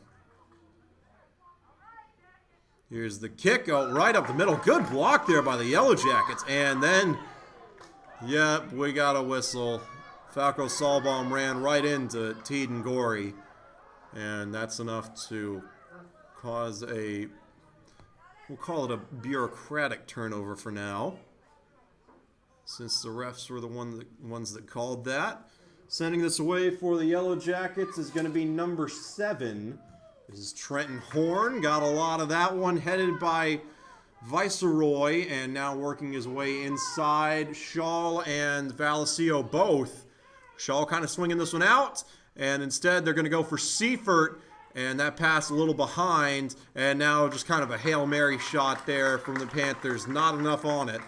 Here's the kick, right up the middle. Good block there by the Yellowjackets, and then, we got a whistle. Falco Solbaum ran right into Teeden Gorey. And that's enough to cause we'll call it a bureaucratic turnover for now, since the refs were the ones that called that. Sending this away for the Yellowjackets is going to be number 7. This is Trenton Horn. Got a lot of that one, headed by Viceroy, and now working his way inside. Shaw and Varsity both. Shaw kind of swinging this one out. And instead, they're going to go for Seifert, and that pass a little behind, and now just kind of a Hail Mary shot there from the Panthers. Not enough on it.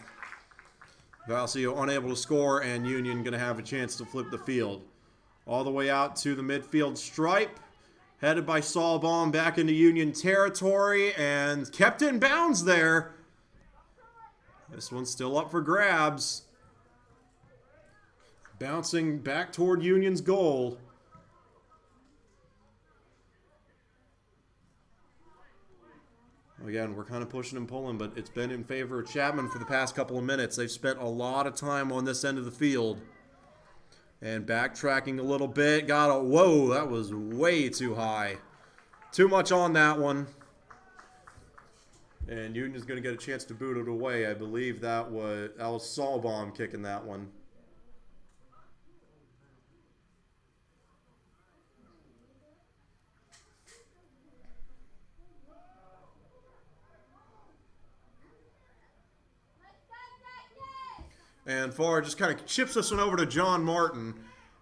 Varsity unable to score, and Union going to have a chance to flip the field. All the way out to the midfield stripe, headed by Solbaum back into Union territory, and kept in bounds there. This one's still up for grabs. Bouncing back toward Union's goal. Again, we're kind of pushing and pulling, but it's been in favor of Chapman for the past couple of minutes. They've spent a lot of time on this end of the field. And backtracking a little bit. Whoa, that was way too high. Too much on that one. And Union's going to get a chance to boot it away. I believe that was Solbaum kicking that one. And Farr just kind of chips this one over to John Martin.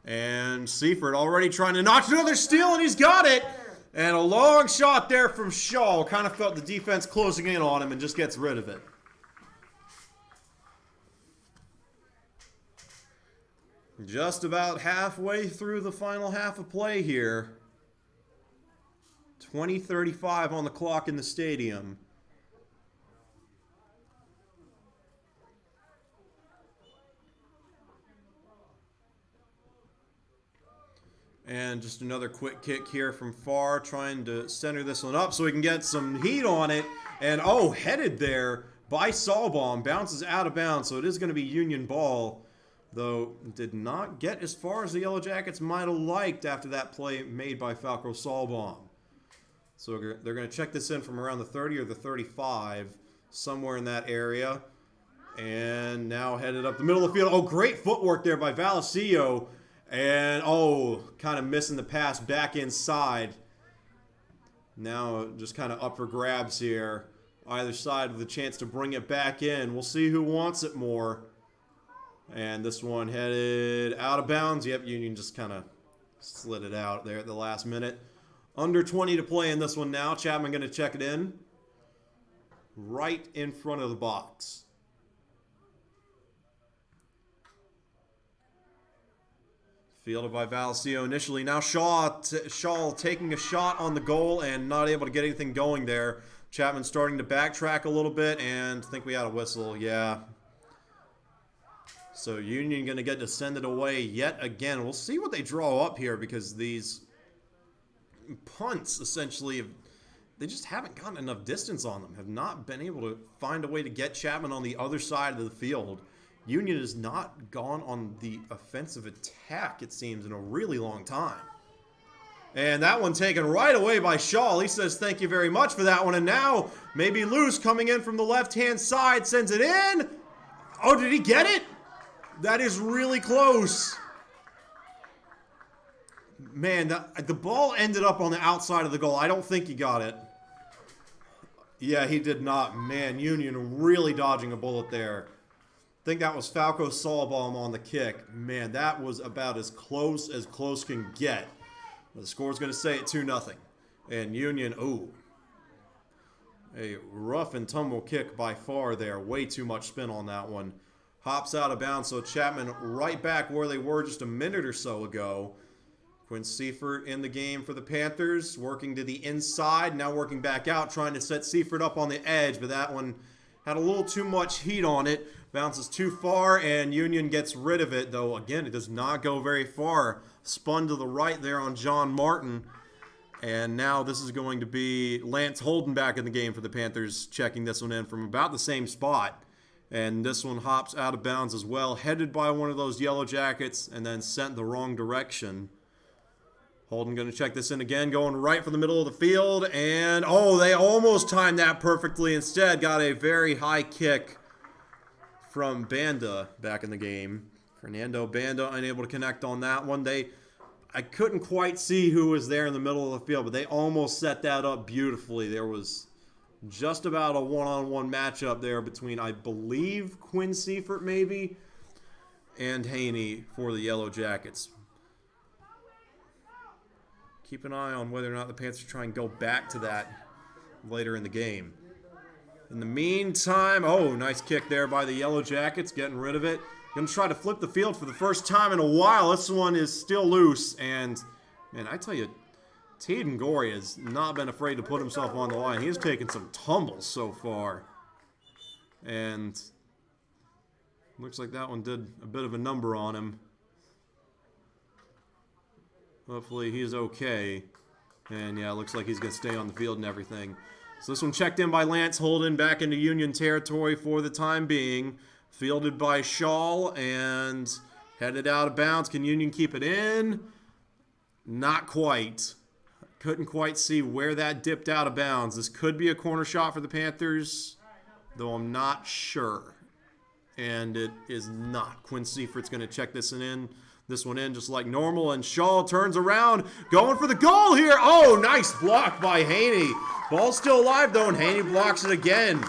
And Seifert already trying to notch another steal, and he's got it. And a long shot there from Shaw. Kind of felt the defense closing in on him and just gets rid of it. Just about halfway through the final half of play here. 20:35 on the clock in the stadium. And just another quick kick here from Farr, trying to center this one up so we can get some heat on it. And, headed there by Solbaum. Bounces out of bounds, so it is going to be Union ball. Though, did not get as far as the Yellowjackets might have liked after that play made by Falco Solbaum. So they're going to check this in from around the 30 or the 35, somewhere in that area. And now headed up the middle of the field. Great footwork there by Varsity. And, kind of missing the pass back inside. Now just kind of up for grabs here. Either side with a chance to bring it back in. We'll see who wants it more. And this one headed out of bounds. Yep, Union just kind of slid it out there at the last minute. Under 20 to play in this one now. Chapman going to check it in. Right in front of the box. Fielded by Valsio initially. Now Shaw taking a shot on the goal and not able to get anything going there. Chapman starting to backtrack a little bit, and I think we had a whistle. Yeah. So Union going to get to send it away yet again. We'll see what they draw up here, because these punts essentially they just haven't gotten enough distance on them. Have not been able to find a way to get Chapman on the other side of the field. Union has not gone on the offensive attack, it seems, in a really long time. And that one taken right away by Shaw. He says thank you very much for that one. And now maybe Luce coming in from the left-hand side sends it in. Oh, did he get it? That is really close. Man, the ball ended up on the outside of the goal. I don't think he got it. Yeah, he did not. Man, Union really dodging a bullet there. I think that was Falco Solbaum on the kick. Man, that was about as close can get. The score's going to say it 2-0. And Union, ooh, a rough and tumble kick by far there. Way too much spin on that one. Hops out of bounds, so Chapman right back where they were just a minute or so ago. Quinn Seifert in the game for the Panthers, working to the inside, now working back out, trying to set Seifert up on the edge, but that one had a little too much heat on it. Bounces too far, and Union gets rid of it, though, again, it does not go very far. Spun to the right there on John Martin. And now this is going to be Lance Holden back in the game for the Panthers, checking this one in from about the same spot. And this one hops out of bounds as well, headed by one of those Yellowjackets, and then sent the wrong direction. Holden going to check this in again, going right for the middle of the field. And, oh, they almost timed that perfectly. Instead, got a very high kick from Banda back in the game. Fernando Banda unable to connect on that one. I couldn't quite see who was there in the middle of the field, but they almost set that up beautifully. There was just about a one-on-one matchup there between, I believe, Quinn Seifert maybe, and Haney for the Yellowjackets. Keep an eye on whether or not the Panthers try and go back to that later in the game. In the meantime, oh, nice kick there by the Yellowjackets, getting rid of it. Going to try to flip the field for the first time in a while. This one is still loose, and, man, I tell you, Teeden Gorey has not been afraid to put himself on the line. He's taken some tumbles so far. And looks like that one did a bit of a number on him. Hopefully he's okay. And yeah, it looks like he's going to stay on the field and everything. So this one checked in by Lance Holden back into Union territory for the time being. Fielded by Shaw and headed out of bounds. Can Union keep it in? Not quite. Couldn't quite see where that dipped out of bounds. This could be a corner shot for the Panthers, though I'm not sure. And it is not. Quinn Seifert's going to check this one in just like normal, and Shaw turns around, going for the goal here. Oh, nice block by Haney. Ball's still alive, though, and Haney blocks it again.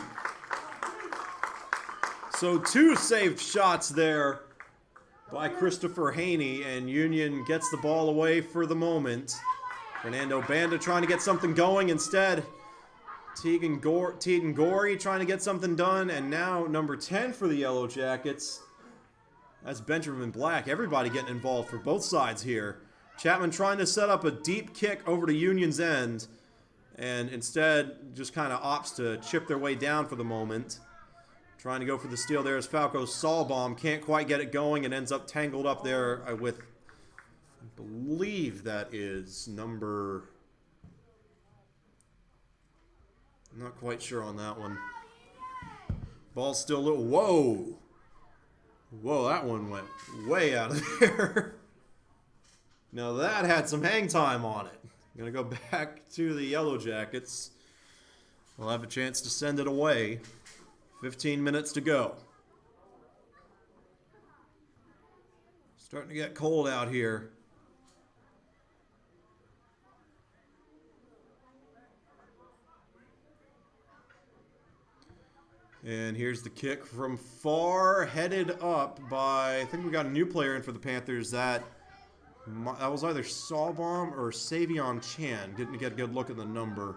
So 2 saved shots there by Christopher Haney, and Union gets the ball away for the moment. Fernando Banda trying to get something going. Instead, Teeden Gorey trying to get something done. And now number 10 for the Yellowjackets. That's Benjamin Black. Everybody getting involved for both sides here. Chapman trying to set up a deep kick over to Union's end. And instead just kind of opts to chip their way down for the moment. Trying to go for the steal there is Falco Solbaum. Can't quite get it going and ends up tangled up there with, I believe that is number, I'm not quite sure on that one. Ball's still a little, whoa. Whoa, that one went way out of there. Now that had some hang time on it. I'm going to go back to the Yellowjackets. We'll have a chance to send it away. 15 minutes to go. Starting to get cold out here. And here's the kick from far, headed up by, I think we got a new player in for the Panthers. That was either Sawbomb or Savion Chan. Didn't get a good look at the number.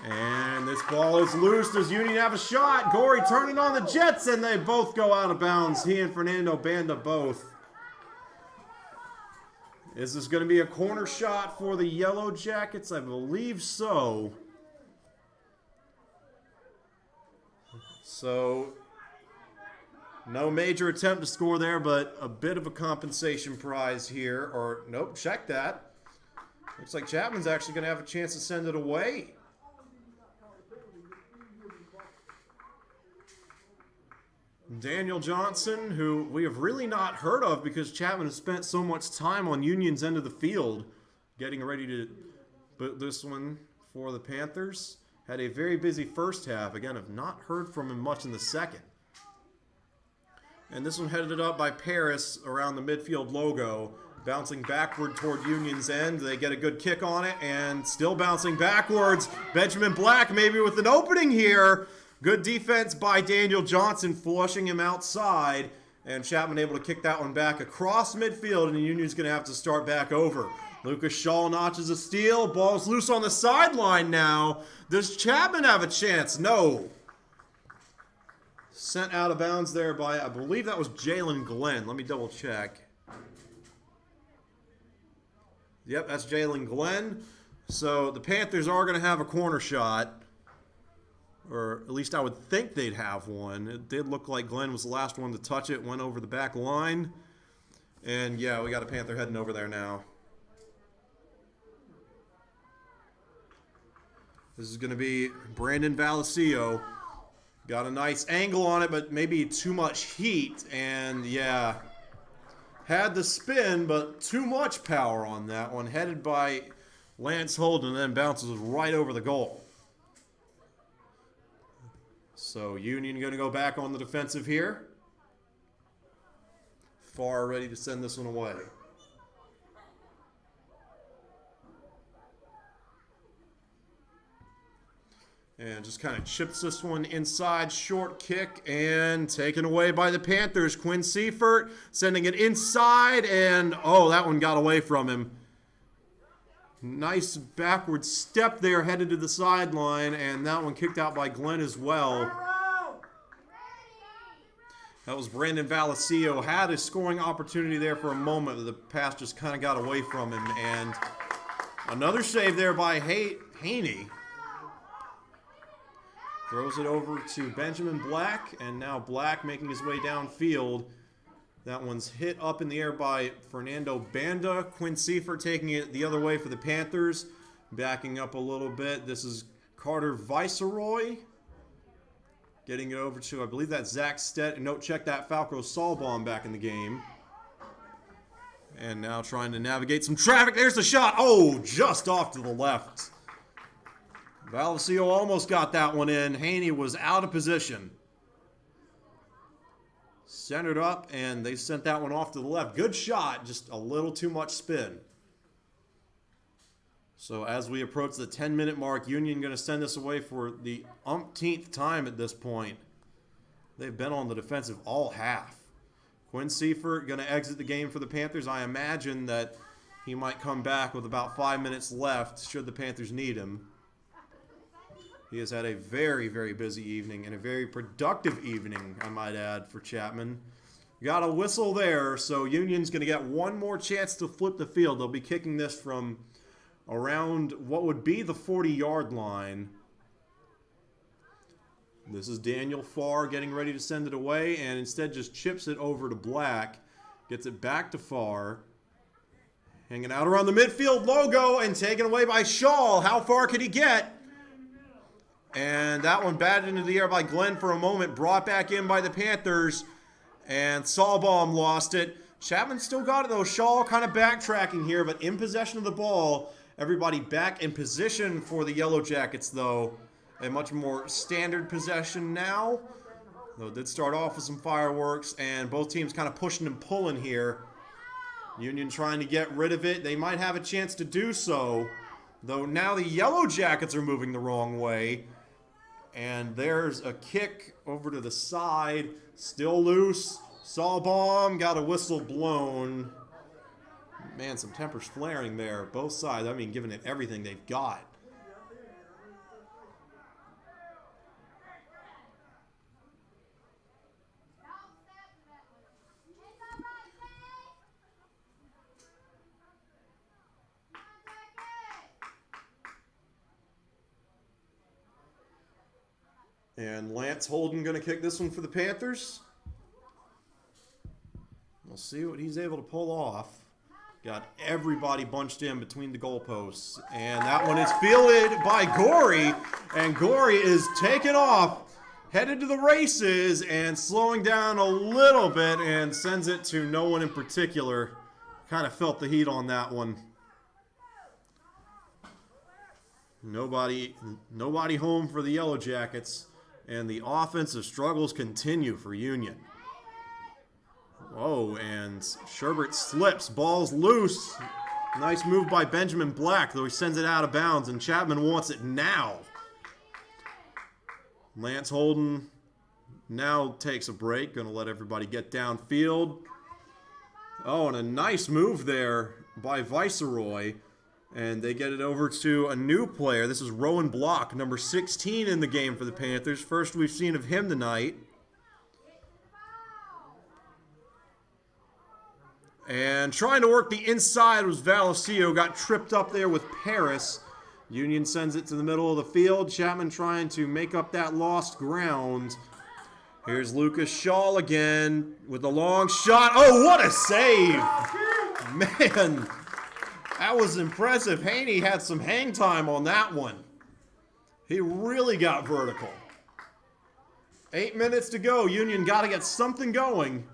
And this ball is loose. Does Union have a shot? Gorey turning on the Jets, and they both go out of bounds. He and Fernando Banda both. Is this going to be a corner shot for the Yellowjackets? I believe so. So, no major attempt to score there, but a bit of a compensation prize here. Or, nope, check that. Looks like Chapman's actually going to have a chance to send it away. Daniel Johnson, who we have really not heard of because Chapman has spent so much time on Union's end of the field getting ready to put this one for the Panthers. Had a very busy first half. Again, have not heard from him much in the second. And this one headed up by Paris around the midfield logo. Bouncing backward toward Union's end. They get a good kick on it and still bouncing backwards. Benjamin Black maybe with an opening here. Good defense by Daniel Johnson, flushing him outside. And Chapman able to kick that one back across midfield, and the Union's going to have to start back over. Lucas Shaw notches a steal. Ball's loose on the sideline now. Does Chapman have a chance? No. Sent out of bounds there by, I believe that was Jalen Glenn. Let me double check. Yep, that's Jalen Glenn. So the Panthers are going to have a corner shot. Or at least I would think they'd have one. It did look like Glenn was the last one to touch it. Went over the back line. And yeah, we got a Panther heading over there now. This is going to be Brandon Valicio. Got a nice angle on it, but maybe too much heat. And yeah, had the spin, but too much power on that one. Headed by Lance Holden and then bounces right over the goal. So Union going to go back on the defensive here. Far ready to send this one away. And just kind of chips this one inside. Short kick and taken away by the Panthers. Quinn Seifert sending it inside. And oh, that one got away from him. Nice backward step there, headed to the sideline, and that one kicked out by Glenn as well. That was Brandon Valicio. Had a scoring opportunity there for a moment, but the pass just kind of got away from him. And another save there by Haney. Throws it over to Benjamin Black, and now Black making his way downfield. That one's hit up in the air by Fernando Banda. Quinn Seifert taking it the other way for the Panthers. Backing up a little bit. This is Carter Viceroy. Getting it over to, I believe that's Zach Stett. Note, check that Falco Sawbomb back in the game. And now trying to navigate some traffic. There's the shot. Oh, just off to the left. Valicio almost got that one in. Haney was out of position. Centered up, and they sent that one off to the left. Good shot, just a little too much spin. So as we approach the 10-minute mark, Union going to send this away for the umpteenth time at this point. They've been on the defensive all half. Quinn Seifert going to exit the game for the Panthers. I imagine that he might come back with about 5 minutes left should the Panthers need him. He has had a very, very busy evening and a very productive evening, I might add, for Chapman. Got a whistle there, so Union's going to get one more chance to flip the field. They'll be kicking this from around what would be the 40-yard line. This is Daniel Farr getting ready to send it away, and instead just chips it over to Black. Gets it back to Farr. Hanging out around the midfield logo and taken away by Shaw. How far could he get? And that one batted into the air by Glenn for a moment. Brought back in by the Panthers. And Sawbaum lost it. Chapman still got it though. Shaw kind of backtracking here, but in possession of the ball. Everybody back in position for the Yellowjackets though. A much more standard possession now. Though it did start off with some fireworks. And both teams kind of pushing and pulling here. Union trying to get rid of it. They might have a chance to do so. Though now the Yellowjackets are moving the wrong way. And there's a kick over to the side. Still loose. Saw bomb. Got a whistle blown. Man, some tempers flaring there. Both sides, I mean, giving it everything they've got. And Lance Holden going to kick this one for the Panthers. We'll see what he's able to pull off. Got everybody bunched in between the goalposts. And that one is fielded by Gorey. And Gorey is taking off, headed to the races, and slowing down a little bit and sends it to no one in particular. Kind of felt the heat on that one. Nobody home for the Yellowjackets. And the offensive struggles continue for Union. Oh, and Sherbert slips. Ball's loose. Nice move by Benjamin Black, though he sends it out of bounds, and Chapman wants it now. Lance Holden now takes a break. Going to let everybody get downfield. Oh, and a nice move there by Viceroy. And they get it over to a new player. This is Rowan Block, number 16 in the game for the Panthers. First we've seen of him tonight. And trying to work the inside was Valesio. Got tripped up there with Paris. Union sends it to the middle of the field. Chapman trying to make up that lost ground. Here's Lucas Shaw again with a long shot. Oh, what a save! Man. That was impressive. Haney had some hang time on that one. He really got vertical. 8 minutes to go. Union got to get something going.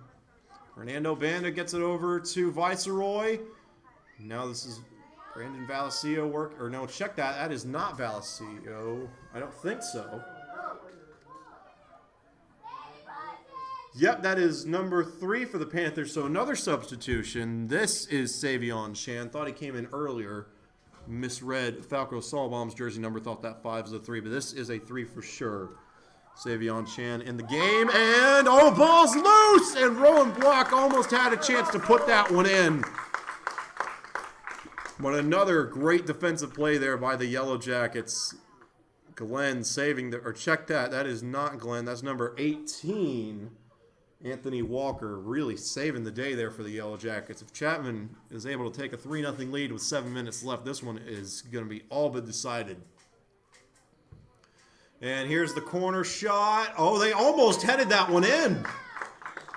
Fernando Banda gets it over to Viceroy. Now this is Brandon Valesio work. Or no, check that. That is not Valesio. I don't think so. Yep, that is number 3 for the Panthers, so another substitution. This is Savion Chan. Thought he came in earlier. Misread Falco Solbaum's jersey number. Thought that 5 is a 3, but this is a 3 for sure. Savion Chan in the game, and oh, ball's loose! And Rowan Block almost had a chance to put that one in. But another great defensive play there by the Yellowjackets. Glenn saving the, or check that. That is not Glenn. That's number 18. Anthony Walker really saving the day there for the Yellowjackets. If Chapman is able to take a 3-0 lead with 7 minutes left, this one is going to be all but decided. And here's the corner shot. Oh, they almost headed that one in.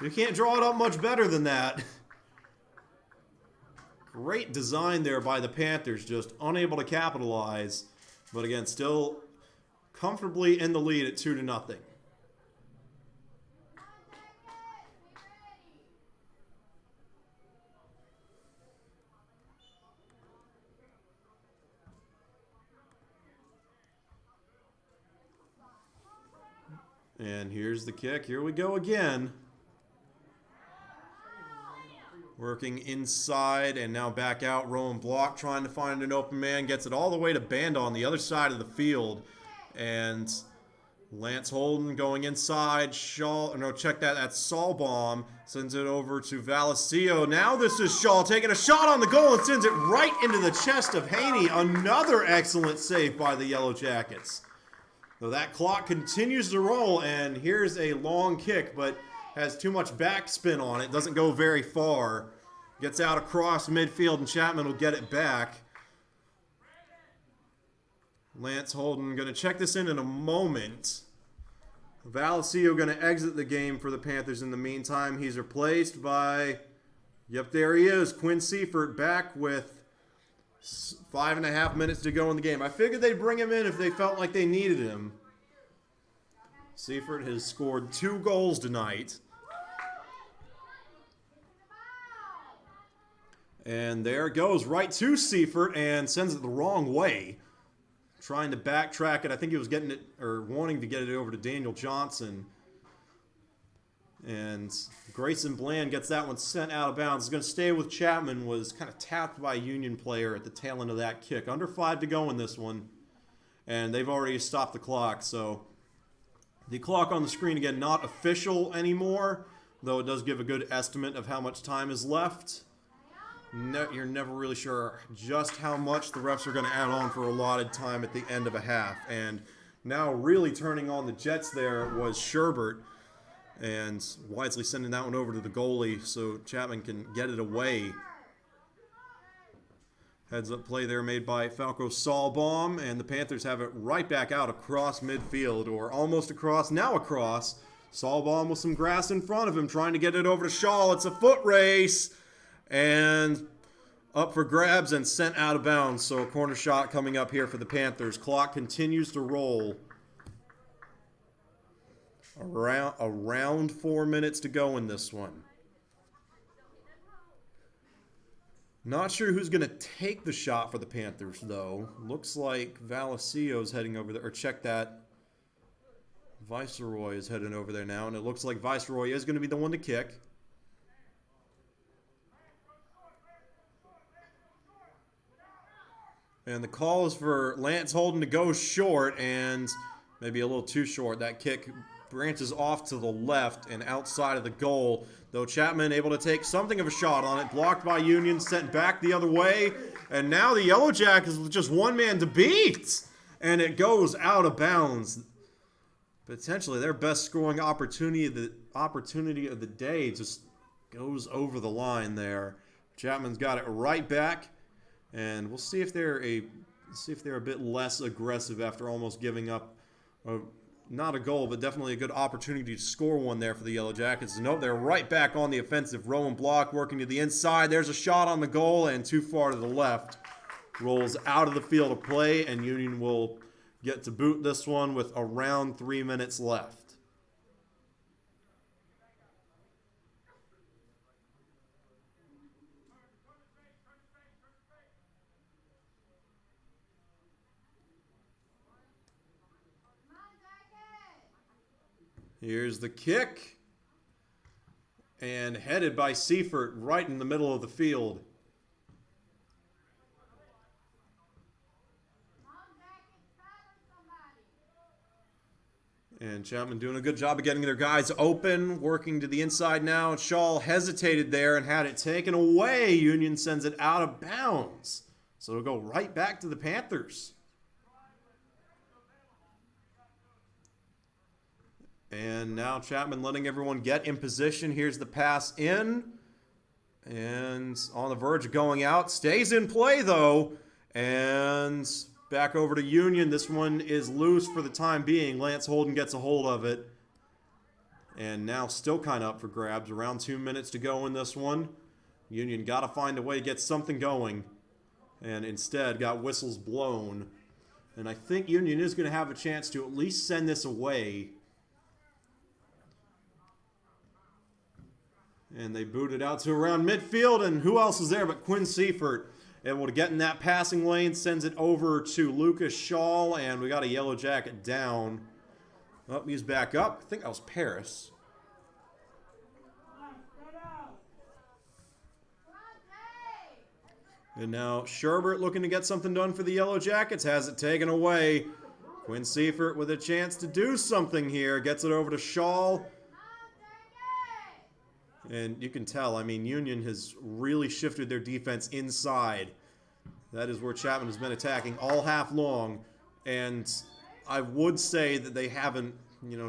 You can't draw it up much better than that. Great design there by the Panthers, just unable to capitalize. But again, still comfortably in the lead at 2-0. And here's the kick. Here we go again. Working inside and now back out. Rowan Block trying to find an open man. Gets it all the way to Banda on the other side of the field. And Lance Holden going inside. Shaw, no, check that. That's Solbaum. Sends it over to Valesio. Now this is Shaw taking a shot on the goal and sends it right into the chest of Haney. Another excellent save by the Yellowjackets. So that clock continues to roll, and here's a long kick, but has too much backspin on it. Doesn't go very far. Gets out across midfield, and Chapman will get it back. Lance Holden going to check this in a moment. Valesio going to exit the game for the Panthers in the meantime. He's replaced by, yep, there he is, Quinn Seifert back with 5.5 minutes to go in the game. I figured they'd bring him in if they felt like they needed him. Seifert has scored 2 goals tonight. And there it goes, right to Seifert, and sends it the wrong way. Trying to backtrack it. I think he was getting it, or wanting to get it over to Daniel Johnson. And Grayson Bland gets that one sent out of bounds. It's going to stay with Chapman. Was kind of tapped by a Union player at the tail end of that kick. Under 5 to go in this one. And they've already stopped the clock. So The clock on the screen, again, not official anymore, though it does give a good estimate of how much time is left. You're never really sure just how much the refs are going to add on for allotted time at the end of a half. And now really turning on the Jets there was Sherbert, and wisely sending that one over to the goalie so Chapman can get it away. Heads up play there made by Falco Saulbaum, and the Panthers have it right back out across midfield, or almost across, now across. Saulbaum with some grass in front of him, trying to get it over to Shaw. It's a foot race, and up for grabs and sent out of bounds. So a corner shot coming up here for the Panthers. Clock continues to roll. Around 4 minutes to go in this one. Not sure who's going to take the shot for the Panthers, though. Looks like Valasio's heading over there. Or check that. Viceroy is heading over there now, and it looks like Viceroy is going to be the one to kick. And the call is for Lance Holden to go short, and maybe a little too short. That kick branches off to the left and outside of the goal, though Chapman able to take something of a shot on it. Blocked by Union, sent back the other way, and now the Yellowjackets is just one man to beat, and it goes out of bounds. Potentially their best scoring opportunity of the day just goes over the line there. Chapman's got it right back, and we'll see if they're a bit less aggressive after almost giving up not a goal, but definitely a good opportunity to score one there for the Yellowjackets. Nope, they're right back on the offensive. Rowan Block working to the inside. There's a shot on the goal, and too far to the left. Rolls out of the field of play, and Union will get to boot this one with around 3 minutes left. Here's the kick. And headed by Seifert right in the middle of the field. And Chapman doing a good job of getting their guys open, working to the inside now. Shaw hesitated there and had it taken away. Union sends it out of bounds. So it'll go right back to the Panthers. And now Chapman letting everyone get in position. Here's the pass in. And on the verge of going out. Stays in play, though. And back over to Union. This one is loose for the time being. Lance Holden gets a hold of it. And now still kind of up for grabs. Around 2 minutes to go in this one. Union got to find a way to get something going. And instead got whistles blown. And I think Union is going to have a chance to at least send this away. And they boot it out to around midfield, and who else is there but Quinn Seifert, able to get in that passing lane, sends it over to Lucas Shaw, and we got a Yellow Jacket down. Oh, he's back up. I think that was Paris. And now Sherbert looking to get something done for the Yellow Jackets, has it taken away. Quinn Seifert with a chance to do something here, gets it over to Shaw. And you can tell, I mean, Union has really shifted their defense inside. That is where Chapman has been attacking all half long. And I would say that they haven't,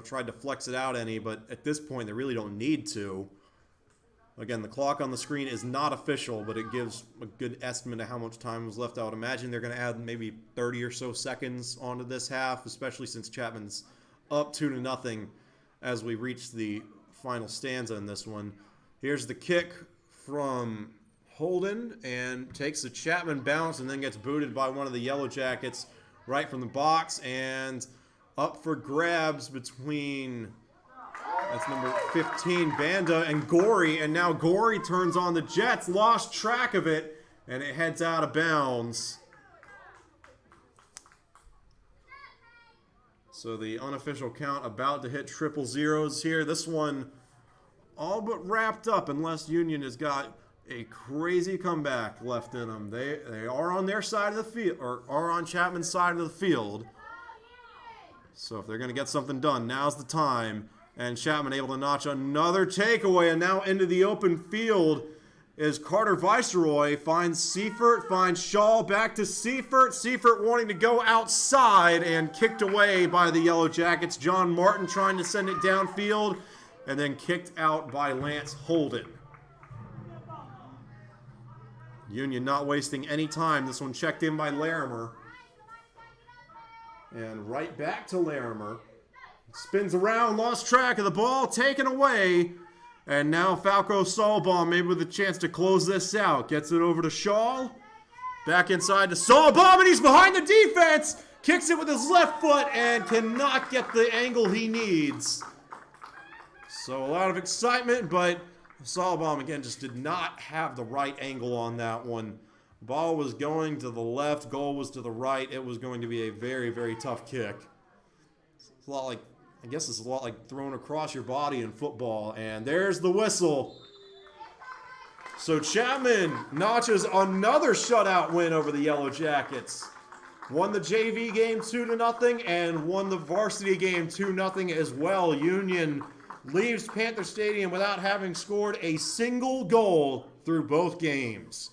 tried to flex it out any, but at this point they really don't need to. Again, the clock on the screen is not official, but it gives a good estimate of how much time was left. I would imagine they're going to add maybe 30 or so seconds onto this half, especially since Chapman's up 2-0 as we reach the final stanza in this one. Here's the kick from Holden, and takes the Chapman bounce and then gets booted by one of the Yellow Jackets right from the box, and up for grabs between, that's number 15, Banda, and Gorey, and now Gorey turns on the Jets, lost track of it, and it heads out of bounds. So the unofficial count about to hit triple zeros here. This one all but wrapped up unless Union has got a crazy comeback left in them. They are on their side of the field, or are on Chapman's side of the field. So if they're going to get something done, now's the time. And Chapman able to notch another takeaway, and now into the open field is Carter Viceroy. Finds Seifert, finds Shaw, back to Seifert. Seifert wanting to go outside and kicked away by the Yellowjackets. John Martin trying to send it downfield and then kicked out by Lance Holden. Union not wasting any time. This one checked in by Larimer. And right back to Larimer. Spins around, lost track of the ball, taken away. And now Falco Saulbaum maybe with a chance to close this out. Gets it over to Shaw. Back inside to Saulbaum, and he's behind the defense. Kicks it with his left foot and cannot get the angle he needs. So a lot of excitement, but Saulbaum again just did not have the right angle on that one. Ball was going to the left, goal was to the right. It was going to be a very, very tough kick. It's a lot like, I guess it's a lot like throwing across your body in football. And there's the whistle. So Chapman notches another shutout win over the Yellowjackets. Won the JV game 2-0 and won the varsity game 2-0 as well. Union leaves Panther Stadium without having scored a single goal through both games.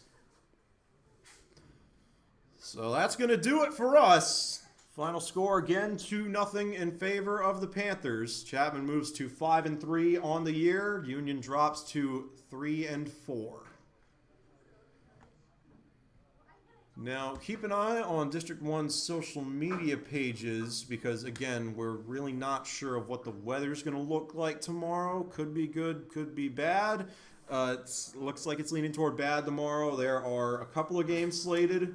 So that's going to do it for us. Final score again, 2-0 in favor of the Panthers. Chapman moves to 5-3 on the year. Union drops to 3-4. Now, keep an eye on District 1's social media pages because, again, we're really not sure of what the weather's going to look like tomorrow. Could be good, could be bad. Looks like it's leaning toward bad tomorrow. There are a couple of games slated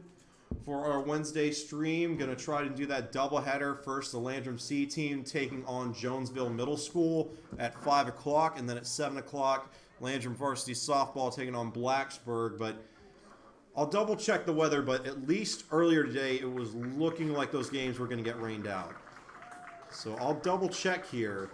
for our Wednesday stream. Going to try to do that doubleheader. First, the Landrum C team taking on Jonesville Middle School at 5 o'clock, and then at 7 o'clock, Landrum Varsity Softball taking on Blacksburg. But I'll double check the weather, but at least earlier today it was looking like those games were going to get rained out. So I'll double check here.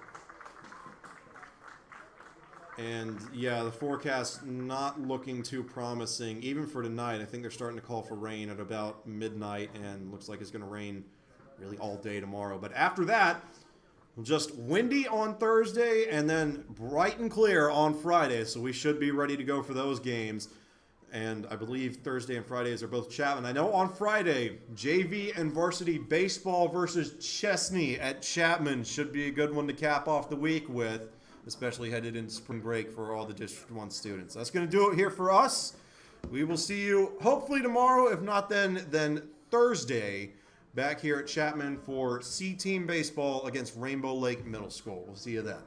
And yeah, the forecast not looking too promising. Even for tonight, I think they're starting to call for rain at about midnight, and looks like it's going to rain really all day tomorrow. But after that, just windy on Thursday and then bright and clear on Friday. So we should be ready to go for those games. And I believe Thursday and Fridays are both Chapman. I know on Friday, JV and varsity baseball versus Chesney at Chapman should be a good one to cap off the week with, especially headed into spring break for all the District 1 students. That's going to do it here for us. We will see you hopefully tomorrow. If not then Thursday, back here at Chapman for C-Team baseball against Rainbow Lake Middle School. We'll see you then.